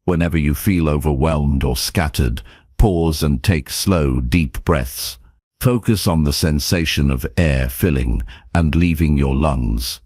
Whenever you feel overwhelmed or scattered, pause and take slow, deep breaths. Focus on the sensation of air filling and leaving your lungs.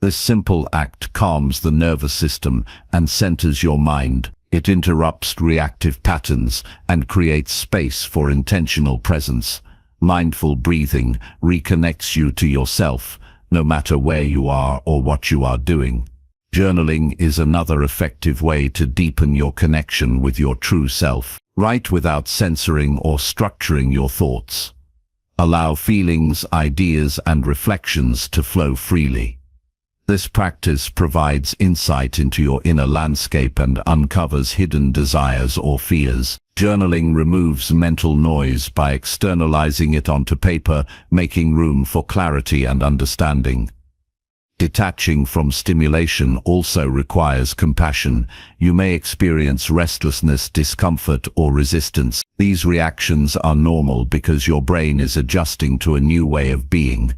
This simple act calms the nervous system and centers your mind. It interrupts reactive patterns and creates space for intentional presence. Mindful breathing reconnects you to yourself, no matter where you are or what you are doing. Journaling is another effective way to deepen your connection with your true self. Write without censoring or structuring your thoughts. Allow feelings, ideas, and reflections to flow freely. This practice provides insight into your inner landscape and uncovers hidden desires or fears. Journaling removes mental noise by externalizing it onto paper, making room for clarity and understanding. Detaching from stimulation also requires compassion. You may experience restlessness, discomfort, or resistance. These reactions are normal because your brain is adjusting to a new way of being.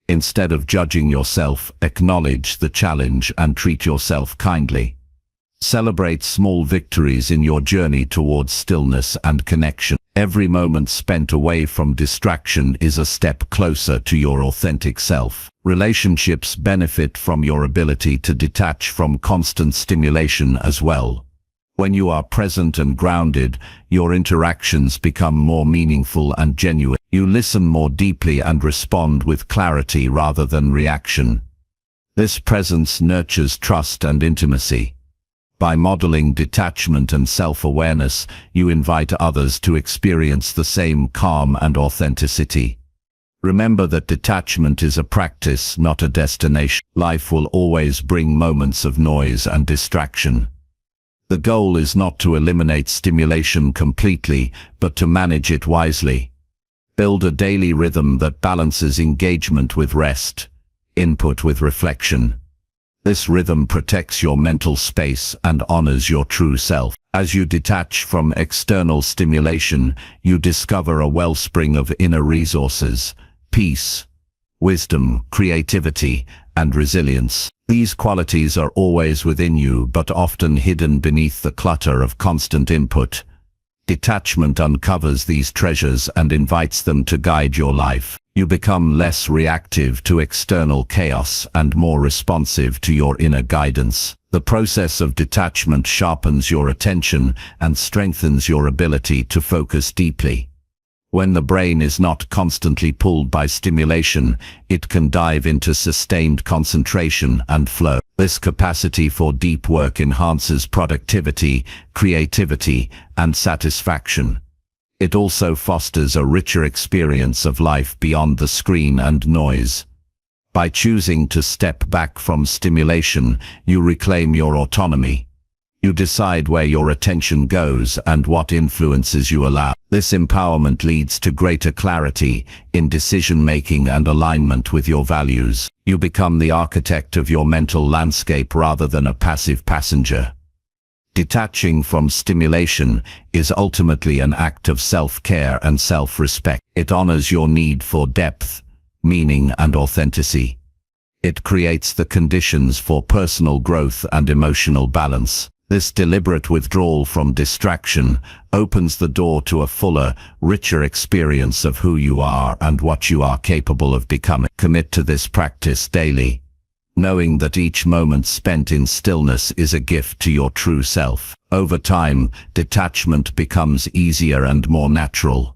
Instead of judging yourself, acknowledge the challenge and treat yourself kindly. Celebrate small victories in your journey towards stillness and connection. Every moment spent away from distraction is a step closer to your authentic self. Relationships benefit from your ability to detach from constant stimulation as well. When you are present and grounded, your interactions become more meaningful and genuine. You listen more deeply and respond with clarity rather than reaction. This presence nurtures trust and intimacy. By modeling detachment and self-awareness, you invite others to experience the same calm and authenticity. Remember that detachment is a practice, not a destination. Life will always bring moments of noise and distraction. The goal is not to eliminate stimulation completely, but to manage it wisely. Build a daily rhythm that balances engagement with rest, input with reflection. This rhythm protects your mental space and honors your true self. As you detach from external stimulation, you discover a wellspring of inner resources, peace, wisdom, creativity, and resilience. These qualities are always within you, but often hidden beneath the clutter of constant input. Detachment uncovers these treasures and invites them to guide your life. You become less reactive to external chaos and more responsive to your inner guidance. The process of detachment sharpens your attention and strengthens your ability to focus deeply. When the brain is not constantly pulled by stimulation, it can dive into sustained concentration and flow. This capacity for deep work enhances productivity, creativity, and satisfaction. It also fosters a richer experience of life beyond the screen and noise. By choosing to step back from stimulation, you reclaim your autonomy. You decide where your attention goes and what influences you allow. This empowerment leads to greater clarity in decision-making and alignment with your values. You become the architect of your mental landscape rather than a passive passenger. Detaching from stimulation is ultimately an act of self-care and self-respect. It honors your need for depth, meaning, and authenticity. It creates the conditions for personal growth and emotional balance. This deliberate withdrawal from distraction opens the door to a fuller, richer experience of who you are and what you are capable of becoming. Commit to this practice daily, knowing that each moment spent in stillness is a gift to your true self. Over time, detachment becomes easier and more natural.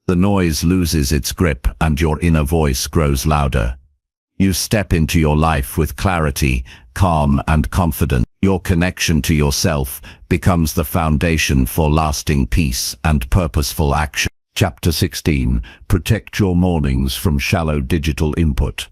The noise loses its grip and your inner voice grows louder. You step into your life with clarity, calm, and confidence. Your connection to yourself becomes the foundation for lasting peace and purposeful action. Chapter 16. Protect your mornings from shallow digital input.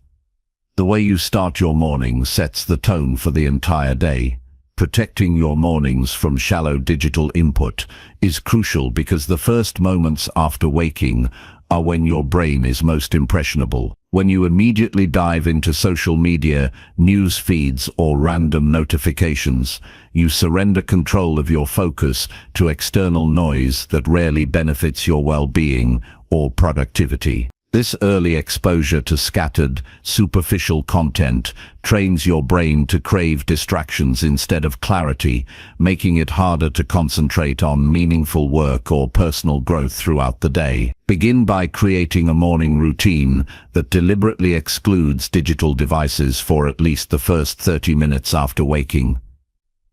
The way you start your morning sets the tone for the entire day. Protecting your mornings from shallow digital input is crucial because the first moments after waking are when your brain is most impressionable. When you immediately dive into social media, news feeds, or random notifications, you surrender control of your focus to external noise that rarely benefits your well-being or productivity. This early exposure to scattered, superficial content trains your brain to crave distractions instead of clarity, making it harder to concentrate on meaningful work or personal growth throughout the day. Begin by creating a morning routine that deliberately excludes digital devices for at least the first 30 minutes after waking.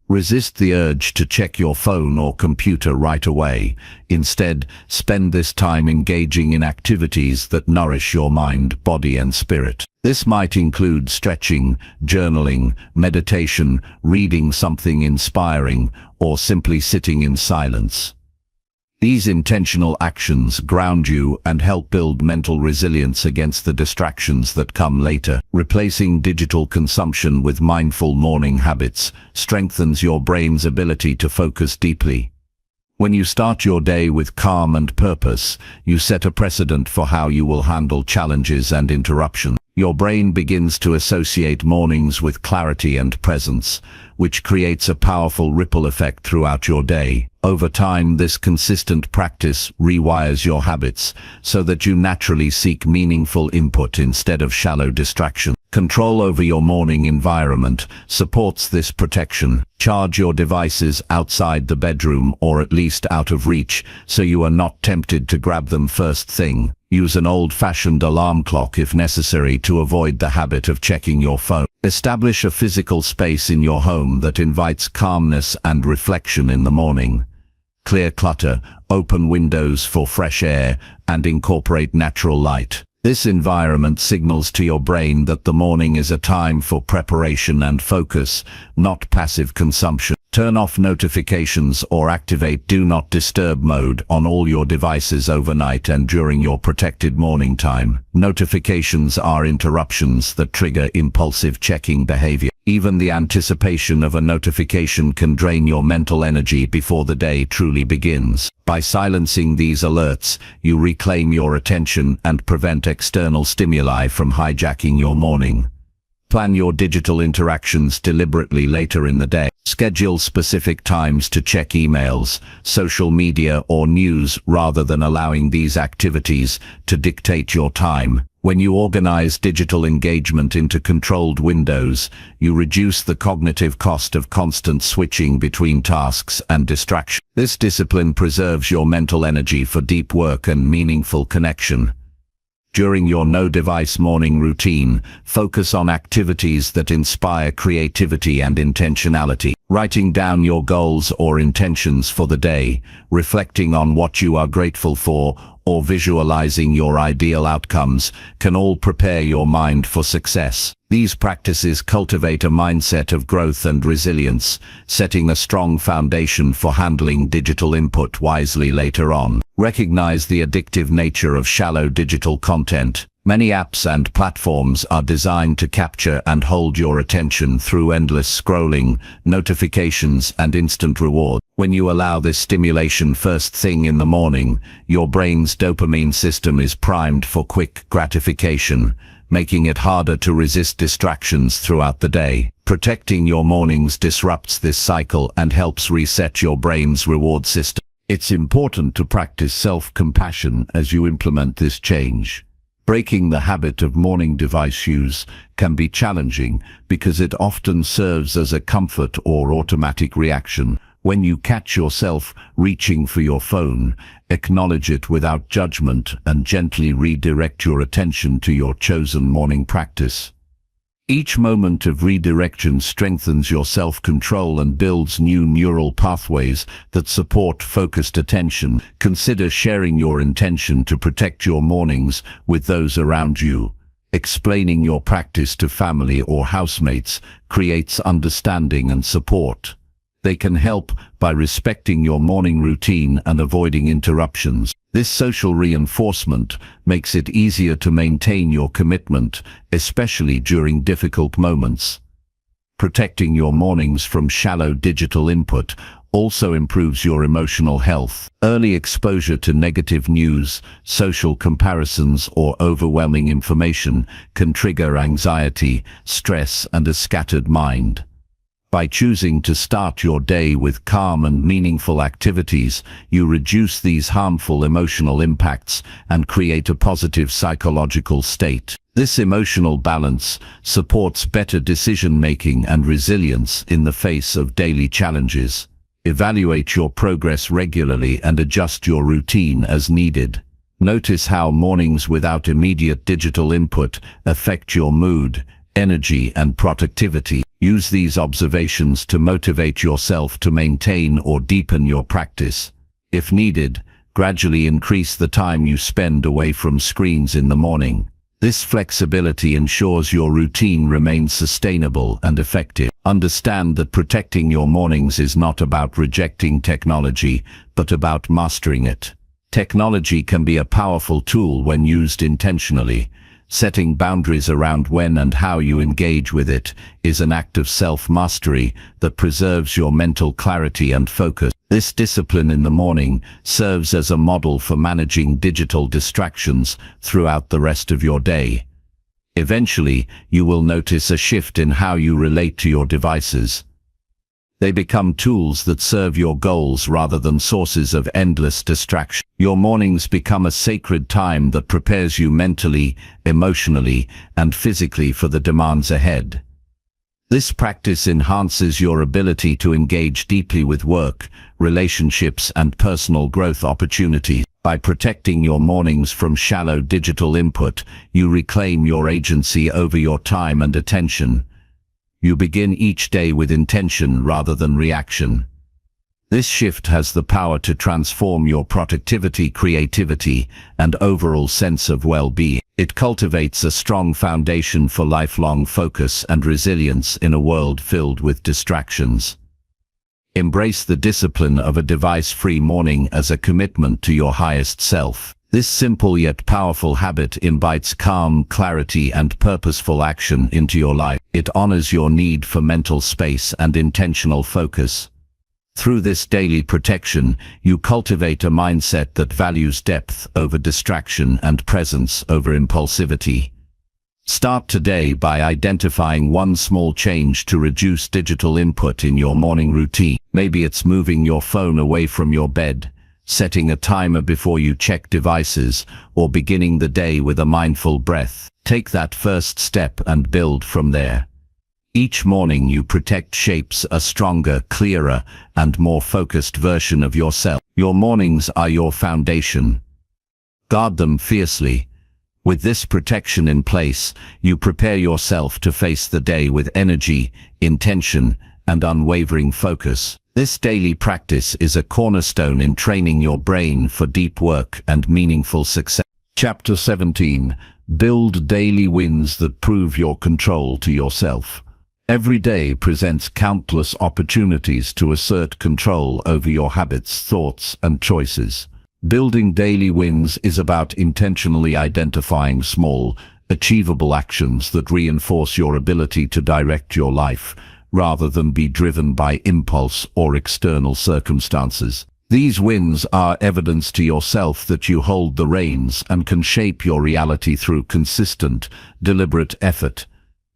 Resist the urge to check your phone or computer right away. Instead, spend this time engaging in activities that nourish your mind, body, and spirit. This might include stretching, journaling, meditation, reading something inspiring, or simply sitting in silence. These intentional actions ground you and help build mental resilience against the distractions that come later. Replacing digital consumption with mindful morning habits strengthens your brain's ability to focus deeply. When you start your day with calm and purpose, you set a precedent for how you will handle challenges and interruptions. Your brain begins to associate mornings with clarity and presence, which creates a powerful ripple effect throughout your day. Over time, this consistent practice rewires your habits so that you naturally seek meaningful input instead of shallow distraction. Control over your morning environment supports this protection. Charge your devices outside the bedroom or at least out of reach so you are not tempted to grab them first thing. Use an old-fashioned alarm clock if necessary to avoid the habit of checking your phone. Establish a physical space in your home that invites calmness and reflection in the morning. Clear clutter, open windows for fresh air, and incorporate natural light. This environment signals to your brain that the morning is a time for preparation and focus, not passive consumption. Turn off notifications or activate Do Not Disturb mode on all your devices overnight and during your protected morning time. Notifications are interruptions that trigger impulsive checking behavior. Even the anticipation of a notification can drain your mental energy before the day truly begins. By silencing these alerts, you reclaim your attention and prevent external stimuli from hijacking your morning. Plan your digital interactions deliberately later in the day. Schedule specific times to check emails, social media, or news rather than allowing these activities to dictate your time. When you organize digital engagement into controlled windows, you reduce the cognitive cost of constant switching between tasks and distraction. This discipline preserves your mental energy for deep work and meaningful connection. During your no-device morning routine, focus on activities that inspire creativity and intentionality. Writing down your goals or intentions for the day, reflecting on what you are grateful for, or visualizing your ideal outcomes can all prepare your mind for success. These practices cultivate a mindset of growth and resilience, setting a strong foundation for handling digital input wisely later on. Recognize the addictive nature of shallow digital content. Many apps and platforms are designed to capture and hold your attention through endless scrolling, notifications, and instant reward. When you allow this stimulation first thing in the morning, your brain's dopamine system is primed for quick gratification, making it harder to resist distractions throughout the day. Protecting your mornings disrupts this cycle and helps reset your brain's reward system. It's important to practice self-compassion as you implement this change. Breaking the habit of morning device use can be challenging because it often serves as a comfort or automatic reaction. When you catch yourself reaching for your phone, acknowledge it without judgment and gently redirect your attention to your chosen morning practice. Each moment of redirection strengthens your self-control and builds new neural pathways that support focused attention. Consider sharing your intention to protect your mornings with those around you. Explaining your practice to family or housemates creates understanding and support. They can help by respecting your morning routine and avoiding interruptions. This social reinforcement makes it easier to maintain your commitment, especially during difficult moments. Protecting your mornings from shallow digital input also improves your emotional health. Early exposure to negative news, social comparisons, or overwhelming information can trigger anxiety, stress, and a scattered mind. By choosing to start your day with calm and meaningful activities, you reduce these harmful emotional impacts and create a positive psychological state. This emotional balance supports better decision-making and resilience in the face of daily challenges. Evaluate your progress regularly and adjust your routine as needed. Notice how mornings without immediate digital input affect your mood, energy, and productivity. Use these observations to motivate yourself to maintain or deepen your practice. If needed, gradually increase the time you spend away from screens in the morning. This flexibility ensures your routine remains sustainable and effective. Understand that protecting your mornings is not about rejecting technology, but about mastering it. Technology can be a powerful tool when used intentionally. Setting boundaries around when and how you engage with it is an act of self-mastery that preserves your mental clarity and focus. This discipline in the morning serves as a model for managing digital distractions throughout the rest of your day. Eventually, you will notice a shift in how you relate to your devices. They become tools that serve your goals rather than sources of endless distraction. Your mornings become a sacred time that prepares you mentally, emotionally, and physically for the demands ahead. This practice enhances your ability to engage deeply with work, relationships, and personal growth opportunities. By protecting your mornings from shallow digital input, you reclaim your agency over your time and attention. You begin each day with intention rather than reaction. This shift has the power to transform your productivity, creativity, and overall sense of well-being. It cultivates a strong foundation for lifelong focus and resilience in a world filled with distractions. Embrace the discipline of a device-free morning as a commitment to your highest self. This simple yet powerful habit invites calm, clarity, and purposeful action into your life. It honors your need for mental space and intentional focus. Through this daily protection, you cultivate a mindset that values depth over distraction and presence over impulsivity. Start today by identifying one small change to reduce digital input in your morning routine. Maybe it's moving your phone away from your bed, setting a timer before you check devices, or beginning the day with a mindful breath. Take that first step and build from there. Each morning you protect shapes a stronger, clearer, and more focused version of yourself. Your mornings are your foundation. Guard them fiercely. With this protection in place, you prepare yourself to face the day with energy, intention, and unwavering focus. This daily practice is a cornerstone in training your brain for deep work and meaningful success. Chapter 17. Build daily wins that prove your control to yourself. Every day presents countless opportunities to assert control over your habits, thoughts, and choices. Building daily wins is about intentionally identifying small, achievable actions that reinforce your ability to direct your life, rather than be driven by impulse or external circumstances. These wins are evidence to yourself that you hold the reins and can shape your reality through consistent, deliberate effort.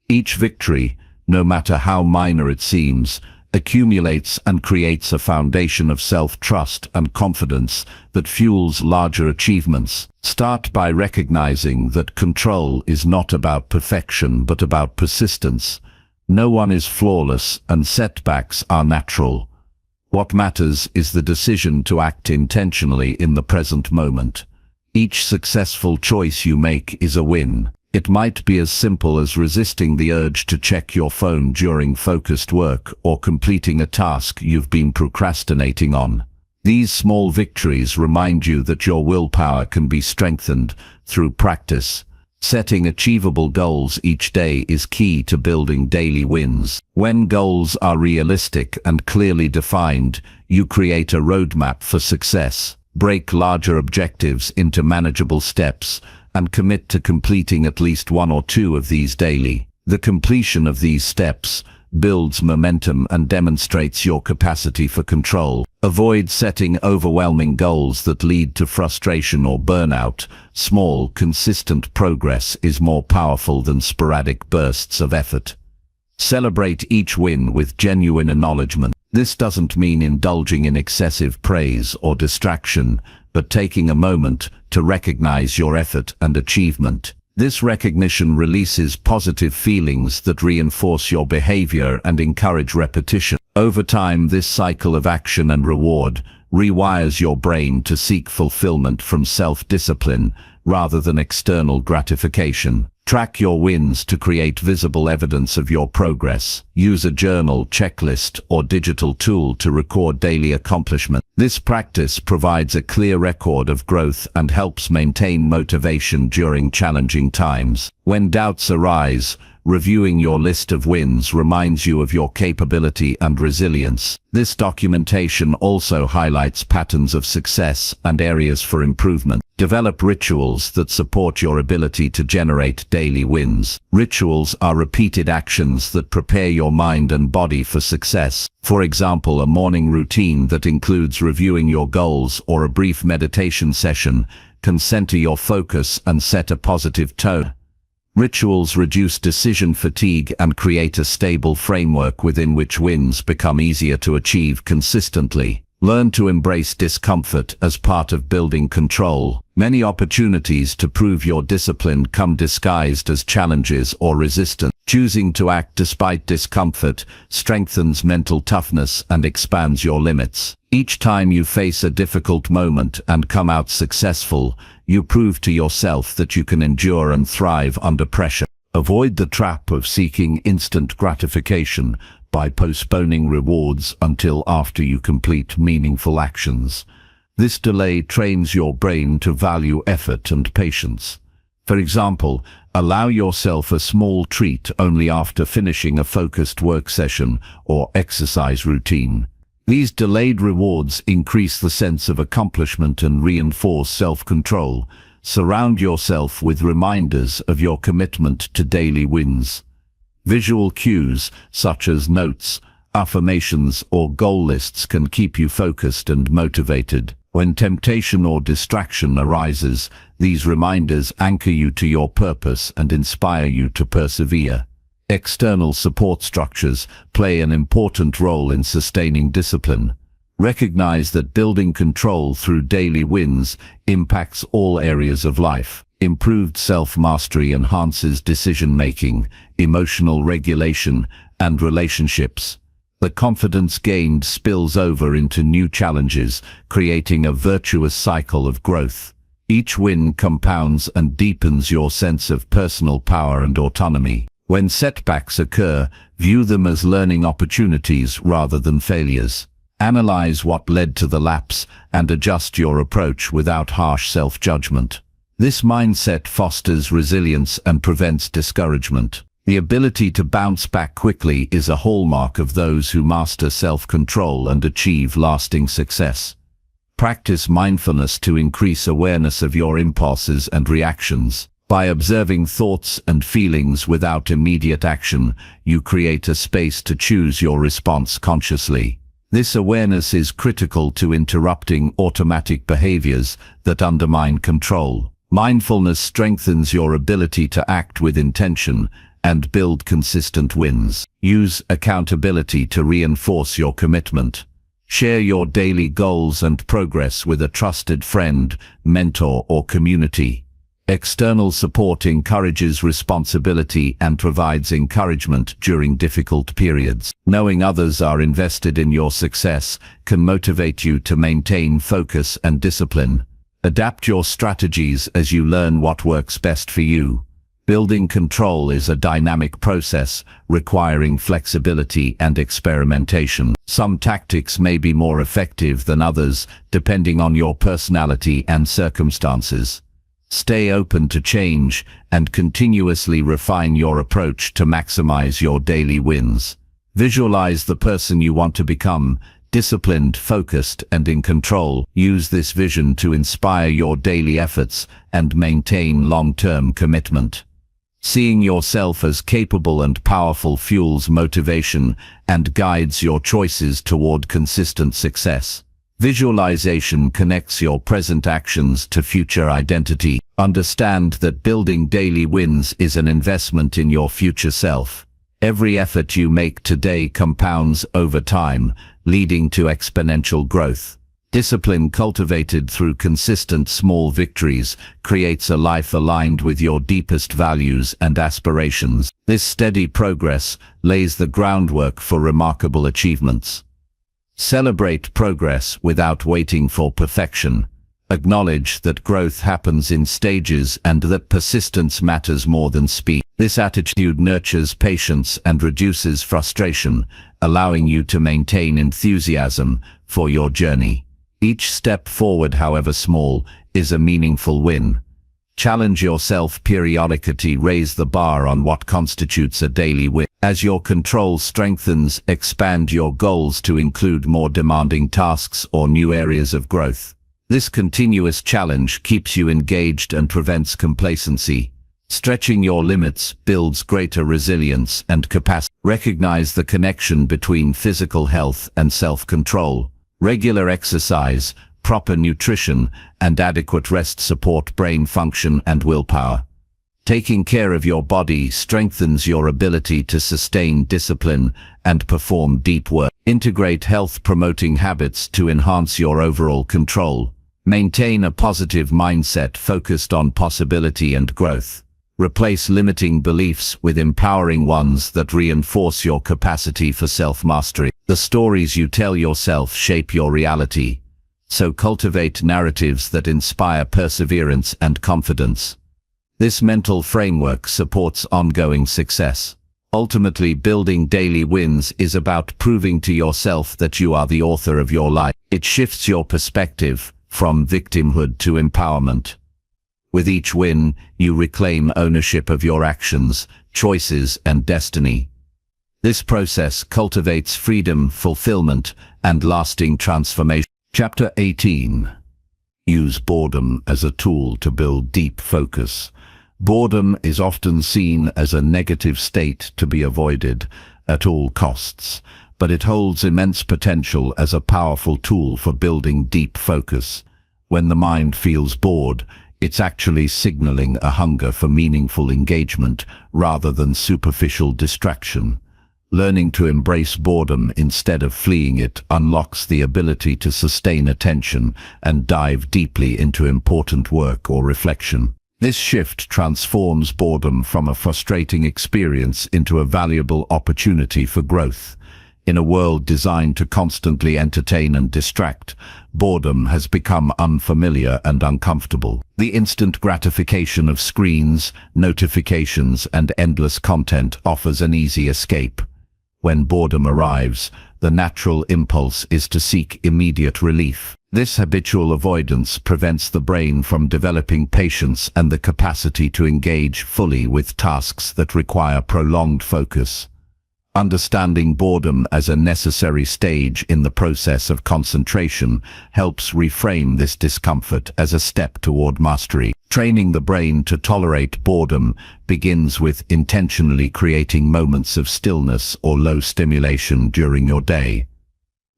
Each victory, no matter how minor it seems, accumulates and creates a foundation of self-trust and confidence that fuels larger achievements. Start by recognizing that control is not about perfection but about persistence. No one is flawless and setbacks are natural. What matters is the decision to act intentionally in the present moment. Each successful choice you make is a win. It might be as simple as resisting the urge to check your phone during focused work or completing a task you've been procrastinating on. These small victories remind you that your willpower can be strengthened through practice. Setting achievable goals each day is key to building daily wins. When goals are realistic and clearly defined, you create a roadmap for success. Break larger objectives into manageable steps and commit to completing at least one or two of these daily. The completion of these steps builds momentum and demonstrates your capacity for control. Avoid setting overwhelming goals that lead to frustration or burnout. Small, consistent progress is more powerful than sporadic bursts of effort. Celebrate each win with genuine acknowledgement. This doesn't mean indulging in excessive praise or distraction, but taking a moment to recognize your effort and achievement. This recognition releases positive feelings that reinforce your behavior and encourage repetition. Over time, this cycle of action and reward rewires your brain to seek fulfillment from self-discipline rather than external gratification. Track your wins to create visible evidence of your progress. Use a journal, checklist, or digital tool to record daily accomplishments. This practice provides a clear record of growth and helps maintain motivation during challenging times. When doubts arise, reviewing your list of wins reminds you of your capability and resilience. This documentation also highlights patterns of success and areas for improvement. Develop rituals that support your ability to generate daily wins. Rituals are repeated actions that prepare your mind and body for success. For example, a morning routine that includes reviewing your goals or a brief meditation session can center your focus and set a positive tone. Rituals reduce decision fatigue and create a stable framework within which wins become easier to achieve consistently. Learn to embrace discomfort as part of building control. Many opportunities to prove your discipline come disguised as challenges or resistance. Choosing to act despite discomfort strengthens mental toughness and expands your limits. Each time you face a difficult moment and come out successful, you prove to yourself that you can endure and thrive under pressure. Avoid the trap of seeking instant gratification by postponing rewards until after you complete meaningful actions. This delay trains your brain to value effort and patience. For example, allow yourself a small treat only after finishing a focused work session or exercise routine. These delayed rewards increase the sense of accomplishment and reinforce self-control. Surround yourself with reminders of your commitment to daily wins. Visual cues, such as notes, affirmations, or goal lists, can keep you focused and motivated. When temptation or distraction arises, these reminders anchor you to your purpose and inspire you to persevere. External support structures play an important role in sustaining discipline. Recognize that building control through daily wins impacts all areas of life. Improved self-mastery enhances decision-making, emotional regulation, and relationships. The confidence gained spills over into new challenges, creating a virtuous cycle of growth. Each win compounds and deepens your sense of personal power and autonomy. When setbacks occur, view them as learning opportunities rather than failures. Analyze what led to the lapse and adjust your approach without harsh self-judgment. This mindset fosters resilience and prevents discouragement. The ability to bounce back quickly is a hallmark of those who master self-control and achieve lasting success. Practice mindfulness to increase awareness of your impulses and reactions. By observing thoughts and feelings without immediate action, you create a space to choose your response consciously. This awareness is critical to interrupting automatic behaviors that undermine control. Mindfulness strengthens your ability to act with intention and build consistent wins. Use accountability to reinforce your commitment. Share your daily goals and progress with a trusted friend, mentor, or community. External support encourages responsibility and provides encouragement during difficult periods. Knowing others are invested in your success can motivate you to maintain focus and discipline. Adapt your strategies as you learn what works best for you. Building control is a dynamic process requiring flexibility and experimentation. Some tactics may be more effective than others, depending on your personality and circumstances. Stay open to change and continuously refine your approach to maximize your daily wins. Visualize the person you want to become, disciplined, focused, and in control. Use this vision to inspire your daily efforts and maintain long-term commitment. Seeing yourself as capable and powerful fuels motivation and guides your choices toward consistent success. Visualization connects your present actions to future identity. Understand that building daily wins is an investment in your future self. Every effort you make today compounds over time, leading to exponential growth. Discipline cultivated through consistent small victories creates a life aligned with your deepest values and aspirations. This steady progress lays the groundwork for remarkable achievements. Celebrate progress without waiting for perfection. Acknowledge that growth happens in stages and that persistence matters more than speed. This attitude nurtures patience and reduces frustration, allowing you to maintain enthusiasm for your journey. Each step forward, however small, is a meaningful win. Challenge yourself periodically, raise the bar on what constitutes a daily win. As your control strengthens, expand your goals to include more demanding tasks or new areas of growth. This continuous challenge keeps you engaged and prevents complacency. Stretching your limits builds greater resilience and capacity. Recognize the connection between physical health and self-control. Regular exercise, proper nutrition, and adequate rest support brain function and willpower. Taking care of your body strengthens your ability to sustain discipline and perform deep work. Integrate health-promoting habits to enhance your overall control. Maintain a positive mindset focused on possibility and growth. Replace limiting beliefs with empowering ones that reinforce your capacity for self-mastery. The stories you tell yourself shape your reality, so cultivate narratives that inspire perseverance and confidence. This mental framework supports ongoing success. Ultimately, building daily wins is about proving to yourself that you are the author of your life. It shifts your perspective from victimhood to empowerment. With each win, you reclaim ownership of your actions, choices, and destiny. This process cultivates freedom, fulfillment, and lasting transformation. Chapter 18. Use boredom as a tool to build deep focus. Boredom is often seen as a negative state to be avoided at all costs, but it holds immense potential as a powerful tool for building deep focus. When the mind feels bored, it's actually signaling a hunger for meaningful engagement rather than superficial distraction. Learning to embrace boredom instead of fleeing it unlocks the ability to sustain attention and dive deeply into important work or reflection. This shift transforms boredom from a frustrating experience into a valuable opportunity for growth. In a world designed to constantly entertain and distract, boredom has become unfamiliar and uncomfortable. The instant gratification of screens, notifications, and endless content offers an easy escape. When boredom arrives, the natural impulse is to seek immediate relief. This habitual avoidance prevents the brain from developing patience and the capacity to engage fully with tasks that require prolonged focus. Understanding boredom as a necessary stage in the process of concentration helps reframe this discomfort as a step toward mastery. Training the brain to tolerate boredom begins with intentionally creating moments of stillness or low stimulation during your day.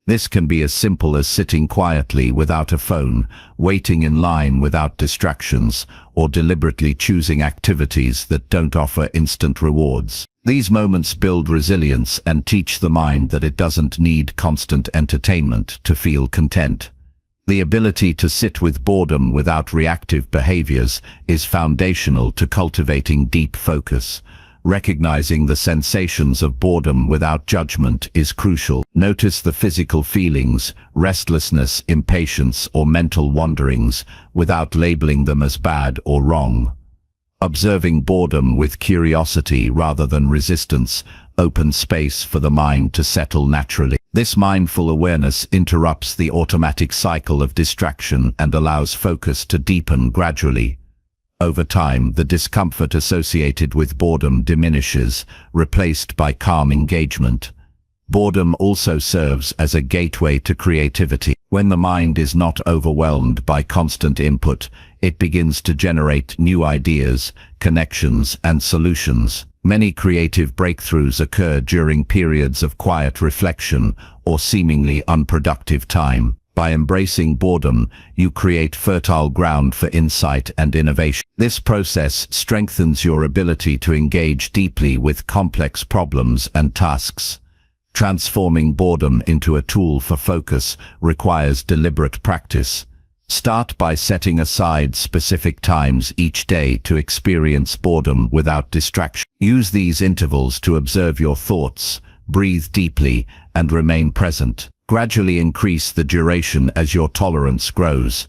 This can be as simple as sitting quietly without a phone, waiting in line without distractions, or deliberately choosing activities that don't offer instant rewards. These moments build resilience and teach the mind that it doesn't need constant entertainment to feel content. The ability to sit with boredom without reactive behaviors is foundational to cultivating deep focus. Recognizing the sensations of boredom without judgment is crucial. Notice the physical feelings, restlessness, impatience, or mental wanderings, without labeling them as bad or wrong. Observing boredom with curiosity rather than resistance opens space for the mind to settle naturally. This mindful awareness interrupts the automatic cycle of distraction and allows focus to deepen gradually. Over time, the discomfort associated with boredom diminishes, replaced by calm engagement. Boredom also serves as a gateway to creativity. When the mind is not overwhelmed by constant input, it begins to generate new ideas, connections, and solutions. Many creative breakthroughs occur during periods of quiet reflection or seemingly unproductive time. By embracing boredom, you create fertile ground for insight and innovation. This process strengthens your ability to engage deeply with complex problems and tasks. Transforming boredom into a tool for focus requires deliberate practice. Start by setting aside specific times each day to experience boredom without distraction. Use these intervals to observe your thoughts, breathe deeply, and remain present. Gradually increase the duration as your tolerance grows.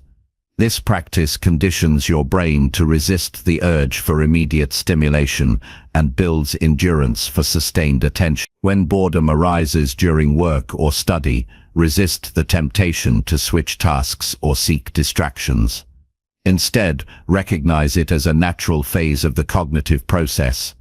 This practice conditions your brain to resist the urge for immediate stimulation and builds endurance for sustained attention. When boredom arises during work or study, resist the temptation to switch tasks or seek distractions. Instead, recognize it as a natural phase of the cognitive process.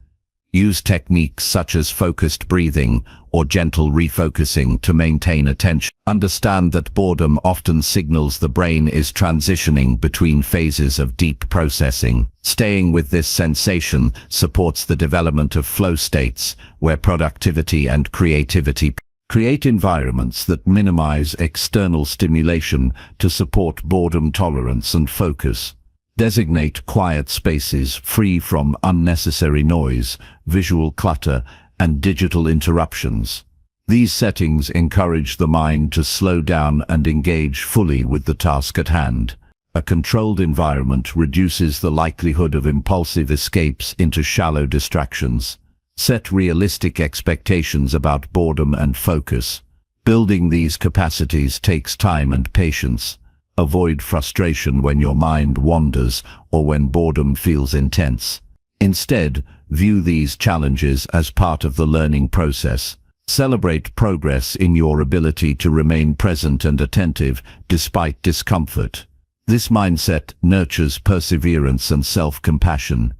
Use techniques such as focused breathing or gentle refocusing to maintain attention. Understand that boredom often signals the brain is transitioning between phases of deep processing. Staying with this sensation supports the development of flow states, where productivity and creativity. Create environments that minimize external stimulation to support boredom tolerance and focus. Designate quiet spaces free from unnecessary noise, visual clutter, and digital interruptions. These settings encourage the mind to slow down and engage fully with the task at hand. A controlled environment reduces the likelihood of impulsive escapes into shallow distractions. Set realistic expectations about boredom and focus. Building these capacities takes time and patience. Avoid frustration when your mind wanders or when boredom feels intense. Instead, view these challenges as part of the learning process. Celebrate progress in your ability to remain present and attentive despite discomfort. This mindset nurtures perseverance and self-compassion.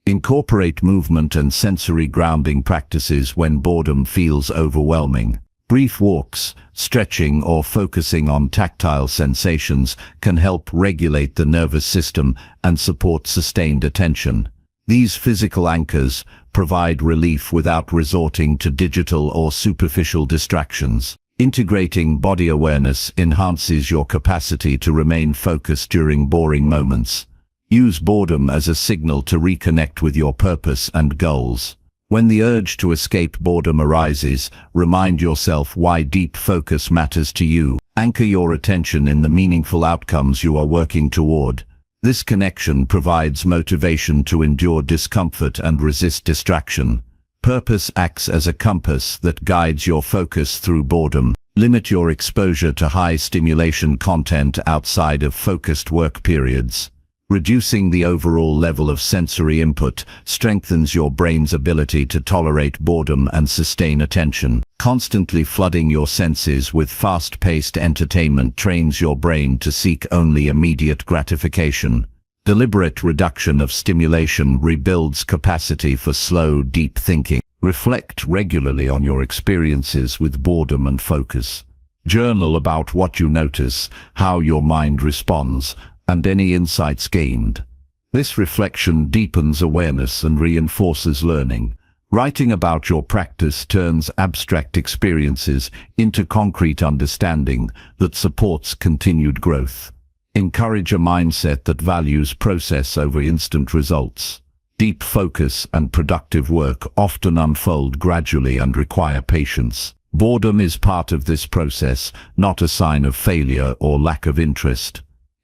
Incorporate movement and sensory grounding practices when boredom feels overwhelming. Brief walks, stretching, or focusing on tactile sensations can help regulate the nervous system and support sustained attention. These physical anchors provide relief without resorting to digital or superficial distractions. Integrating body awareness enhances your capacity to remain focused during boring moments. Use boredom as a signal to reconnect with your purpose and goals. When the urge to escape boredom arises, remind yourself why deep focus matters to you. Anchor your attention in the meaningful outcomes you are working toward. This connection provides motivation to endure discomfort and resist distraction. Purpose acts as a compass that guides your focus through boredom. Limit your exposure to high stimulation content outside of focused work periods. Reducing the overall level of sensory input strengthens your brain's ability to tolerate boredom and sustain attention. Constantly flooding your senses with fast-paced entertainment trains your brain to seek only immediate gratification. Deliberate reduction of stimulation rebuilds capacity for slow, deep thinking. Reflect regularly on your experiences with boredom and focus. Journal about what you notice, how your mind responds, and any insights gained. This reflection deepens awareness and reinforces learning. Writing about your practice turns abstract experiences into concrete understanding that supports continued growth. Encourage a mindset that values process over instant results. Deep focus and productive work often unfold gradually and require patience. Boredom is part of this process, not a sign of failure or lack of interest.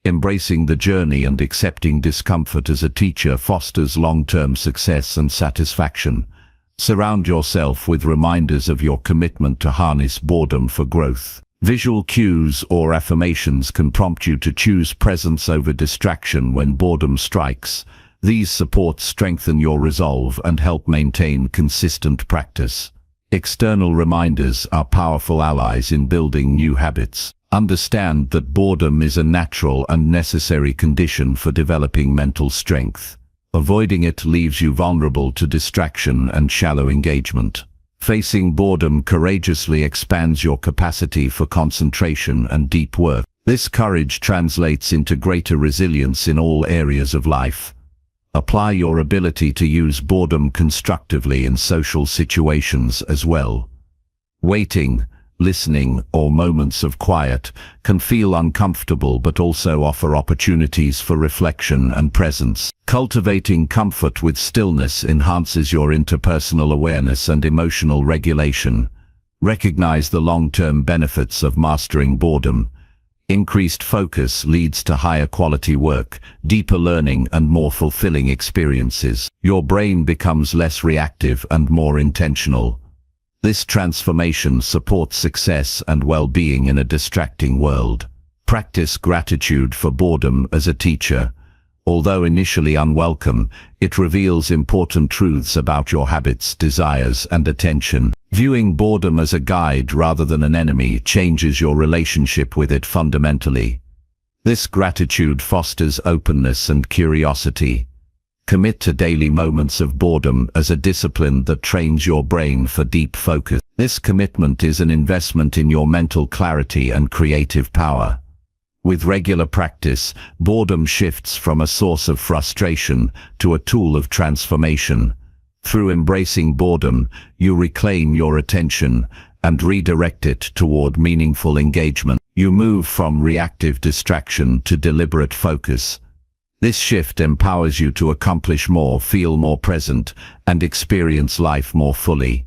Embracing the journey and accepting discomfort as a teacher fosters long-term success and satisfaction. Surround yourself with reminders of your commitment to harness boredom for growth. Visual cues or affirmations can prompt you to choose presence over distraction when boredom strikes. These supports strengthen your resolve and help maintain consistent practice. External reminders are powerful allies in building new habits. Understand that boredom is a natural and necessary condition for developing mental strength. Avoiding it leaves you vulnerable to distraction and shallow engagement. Facing boredom courageously expands your capacity for concentration and deep work. This courage translates into greater resilience in all areas of life. Apply your ability to use boredom constructively in social situations as well. Waiting, listening, or moments of quiet can feel uncomfortable but also offer opportunities for reflection and presence. Cultivating comfort with stillness enhances your interpersonal awareness and emotional regulation. Recognize the long-term benefits of mastering boredom. Increased focus leads to higher quality work, deeper learning, and more fulfilling experiences. Your brain becomes less reactive and more intentional. This transformation supports success and well-being in a distracting world. Practice gratitude for boredom as a teacher. Although initially unwelcome, it reveals important truths about your habits, desires, and attention. Viewing boredom as a guide rather than an enemy changes your relationship with it fundamentally. This gratitude fosters openness and curiosity. Commit to daily moments of boredom as a discipline that trains your brain for deep focus. This commitment is an investment in your mental clarity and creative power. With regular practice, boredom shifts from a source of frustration to a tool of transformation. Through embracing boredom, you reclaim your attention and redirect it toward meaningful engagement. You move from reactive distraction to deliberate focus. This shift empowers you to accomplish more, feel more present, and experience life more fully.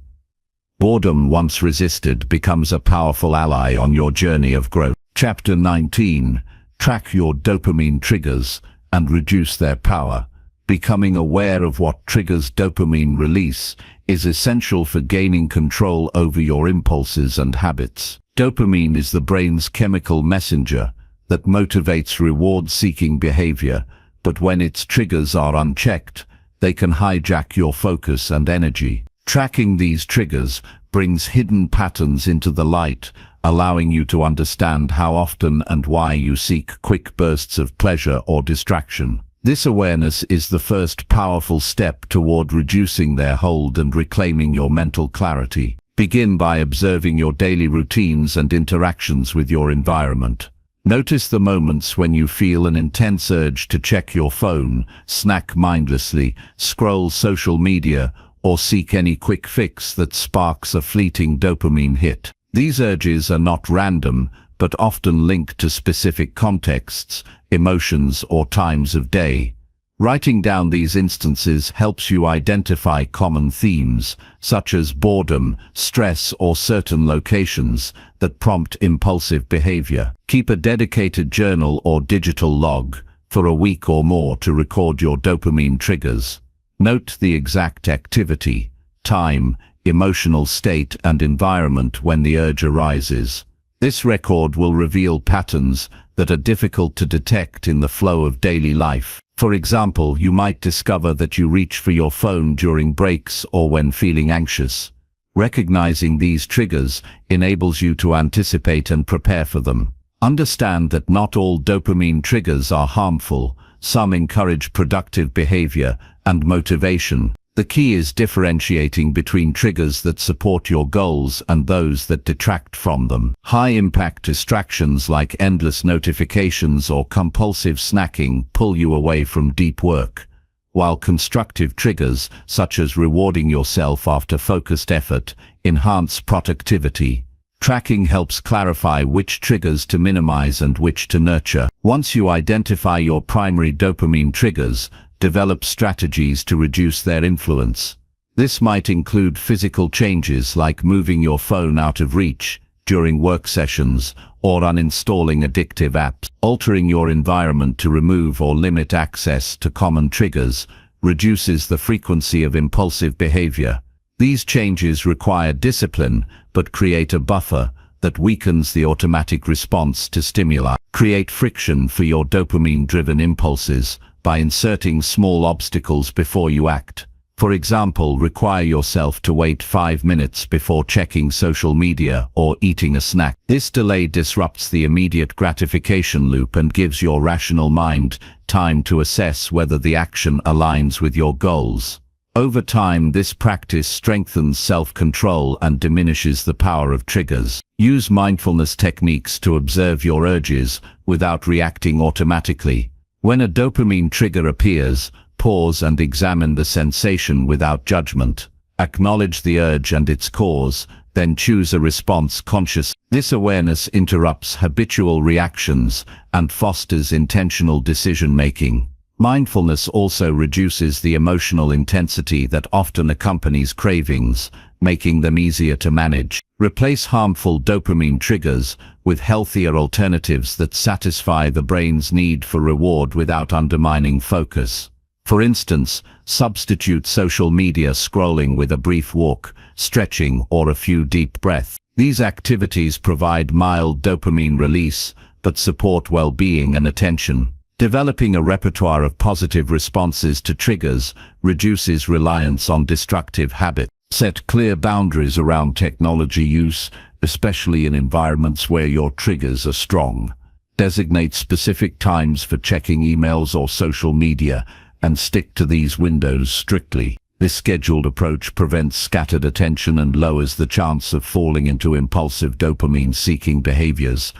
Boredom, once resisted, becomes a powerful ally on your journey of growth. Chapter 19. Track your dopamine triggers and reduce their power. Becoming aware of what triggers dopamine release is essential for gaining control over your impulses and habits. Dopamine is the brain's chemical messenger that motivates reward-seeking behavior, but when its triggers are unchecked, they can hijack your focus and energy. Tracking these triggers brings hidden patterns into the light, allowing you to understand how often and why you seek quick bursts of pleasure or distraction. This awareness is the first powerful step toward reducing their hold and reclaiming your mental clarity. Begin by observing your daily routines and interactions with your environment. Notice the moments when you feel an intense urge to check your phone, snack mindlessly, scroll social media, or seek any quick fix that sparks a fleeting dopamine hit. These urges are not random, but often linked to specific contexts, emotions, or times of day. Writing down these instances helps you identify common themes, such as boredom, stress, or certain locations that prompt impulsive behavior. Keep a dedicated journal or digital log for a week or more to record your dopamine triggers. Note the exact activity, time, emotional state, and environment when the urge arises. This record will reveal patterns that are difficult to detect in the flow of daily life. For example, you might discover that you reach for your phone during breaks or when feeling anxious. Recognizing these triggers enables you to anticipate and prepare for them. Understand that not all dopamine triggers are harmful. Some encourage productive behavior and motivation. The key is differentiating between triggers that support your goals and those that detract from them. High-impact distractions like endless notifications or compulsive snacking pull you away from deep work, while constructive triggers, such as rewarding yourself after focused effort, enhance productivity. Tracking helps clarify which triggers to minimize and which to nurture. Once you identify your primary dopamine triggers, develop strategies to reduce their influence. This might include physical changes like moving your phone out of reach during work sessions or uninstalling addictive apps. Altering your environment to remove or limit access to common triggers reduces the frequency of impulsive behavior. These changes require discipline but create a buffer that weakens the automatic response to stimuli. Create friction for your dopamine-driven impulses by inserting small obstacles before you act. For example, require yourself to wait 5 minutes before checking social media or eating a snack. This delay disrupts the immediate gratification loop and gives your rational mind time to assess whether the action aligns with your goals. Over time, this practice strengthens self-control and diminishes the power of triggers. Use mindfulness techniques to observe your urges without reacting automatically. When a dopamine trigger appears, pause and examine the sensation without judgment. Acknowledge the urge and its cause, then choose a response consciously. This awareness interrupts habitual reactions and fosters intentional decision-making. Mindfulness also reduces the emotional intensity that often accompanies cravings, making them easier to manage. Replace harmful dopamine triggers with healthier alternatives that satisfy the brain's need for reward without undermining focus. For instance, substitute social media scrolling with a brief walk, stretching, or a few deep breaths. These activities provide mild dopamine release, but support well-being and attention. Developing a repertoire of positive responses to triggers reduces reliance on destructive habits. Set clear boundaries around technology use, especially in environments where your triggers are strong. Designate specific times for checking emails or social media, and stick to these windows strictly. This scheduled approach prevents scattered attention and lowers the chance of falling into impulsive dopamine-seeking behaviors.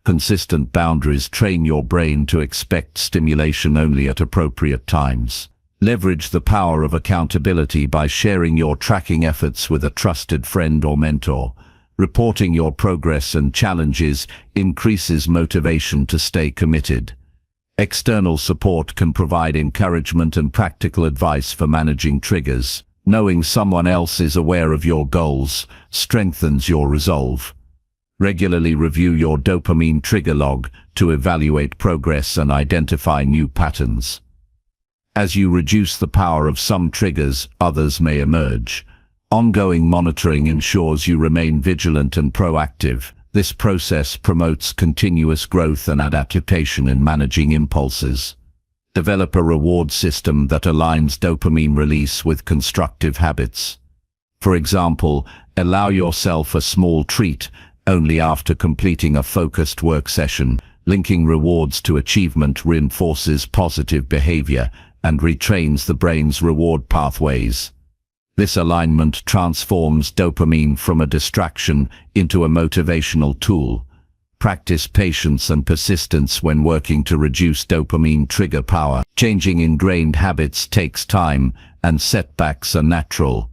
Consistent boundaries train your brain to expect stimulation only at appropriate times. Leverage the power of accountability by sharing your tracking efforts with a trusted friend or mentor. Reporting your progress and challenges increases motivation to stay committed. External support can provide encouragement and practical advice for managing triggers. Knowing someone else is aware of your goals strengthens your resolve. Regularly review your dopamine trigger log to evaluate progress and identify new patterns. As you reduce the power of some triggers, others may emerge. Ongoing monitoring ensures you remain vigilant and proactive. This process promotes continuous growth and adaptation in managing impulses. Develop a reward system that aligns dopamine release with constructive habits. For example, allow yourself a small treat only after completing a focused work session. Linking rewards to achievement reinforces positive behavior and retrains the brain's reward pathways. This alignment transforms dopamine from a distraction into a motivational tool. Practice patience and persistence when working to reduce dopamine trigger power. Changing ingrained habits takes time, and setbacks are natural.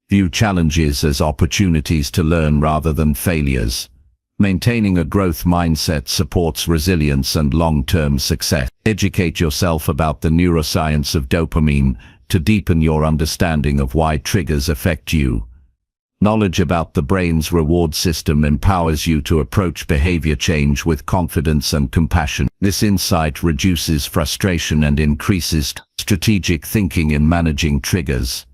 View challenges as opportunities to learn rather than failures. Maintaining a growth mindset supports resilience and long-term success. Educate yourself about the neuroscience of dopamine to deepen your understanding of why triggers affect you. Knowledge about the brain's reward system empowers you to approach behavior change with confidence and compassion. This insight reduces frustration and increases strategic thinking in managing triggers.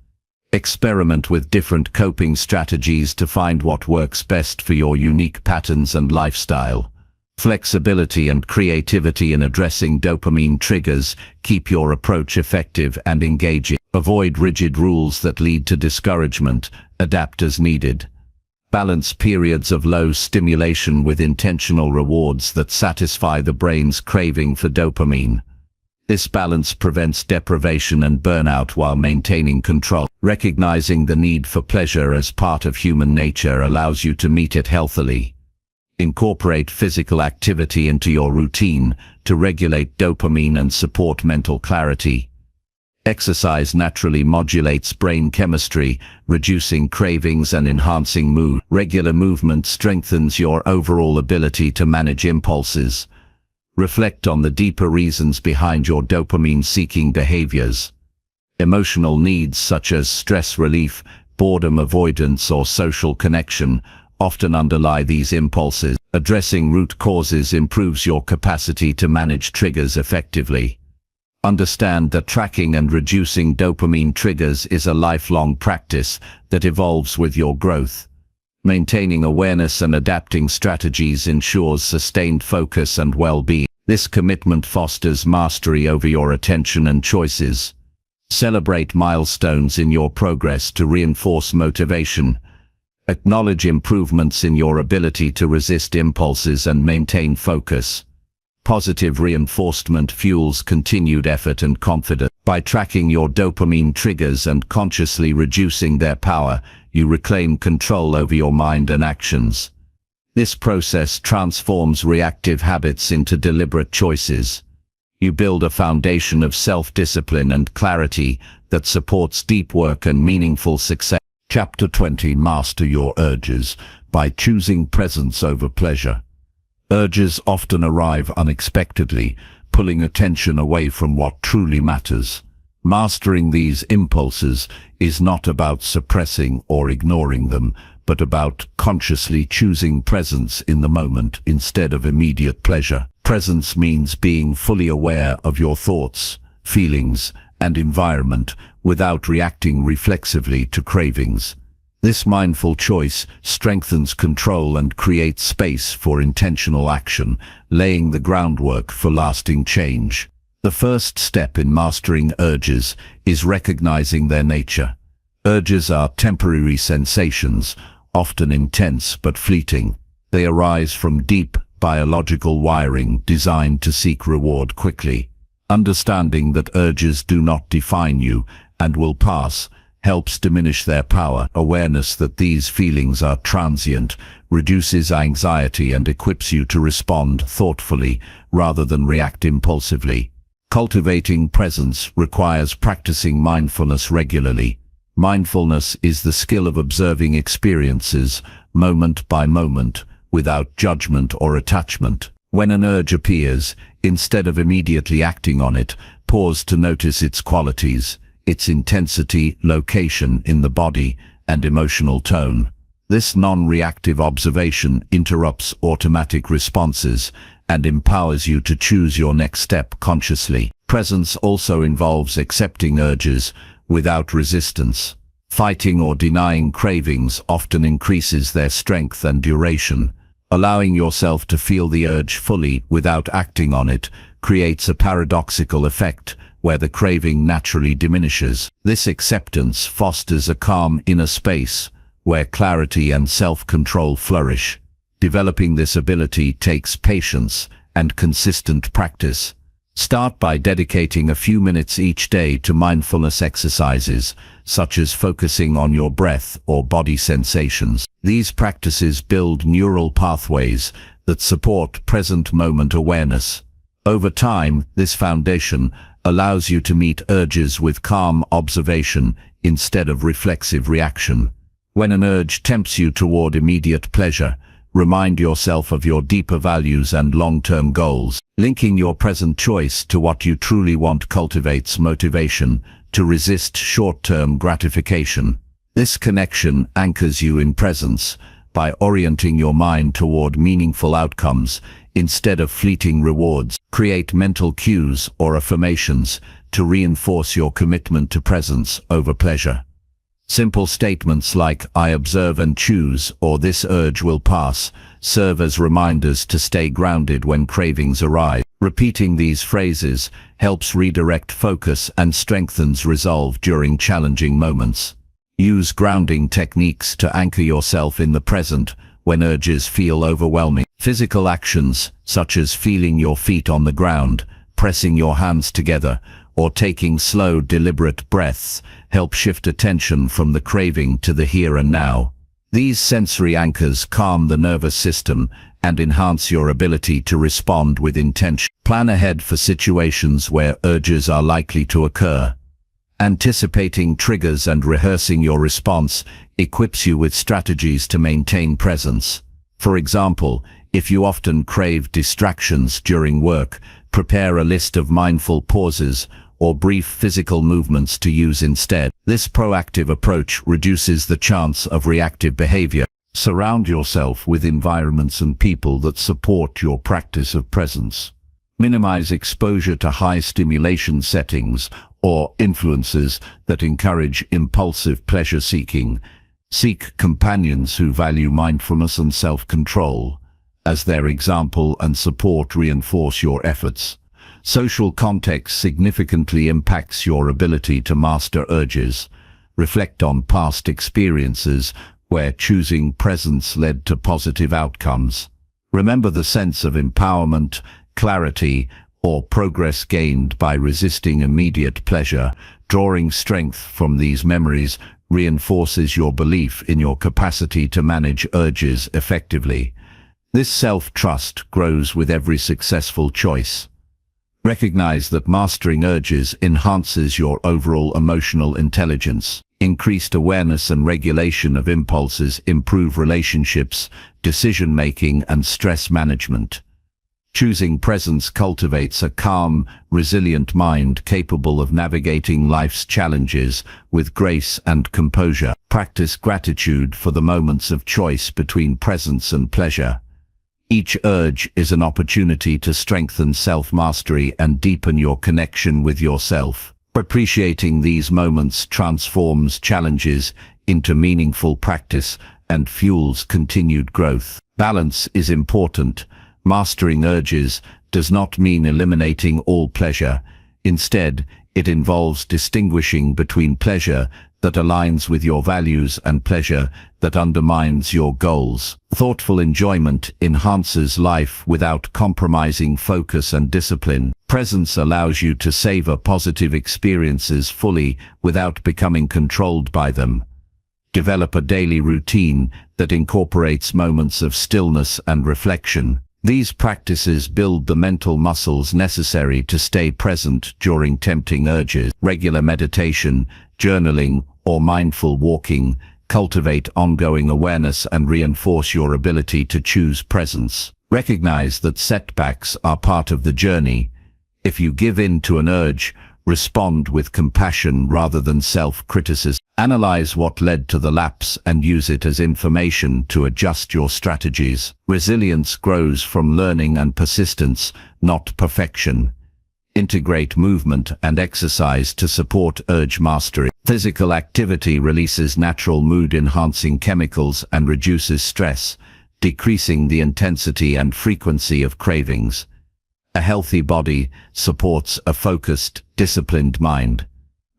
Experiment with different coping strategies to find what works best for your unique patterns and lifestyle. Flexibility and creativity in addressing dopamine triggers keep your approach effective and engaging. Avoid rigid rules that lead to discouragement. Adapt as needed. Balance periods of low stimulation with intentional rewards that satisfy the brain's craving for dopamine. This balance prevents deprivation and burnout while maintaining control. Recognizing the need for pleasure as part of human nature allows you to meet it healthily. Incorporate physical activity into your routine to regulate dopamine and support mental clarity. Exercise naturally modulates brain chemistry, reducing cravings and enhancing mood. Regular movement strengthens your overall ability to manage impulses. Reflect on the deeper reasons behind your dopamine-seeking behaviors. Emotional needs such as stress relief, boredom avoidance, or social connection often underlie these impulses. Addressing root causes improves your capacity to manage triggers effectively. Understand that tracking and reducing dopamine triggers is a lifelong practice that evolves with your growth. Maintaining awareness and adapting strategies ensures sustained focus and well-being. This commitment fosters mastery over your attention and choices. Celebrate milestones in your progress to reinforce motivation. Acknowledge improvements in your ability to resist impulses and maintain focus. Positive reinforcement fuels continued effort and confidence. By tracking your dopamine triggers and consciously reducing their power, you reclaim control over your mind and actions. This process transforms reactive habits into deliberate choices. You build a foundation of self-discipline and clarity that supports deep work and meaningful success. Chapter 20. Master your urges by choosing presence over pleasure. Urges often arrive unexpectedly, pulling attention away from what truly matters. Mastering these impulses is not about suppressing or ignoring them, but about consciously choosing presence in the moment instead of immediate pleasure. Presence means being fully aware of your thoughts, feelings, and environment without reacting reflexively to cravings. This mindful choice strengthens control and creates space for intentional action, laying the groundwork for lasting change. The first step in mastering urges is recognizing their nature. Urges are temporary sensations, often intense but fleeting. They arise from deep biological wiring designed to seek reward quickly. Understanding that urges do not define you and will pass helps diminish their power. Awareness that these feelings are transient reduces anxiety and equips you to respond thoughtfully rather than react impulsively. Cultivating presence requires practicing mindfulness regularly. Mindfulness is the skill of observing experiences, moment by moment, without judgment or attachment. When an urge appears, instead of immediately acting on it, pause to notice its qualities, its intensity, location in the body, and emotional tone. This non-reactive observation interrupts automatic responses and empowers you to choose your next step consciously. Presence also involves accepting urges without resistance. Fighting or denying cravings often increases their strength and duration. Allowing yourself to feel the urge fully without acting on it creates a paradoxical effect where the craving naturally diminishes. This acceptance fosters a calm inner space where clarity and self-control flourish. Developing this ability takes patience and consistent practice. Start by dedicating a few minutes each day to mindfulness exercises, such as focusing on your breath or body sensations. These practices build neural pathways that support present moment awareness. Over time, this foundation allows you to meet urges with calm observation instead of reflexive reaction. When an urge tempts you toward immediate pleasure, remind yourself of your deeper values and long-term goals. Linking your present choice to what you truly want cultivates motivation to resist short-term gratification. This connection anchors you in presence by orienting your mind toward meaningful outcomes instead of fleeting rewards. Create mental cues or affirmations to reinforce your commitment to presence over pleasure. Simple statements like "I observe and choose" or "this urge will pass" serve as reminders to stay grounded when cravings arise. Repeating these phrases helps redirect focus and strengthens resolve during challenging moments. Use grounding techniques to anchor yourself in the present when urges feel overwhelming. Physical actions, such as feeling your feet on the ground, pressing your hands together, or taking slow, deliberate breaths, help shift attention from the craving to the here and now. These sensory anchors calm the nervous system and enhance your ability to respond with intention. Plan ahead for situations where urges are likely to occur. Anticipating triggers and rehearsing your response equips you with strategies to maintain presence. For example, if you often crave distractions during work, prepare a list of mindful pauses or brief physical movements to use instead. This proactive approach reduces the chance of reactive behavior. Surround yourself with environments and people that support your practice of presence. Minimize exposure to high stimulation settings or influences that encourage impulsive pleasure-seeking. Seek companions who value mindfulness and self-control, as their example and support reinforce your efforts. Social context significantly impacts your ability to master urges. Reflect on past experiences where choosing presence led to positive outcomes. Remember the sense of empowerment, clarity, or progress gained by resisting immediate pleasure. Drawing strength from these memories reinforces your belief in your capacity to manage urges effectively. This self-trust grows with every successful choice. Recognize that mastering urges enhances your overall emotional intelligence. Increased awareness and regulation of impulses improve relationships, decision-making, and stress management. Choosing presence cultivates a calm, resilient mind capable of navigating life's challenges with grace and composure. Practice gratitude for the moments of choice between presence and pleasure. Each urge is an opportunity to strengthen self-mastery and deepen your connection with yourself. Appreciating these moments transforms challenges into meaningful practice and fuels continued growth. Balance is important. Mastering urges does not mean eliminating all pleasure. Instead, it involves distinguishing between pleasure that aligns with your values and pleasure that undermines your goals. Thoughtful enjoyment enhances life without compromising focus and discipline. Presence allows you to savor positive experiences fully without becoming controlled by them. Develop a daily routine that incorporates moments of stillness and reflection. These practices build the mental muscles necessary to stay present during tempting urges. Regular meditation, journaling, or mindful walking cultivate ongoing awareness and reinforce your ability to choose presence. Recognize that setbacks are part of the journey. If you give in to an urge, respond with compassion rather than self-criticism. Analyze what led to the lapse and use it as information to adjust your strategies. Resilience grows from learning and persistence, not perfection. Integrate movement and exercise to support urge mastery. Physical activity releases natural mood-enhancing chemicals and reduces stress, decreasing the intensity and frequency of cravings. A healthy body supports a focused, disciplined mind.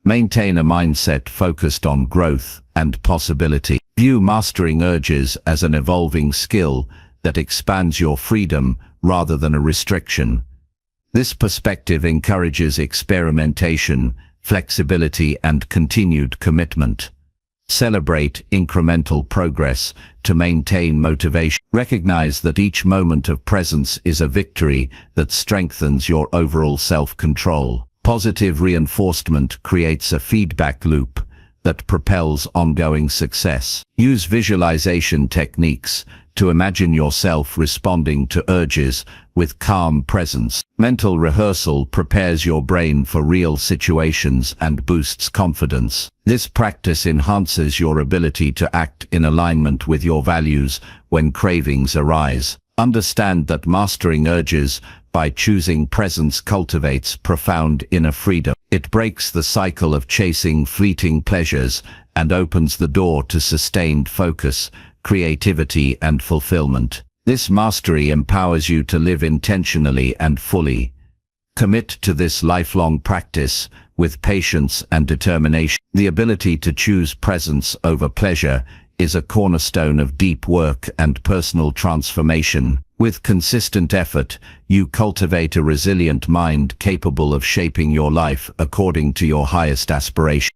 Maintain a mindset focused on growth and possibility. View mastering urges as an evolving skill that expands your freedom rather than a restriction. This perspective encourages experimentation, flexibility, and continued commitment. Celebrate incremental progress to maintain motivation. Recognize that each moment of presence is a victory that strengthens your overall self-control. Positive reinforcement creates a feedback loop that propels ongoing success. Use visualization techniques to imagine yourself responding to urges with calm presence. Mental rehearsal prepares your brain for real situations and boosts confidence. This practice enhances your ability to act in alignment with your values when cravings arise. Understand that mastering urges by choosing presence cultivates profound inner freedom. It breaks the cycle of chasing fleeting pleasures and opens the door to sustained focus, creativity, and fulfillment. This mastery empowers you to live intentionally and fully. Commit to this lifelong practice with patience and determination. The ability to choose presence over pleasure is a cornerstone of deep work and personal transformation. With consistent effort, you cultivate a resilient mind capable of shaping your life according to your highest aspiration.